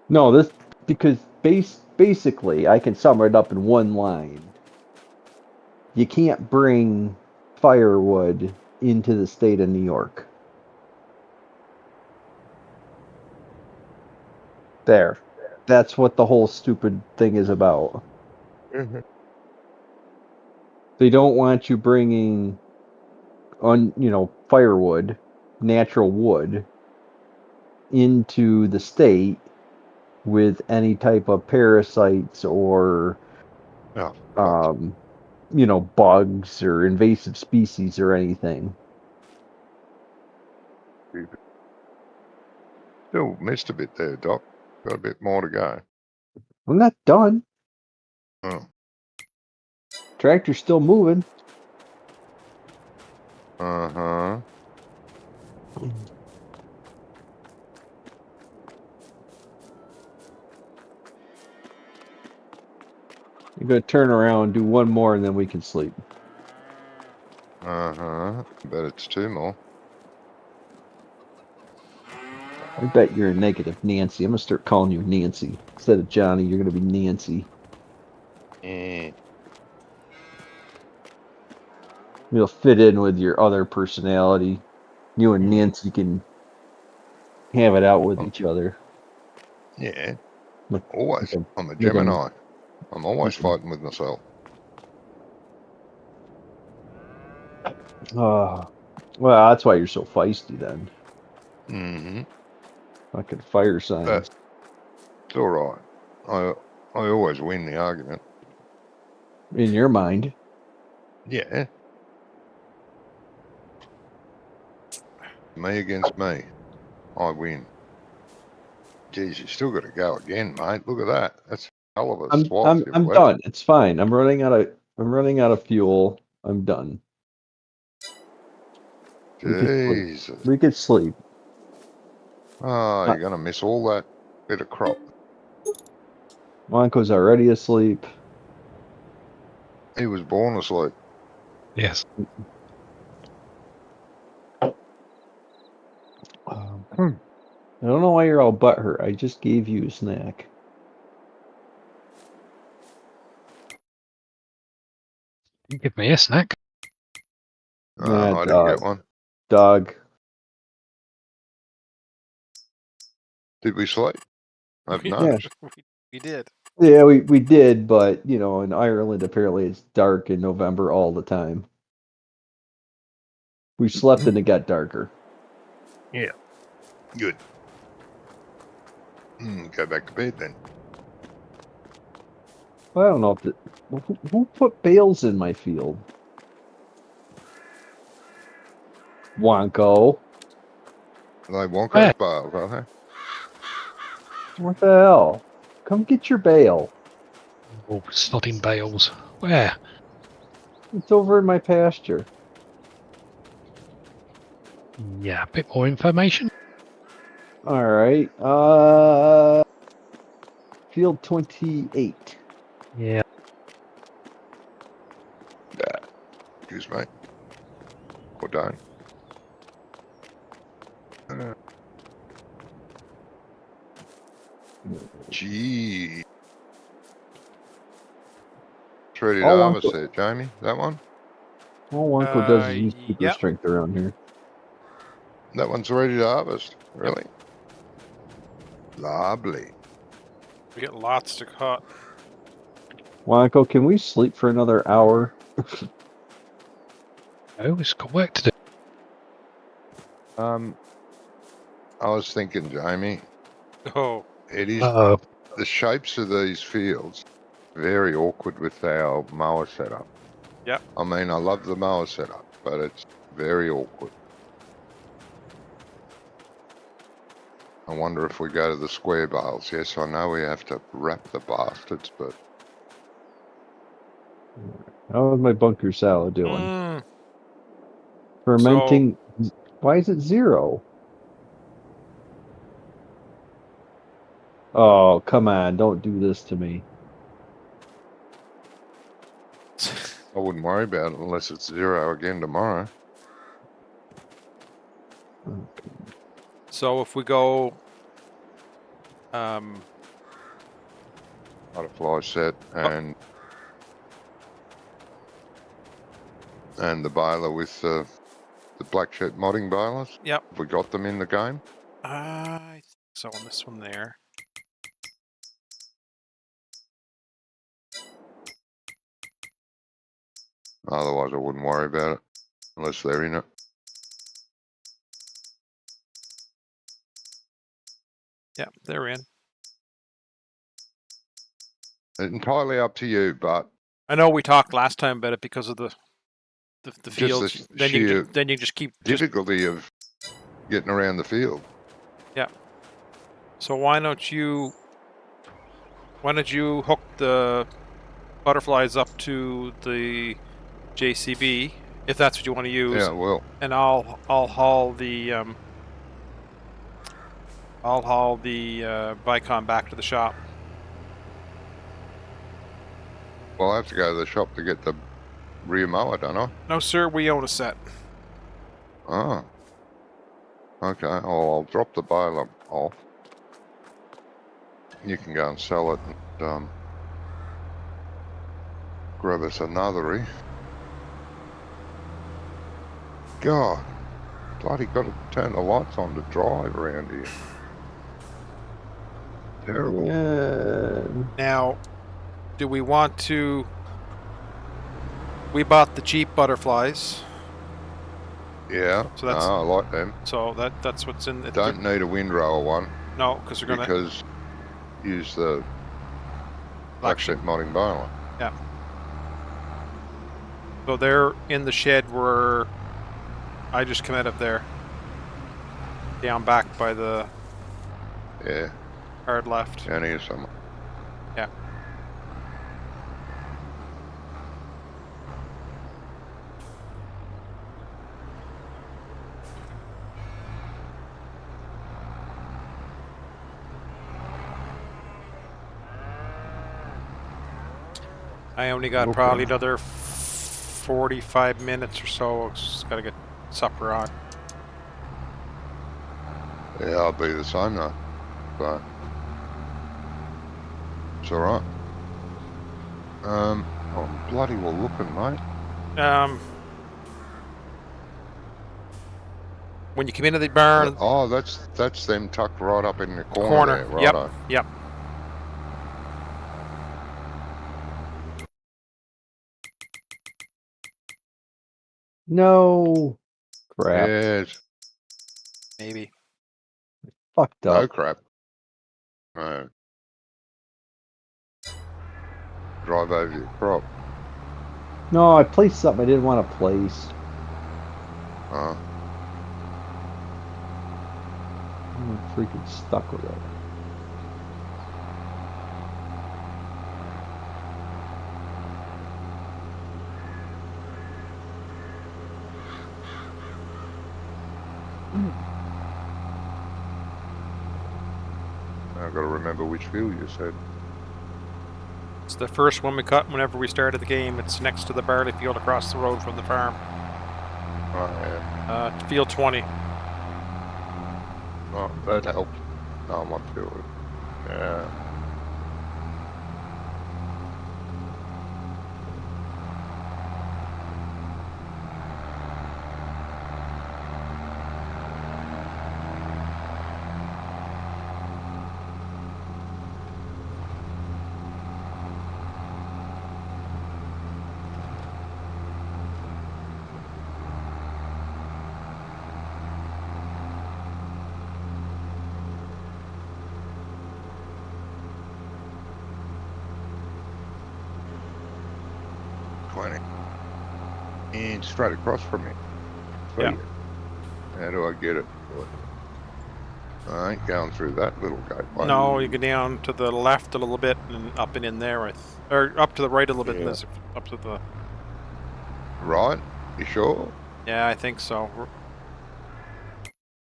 No, this because basically I can sum it up in one line. You can't bring firewood into the state of New York. There. That's what the whole stupid thing is about. Mm-hmm. They don't want you bringing firewood, natural wood into the state with any type of parasites or Oh, God. bugs or invasive species or anything. Still missed a bit there, Doc. Got a bit more to go. I'm not done. Oh. Tractor's still moving. Uh-huh. You're gonna turn around and do one more and then we can sleep. Uh-huh. Bet it's 2 more. I bet you're a negative Nancy. I'm gonna start calling you Nancy. Instead of Johnny, you're gonna be Nancy. Eh. You'll fit in with your other personality. You and Nancy can have it out with Oh, each other. yeah. Like, Always. like I'm a like a- Gemini. I'm always like fighting with myself. well, that's why you're so feisty then. Mm-hmm. Fucking fire signs. But it's all right. I always win the argument. In your mind. Yeah. Me against me. I win. Geez, you still got to go again, mate. Look at that. That's a hell of a swath you've I'm left. done. It's fine. I'm running out of fuel. I'm done. Jesus. We could sleep. Oh, you're going to miss all that bit of crop. Monko's already asleep. He was born asleep. Yes. I don't know why you're all butthurt. I just gave you a snack. You give me a snack. Nah, I didn't get one. dog. Did we sleep? I've We- noticed. We did. Yeah, we did, but in Ireland apparently it's dark in November all the time. We slept and it got darker. Yeah. Good. Go back to bed then. Well, I don't know if who put bales in my field. Wonko. They Wonko's Where? bales, are they? What the hell? Come get your bale. Oh, snotting bales. Where? It's over in my pasture. Yeah, a bit more information. All right. Field 28. Yeah. Excuse me. Or don't. Gee. It's ready to All harvest Wonko, there, Jamie. That one? all Wonko does is use super Yep. strength around here. That one's ready to harvest. Really? Lovely. We got lots to cut. Wonko, can we sleep for another hour? Oh, it's got work to do. I was thinking, Jamie, Oh, it is Uh-oh. the shapes of these fields very awkward with our mower setup. Yep. I mean, I love the mower setup, but it's very awkward. I wonder if we go to the square bales. Yes, I know we have to wrap the bastards, but How's my bunker salad doing? Mm, Fermenting. Why is it 0? Oh, come on. Don't do this to me. I wouldn't worry about it unless it's 0 again tomorrow. so if we go, Butterfly set and the baler with the black sheep modding balers. yep. Have we got them in the game? I think so on this one there. Otherwise, I wouldn't worry about it unless they're in it. Yep, they're in. Entirely up to you, but I know we talked last time about it because of the just fields. the Then sheer you just keep difficulty of getting around the field. Yeah. So why don't you hook the butterflies up to the JCB if that's what you want to use, Yeah, well, and I'll haul the Vicon back to the shop. well, I have to go to the shop to get the rear mower, don't I? No, sir, we own a set. Oh. Okay, I'll drop the baler off. You can go and sell it and grab us another. God, bloody got to turn the lights on to drive around here. Terrible. Yeah. Now, do we want to? We bought the cheap butterflies, Yeah, So that's- no, I like them. so that's what's in. Don't need a windrower one No, because they're gonna. because use the black sheep modding baler. So they're in the shed where I just come out of there. Down back by the Yeah, hard left. down here somewhere. Yeah. I only got Okay. probably another 45 minutes or so. Just gotta get supper on. Yeah, I'll be the same though. But it's alright. I'm bloody well looking, mate. When you come into the barn, Oh, that's them tucked right up in the corner, corner. there, Yep. righto. Yep. No. Crap. Yes, Maybe. Fucked no up. crap. No. Drive over your crop. No, I placed something I didn't want to place. Oh. I'm freaking stuck with it. I've got to remember which field you said. It's the first one we cut whenever we started the game. It's next to the barley field across the road from the farm. Oh, yeah. Field 20. Oh, that helped. Oh, my field. Yeah. And straight across from me. Yeah. How do I get it? I ain't going through that little gateway. No, you go down to the left a little bit and up and in there, or up to the right a little bit, and Yeah. there's up to the. Right? You sure? Yeah, I think so.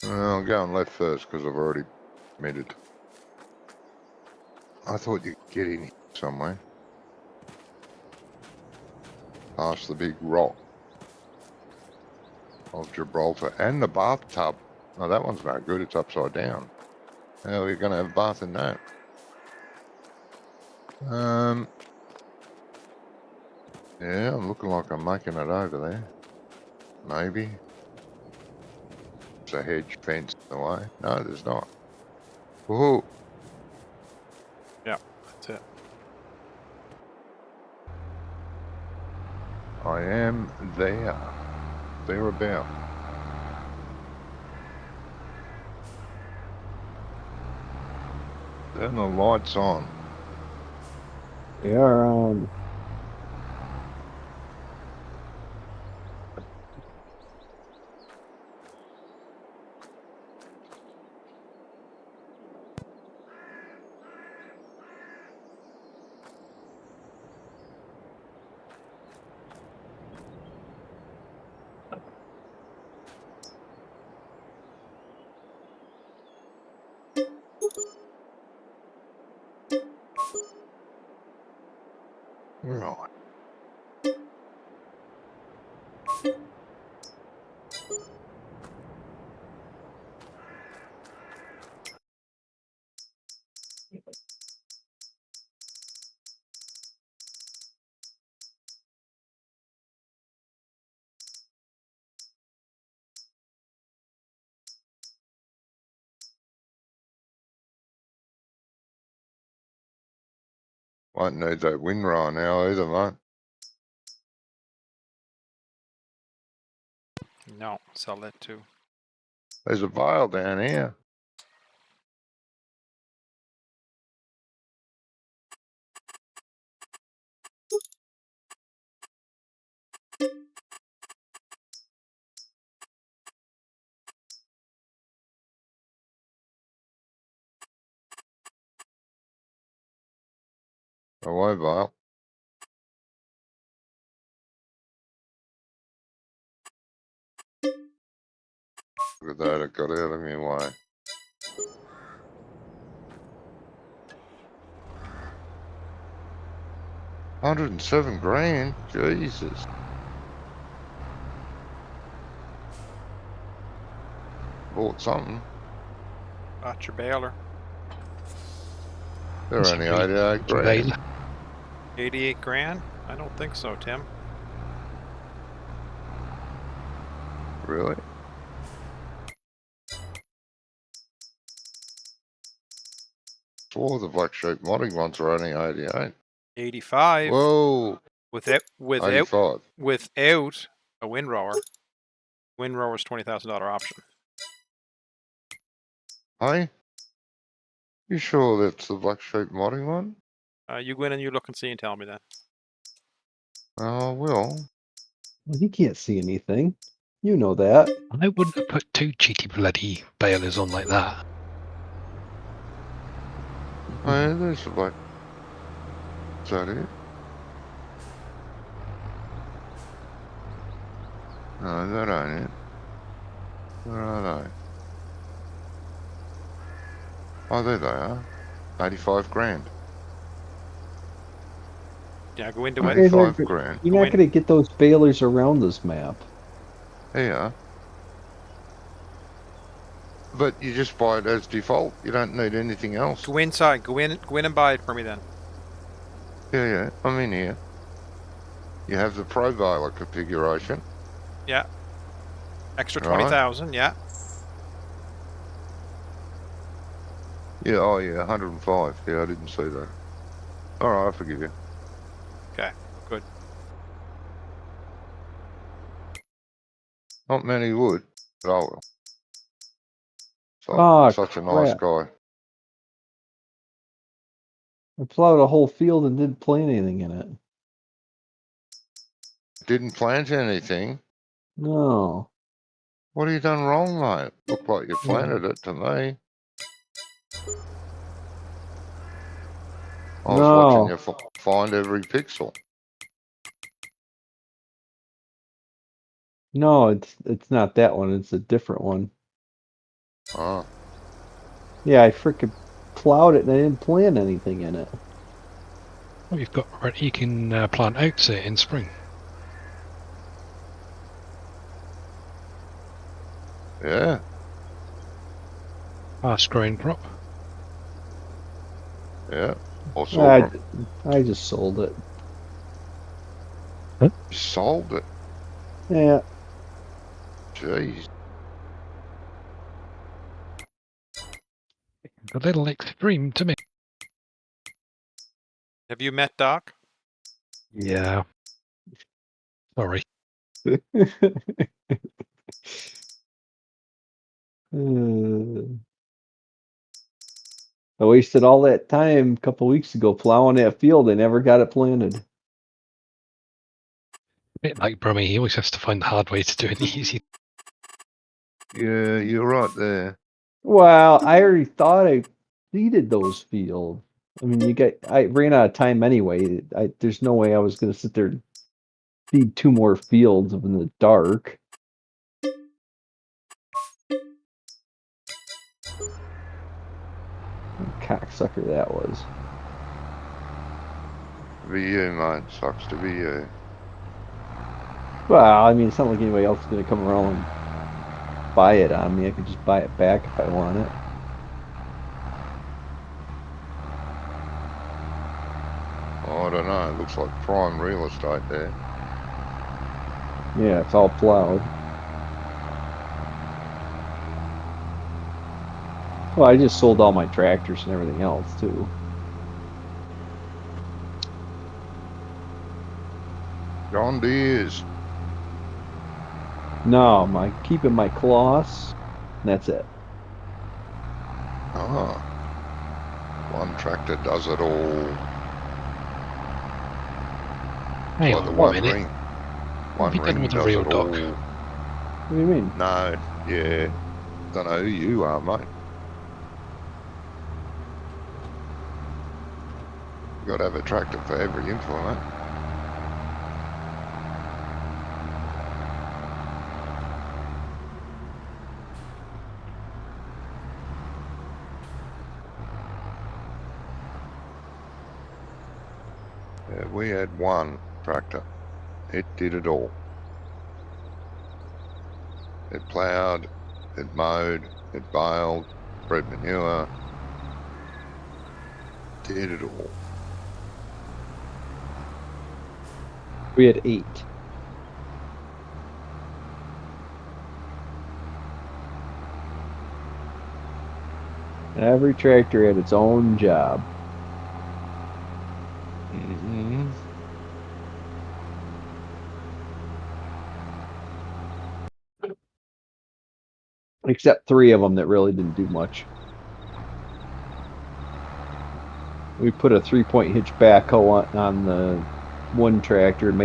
I'm going left first because I've already committed. I thought you could get in here somewhere. Past the big rock of Gibraltar and the bathtub. Oh, that one's no good. It's upside down. How are you going to have a bath in that? Yeah, I'm looking like I'm making it over there. Maybe. There's a hedge fence in the way. No, there's not. Whoa. Yeah, that's it. I am there. Thereabout. Turn the lights on. They are on. Right. Won't need that windrow now either, mate. No, sell that too. There's a vial down here. Away, vial. Look at that, it got out of my way. $107,000. Jesus. Bought something. Got your baler. They're That's only a very 88 good grand. bail. 88 grand? I don't think so, Tim. Really? Swore the black sheep modding ones were only 88. 85 Whoa. without 85. without a windrower. Windrower's $20,000 option. Hey? You sure that's the black sheep modding one? You go in and you look and see and tell me that. Oh, well. Well, he can't see anything. You know that. I wouldn't have put two cheaty bloody bailers on like that. Oh, yeah, there's the black. Is that it? No, that ain't it. Where are they? Oh, there they are. 85 grand. Yeah, go into You it. guys 85 aren't, grand. you're Go not in. going to get those bailers around this map. Here. But you just buy it as default. You don't need anything else. Go inside. Go in and buy it for me then. Yeah, yeah. I'm in here. You have the Pro Baler configuration. Yeah. Extra Right. 20,000. Yeah. Yeah, oh yeah, 105. Yeah, I didn't see that. Alright, I forgive you. Okay. Good. Not many would, but I will. So, Ah, such a nice crap. guy. I plowed a whole field and didn't plant anything in it. Didn't plant anything. No. What have you done wrong, mate? Looked like you planted it to me. I was watching No. you find every pixel. No, it's not that one. It's a different one. Ah, Yeah, I freaking plowed it and I didn't plant anything in it. Well, you've got you can plant oats here in spring. yeah. Fast growing crop. Yeah. Or I, sorghum. I just sold it. You sold it. Yeah. Jeez. A little extreme to me. Have you met Doc? Yeah. Sorry. I wasted all that time a couple weeks ago plowing that field. I never got it planted. A bit like Brummy, he always has to find the hard way to do it easy. Yeah, you're right there. Well, I already thought I seeded those fields. I mean, I ran out of time anyway. There's no way I was going to sit there and seed 2 more fields in the dark. What cocksucker that was. Be you, mate. Sucks to be you. Well, I mean, it's not like anybody else is going to come around and buy it on me. I could just buy it back if I want it. Oh, I don't know. It looks like prime real estate there. Yeah, it's all plowed. Well, I just sold all my tractors and everything else, too. John Deere's. No, I'm keeping my cloths, and that's it. Ah. One tractor does it all. Hang Like on the one one minute. ring. What One have you done ring with the does real it Doc? all. What do you mean? No, yeah. Don't know who you are, mate. You gotta have a tractor for every implement. Yeah, we had one tractor. It did it all. It ploughed, it mowed, it baled, spread manure. Did it all. We had 8. Every tractor had its own job. Mm-hmm. Except 3 of them that really didn't do much. We put a 3-point hitch backhoe on the one tractor and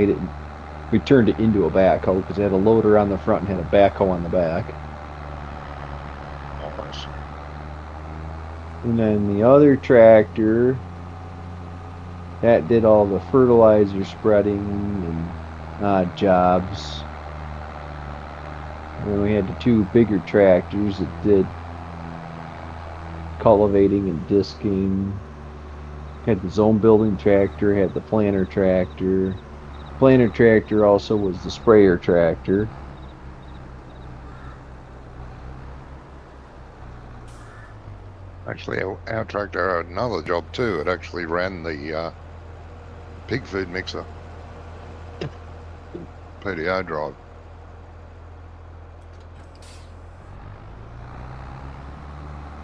we turned it into a backhoe because it had a loader on the front and had a backhoe on the back. Nice. And then the other tractor, that did all the fertilizer spreading and odd jobs. And then we had the 2 bigger tractors that did cultivating and disking. Had the zone building tractor, had the planter tractor. Planter tractor also was the sprayer tractor. Actually, our tractor had another job too. It actually ran the pig food mixer. PDO drive.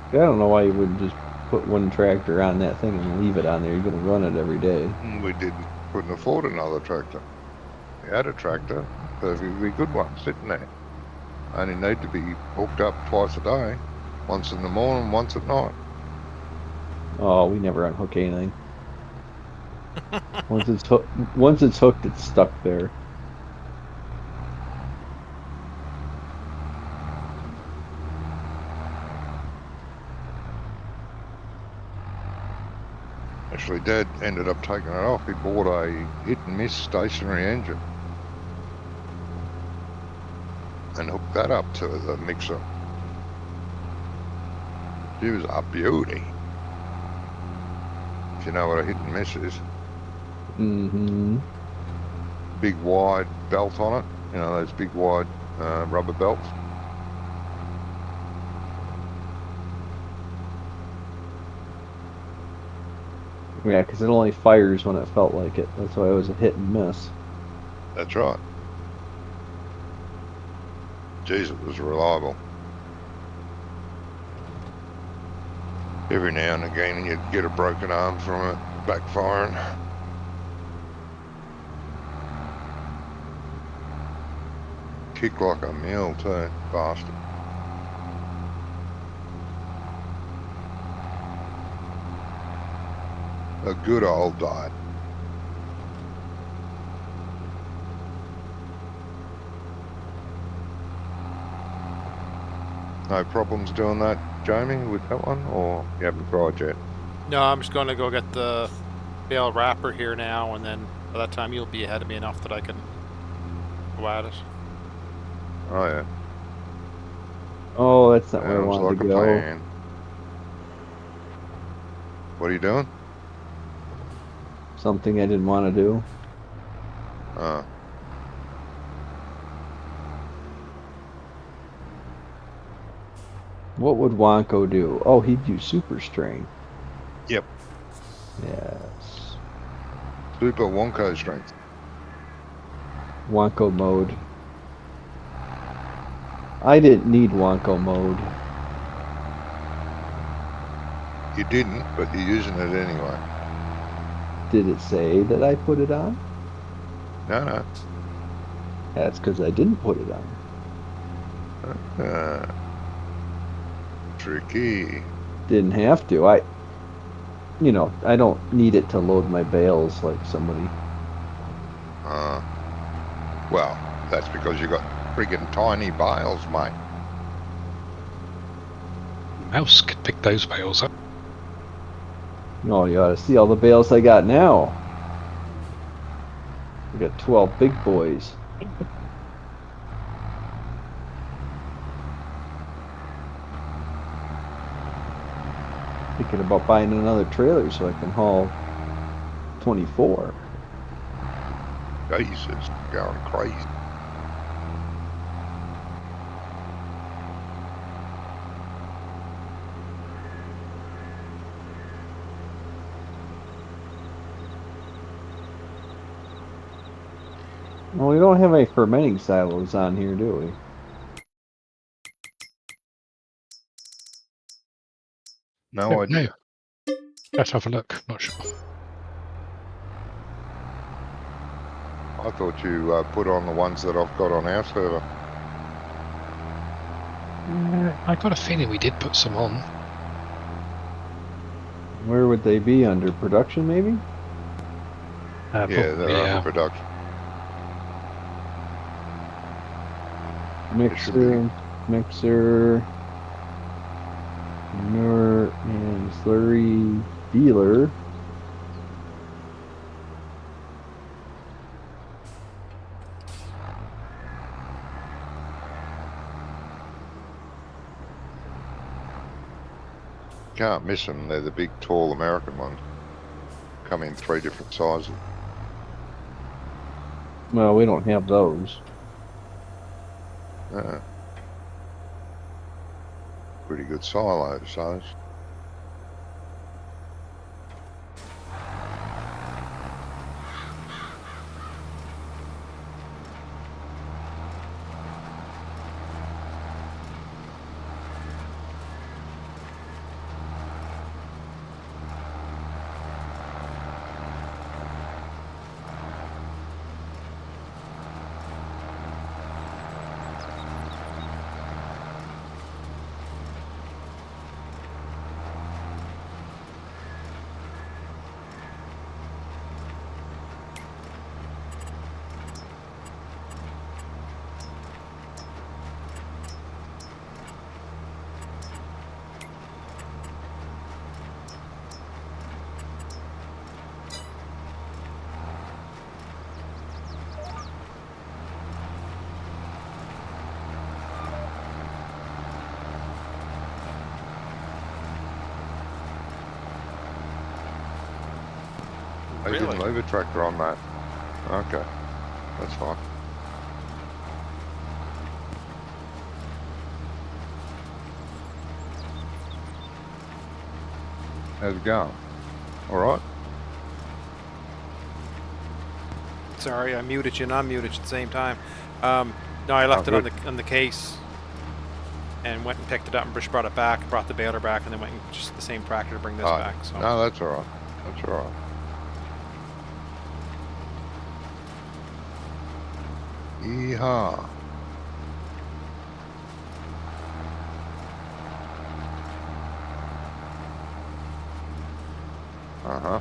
I don't know why you wouldn't just put one tractor on that thing and leave it on there. You're going to run it every day. We couldn't afford another tractor. We had a tractor, perfectly good one, sitting there. Only need to be hooked up twice a day. Once in the morning, once at night. Oh, we never unhook anything. Once it's hooked, it's stuck there. Actually, Dad ended up taking it off. He bought a hit and miss stationary engine and hooked that up to the mixer. She was a beauty. If you know what a hit and miss is. Mm-hmm. Big wide belt on it. You know, those big wide rubber belts. Yeah, because it only fires when it felt like it. That's why it was a hit and miss. That's right. Jeez, it was reliable. Every now and again you'd get a broken arm from it backfiring. Kick like a mule too, bastard. A good old day. No problems doing that, Jamie, with that one, or you haven't tried yet? No, I'm just going to go get the bale wrapper here now, and then by that time you'll be ahead of me enough that I can go at it. Oh yeah. Oh, that's not where I Sounds wanted like to a go. plan. What are you doing? Something I didn't want to do. What would Wonko do? Oh, he'd do super strain. Yep. Yes. Super Wonko strength. Wonko mode. I didn't need Wonko mode. You didn't, but you're using it anyway. Did it say that I put it on? No. That's because I didn't put it on. Tricky. Didn't have to. I don't need it to load my bales like somebody. Well, that's because you got friggin' tiny bales, mate. Mouse could pick those bales up. Oh, you ought to see all the bales I got now. I got 12 big boys. Thinking about buying another trailer so I can haul 24. Jesus, going crazy. Well, we don't have any fermenting silos on here, do we? No idea. Let's have a look. Not sure. I thought you put on the ones that I've got on our server. I got a feeling we did put some on. Where would they be? Under production, maybe? Yeah, they're under production. Mixer, manure, and slurry dealer. Can't miss them. They're the big, tall American ones. Come in 3 different sizes. Well, we don't have those. Pretty good silos, those. They Really? didn't leave a tractor on that. Okay, that's fine. How's it going? All right. Sorry, I muted you and unmuted you at the same time. No, I left it on the case, and went and picked it up and just brought it back, brought the baler back, and then went and just the same tractor to bring this back. So No, that's all right. That's all right. Yeehaw. Uh-huh.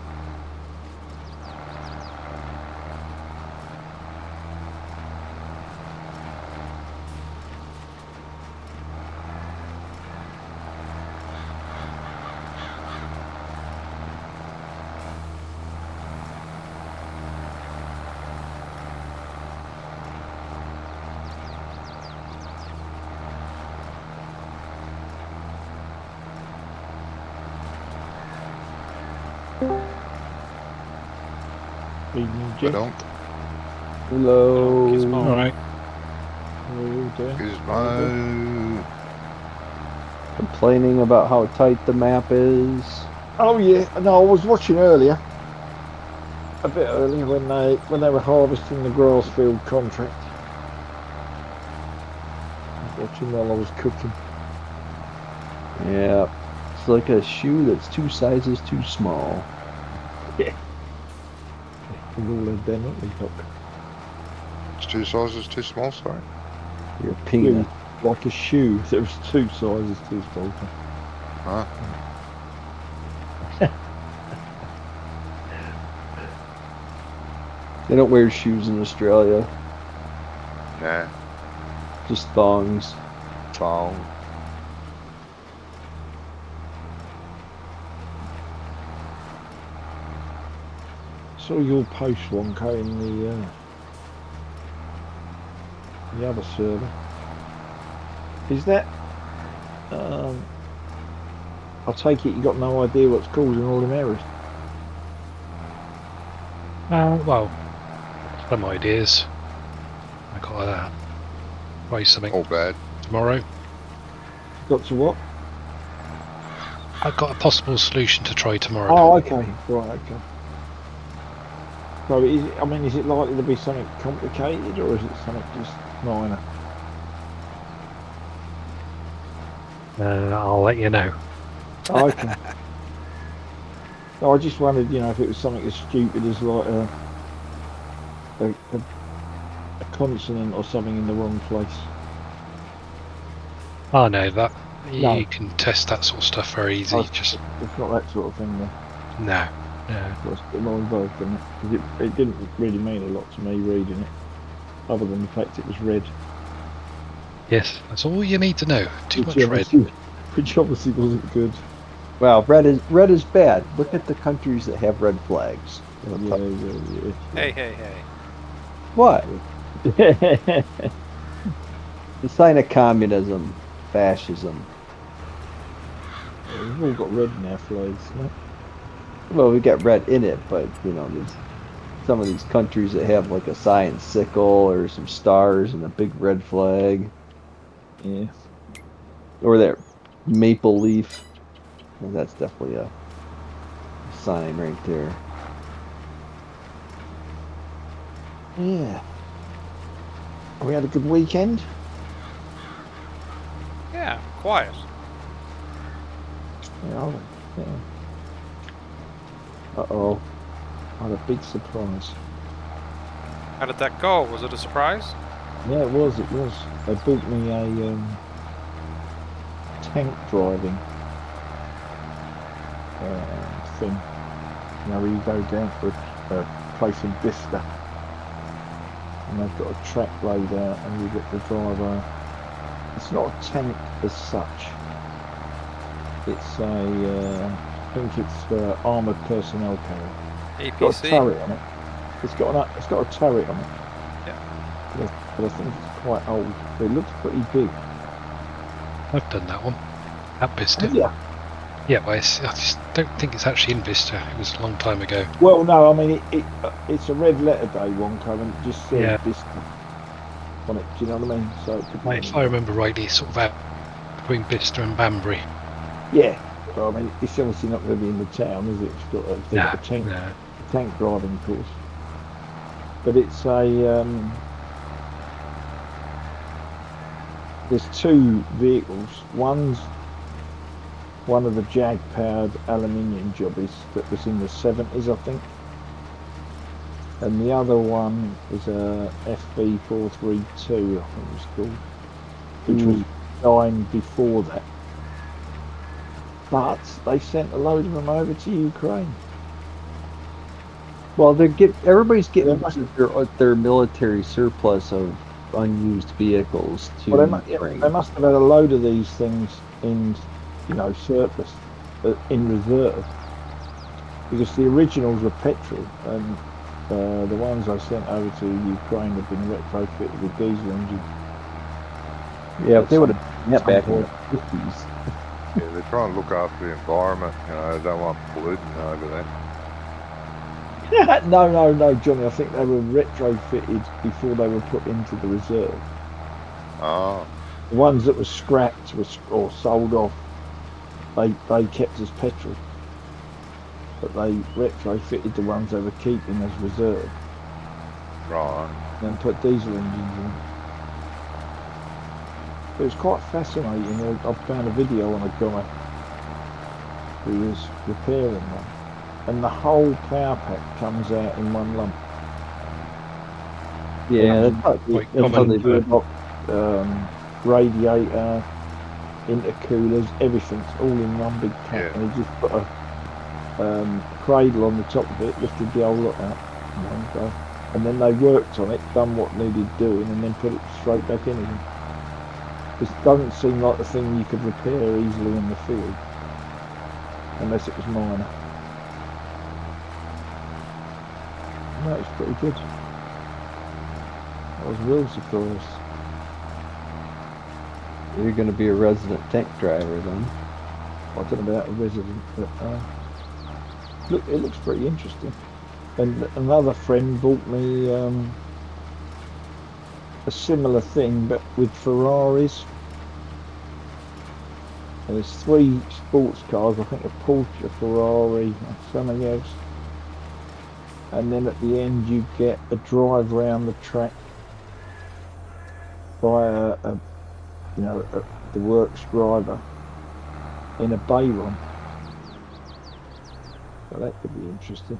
Evening, But Jim. don't. Hello. Gizmo. All right. How are you doing? Gizmo. Complaining about how tight the map is. Oh yeah, no, I was watching earlier, a bit earlier when they were harvesting the grass field contract. I was watching while I was cooking. Yeah. It's like a shoe that's 2 sizes too small. We've all had them, haven't we, Doc? It's 2 sizes too small, sorry. Your peanut. Like a shoe, there was 2 sizes too small. Huh? They don't wear shoes in Australia. Nah. Just thongs. Thong. Saw your post, Wonko, in the other server. Is that? I take it you got no idea what's causing all them errors. Well, some ideas. I got to try something All bad. tomorrow. Got to what? I've got a possible solution to try tomorrow. Oh, okay, right, okay. So, is it likely to be something complicated, or is it something just minor? I'll let you know. Oh, okay. No, I just wondered, if it was something as stupid as like a consonant or something in the wrong place. Oh no, that No. you can test that sort of stuff very easy. Oh, Just it's not that sort of thing then. no. It's a bit more involved in it. 'Cause it didn't really mean a lot to me reading it, other than the fact it was red. Yes, that's all you need to know. Too much red. Which obviously wasn't good. Well, red is bad. Look at the countries that have red flags. Yeah. hey. What? The sign of communism, fascism. We've all got red in our flags, no? Well, we got red in it, but there's some of these countries that have like a cyan sickle or some stars and a big red flag, Yeah. or that maple leaf. Well, that's definitely a sign right there. Yeah. We had a good weekend. Yeah, quiet. Yeah. Uh-oh. I had a big surprise. How did that go? Was it a surprise? Yeah, it was. They bought me a tank driving thing. Where you go down for a place in Bicester, and they've got a track laid out, and you get to drive it's not a tank as such. It's I think it's armoured personnel carrier. It's got a APC. turret on it. It's got a turret on it. Yeah. But I think it's quite old. But it looks pretty big. I've done that one at Biston. Yeah. Yeah, but I just don't think it's actually in Vista. It was a long time ago. Well, no, I mean it's a red letter day one, and it just says Yeah. Vista on it. Do you know what I mean? So it could be If I remember rightly, it's sort of out between Bicester and Banbury. Yeah, well, I mean it's obviously not going to be in the town, is it? It's got they've got a tank driving course, but it's a there's two vehicles. One's one of the Jag-powered aluminium jobbies that was in the 70s, I think. And the other one is a FB432, I think it was called, which was designed before that. But they sent a load of them over to Ukraine. Well, everybody's getting their military surplus of unused vehicles to Ukraine. They must have had a load of these things in, surplus, in reserve, because the originals were petrol, and the ones I sent over to Ukraine have been retrofitted with diesel engines. Yeah, if they would have met back in the 50s. Yeah, they're trying to look after the environment. They don't want polluting over there. No, Johnny. I think they were retrofitted before they were put into the reserve. Oh. The ones that were scrapped or sold off, they kept as petrol, but they retrofitted the ones they were keeping as reserve. Right. And put diesel engines in. It was quite fascinating. I found a video on a guy who was repairing one, and the whole power pack comes out in one lump. Yeah, that's how they do it. Radiator, intercoolers, everything's all in one big pack, and he just put a cradle on the top of it, lifted the whole lot out, and then they worked on it, done what needed doing, and then put it straight back in again. This doesn't seem like the thing you could repair easily in the field, unless it was minor. No, it's pretty good. I was real surprised. You're going to be a resident tank driver then. I don't know about a resident, but look, it looks pretty interesting. And another friend bought me a similar thing, but with Ferraris. And there's 3 sports cars, I think a Porsche, a Ferrari, and something else. And then at the end you get a drive around the track by the works driver in a Bayron. So that could be interesting.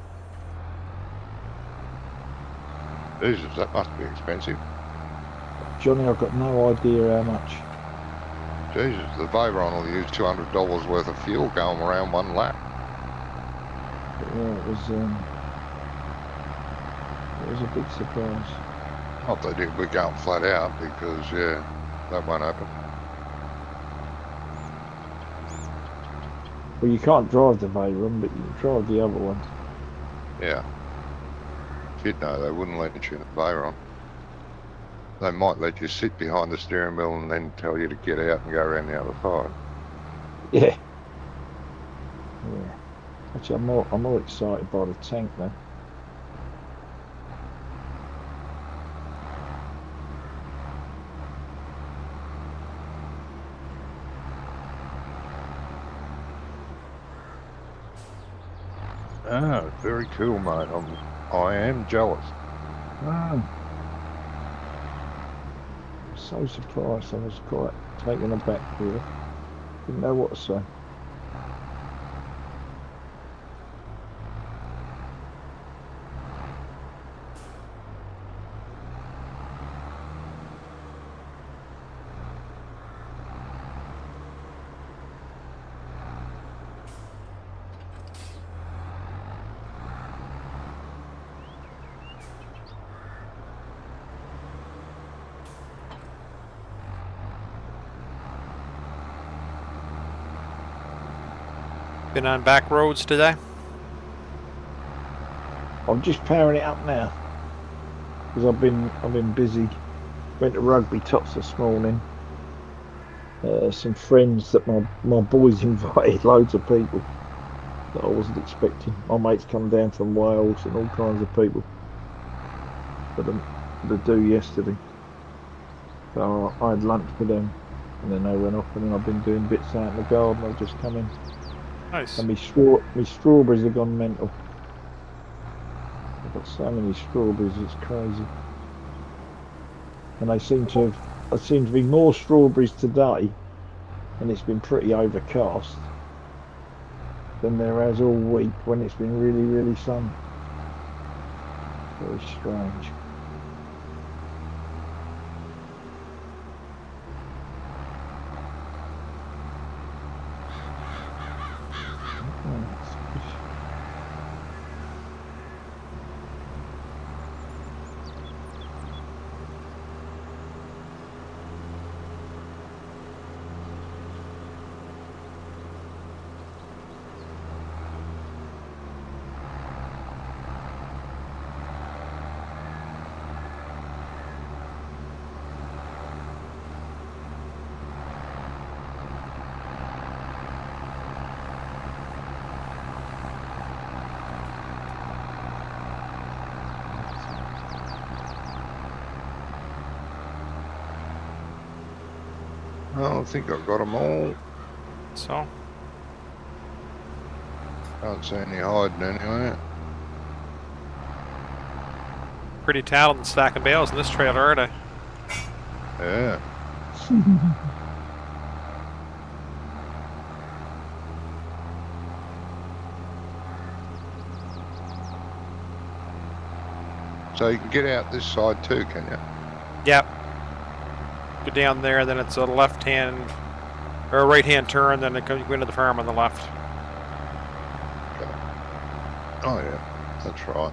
Jesus, that must be expensive. Johnny, I've got no idea how much. Jesus, the Veyron will use $200 worth of fuel going around one lap. But yeah, it was a big surprise. Not that it would be going flat out, because, that won't happen. Well, you can't drive the Veyron, but you can drive the other ones. Yeah. You'd know, they wouldn't let you in a Veyron. They might let you sit behind the steering wheel and then tell you to get out and go around the other side. Yeah. Actually, I'm more excited by the tank now. Ah, very cool, mate. I am jealous. So surprised. I was quite taken aback with it. Didn't know what to say. Been on back roads today? I'm just powering it up now because I've been busy. Went to rugby tops this morning, some friends that my boys invited, loads of people that I wasn't expecting. My mates come down from Wales and all kinds of people for the do yesterday. So I had lunch with them, and then they went off, and then I've been doing bits out in the garden. I've just come in, Nice. and my strawberries have gone mental. I've got so many strawberries, it's crazy. And I seem to be more strawberries today, and it's been pretty overcast, than there has all week when it's been really, really sunny. Very strange. I don't think I've got them all. So, Can't see any hiding anywhere. pretty talented stacking bales in this trailer, aren't I? Yeah. So you can get out this side too, can you? Yep. Go down there, then it's a left-hand or a right-hand turn, then it goes, you go into the farm on the left. Okay. Oh yeah, that's right.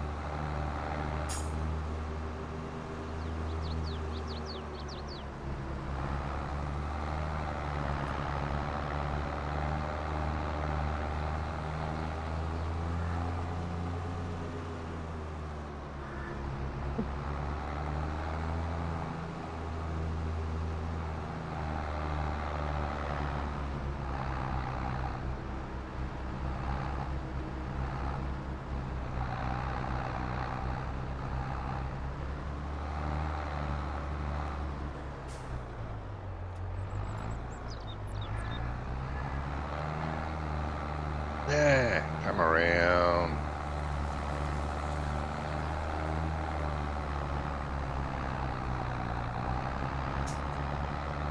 Yeah, come around.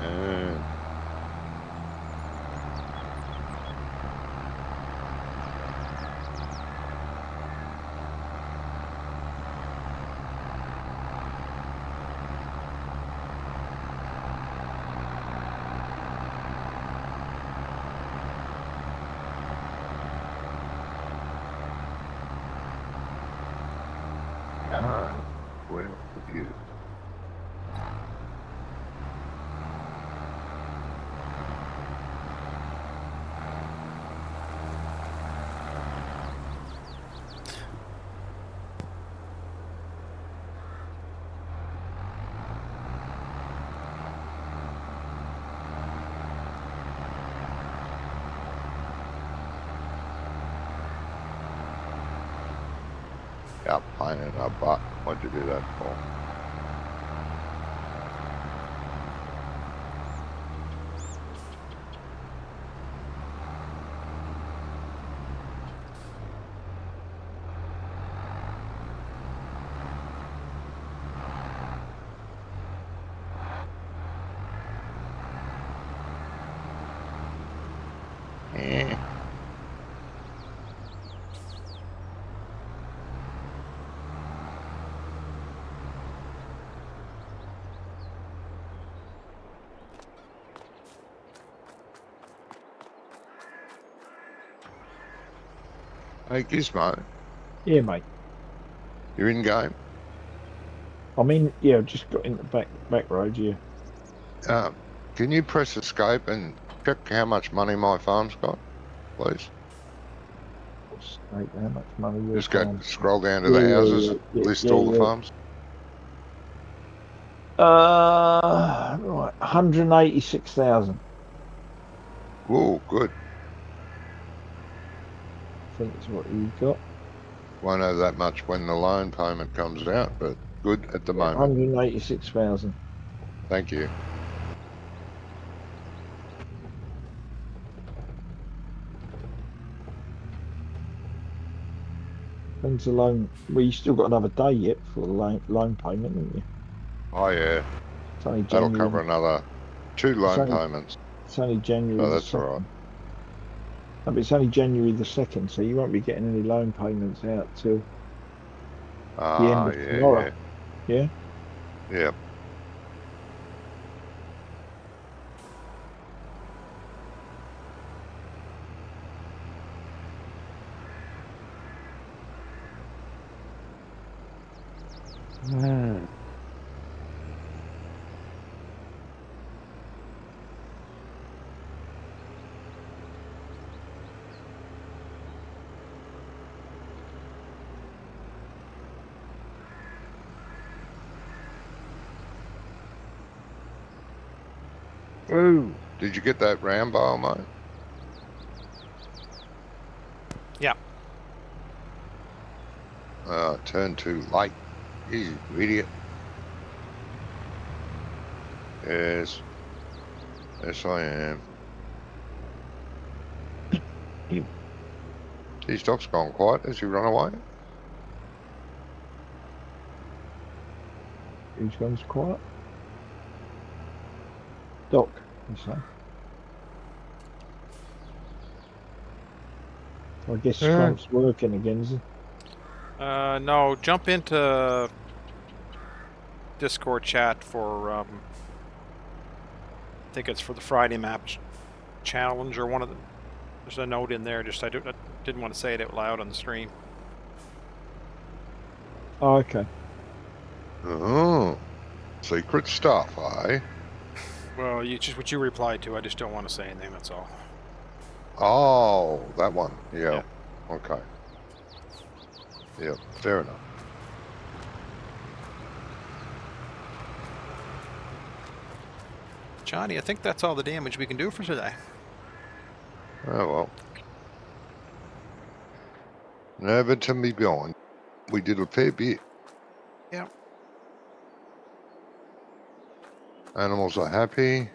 Yeah. Where are you? Yeah, pain in the butt. What'd you do that for? Yeah. Hey Gizmo, Yeah, mate. you're in game. I mean, yeah, I've just got in the back road. Yeah. Can you press escape and check how much money my farm's got, please? Mate, how much money your Just go farm? scroll down to Yeah, the yeah, houses, yeah, list yeah, all the yeah. farms. Right, 186,000. Whoa, good. I think it's what you got. Won't know that much when the loan payment comes out, but good at the moment. 186,000. Thank you. When's the loan? Well, you still got another day yet for the loan payment, haven't you? Oh yeah, It's only that'll January. cover another 2 loan payments. It's only January So the that's all 2nd. right. No, but it's only January the 2nd, so you won't be getting any loan payments out till the end of tomorrow. Yeah? Yeah. Ooh. Did you get that Rambo, mate? Yeah. Turn too late. You idiot. Yes. Yes, I am. His dog's gone quiet. Has he run away? Who's gone quiet? Doc, you say? I guess Scrump's working again, is he? No, jump into Discord chat for I think it's for the Friday map challenge or one of them. There's a note in there. Just I didn't want to say it out loud on the stream. Oh, okay. Oh, secret stuff, eh? Well, just what you replied to. I just don't want to say anything. That's all. Oh, that one. Yeah. Yeah. Okay. Yeah, fair enough. Johnny, I think that's all the damage we can do for today. Oh well. Never to be gone. We did a fair bit. Yeah. Animals are happy.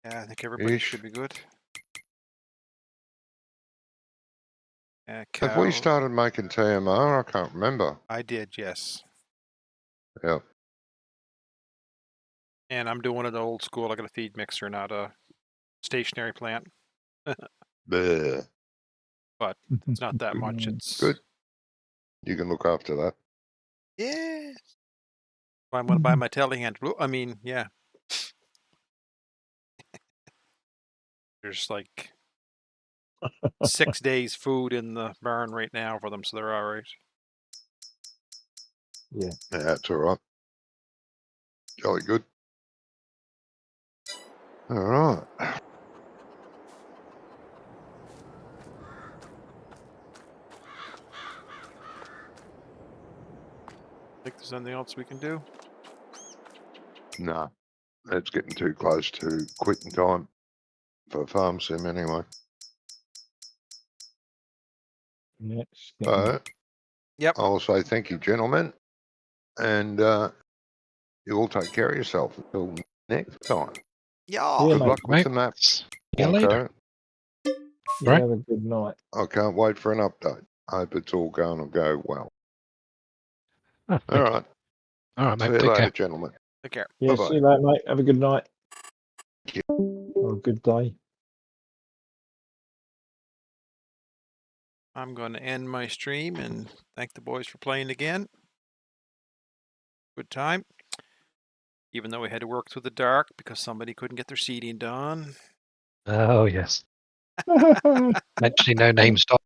Yeah, I think everybody Ish. should be good. Have we Cow. started making TMR? I can't remember. I did, yes. Yeah. And I'm doing it old school. I got a feed mixer, not a stationary plant. Bleh. But it's not that much. It's Good. You can look after that. Yeah. I'm going to buy my telehand blue. I mean, yeah. There's like 6 days food in the barn right now for them, so they're all right. Yeah. Yeah, that's all right. Jolly good. All right. Think there's anything else we can do? Nah, it's getting too close to quitting time for farm sim anyway. Next. Yep. I'll say thank you, gentlemen, and you all take care of yourself until next time. Yeah. Yeah, Good mate. luck with the map. See you later. You Right. have a good night. I can't wait for an update. Hope it's all going to go well. Oh, All right. all right, See mate. you Take later, care. gentlemen. Take care. Yeah, Bye-bye. see you later, mate. Have a good night. Thank Or a good day. I'm going to end my stream and thank the boys for playing again. Good time. Even though we had to work through the dark because somebody couldn't get their seeding done. Oh, yes. Mentioning no name stop.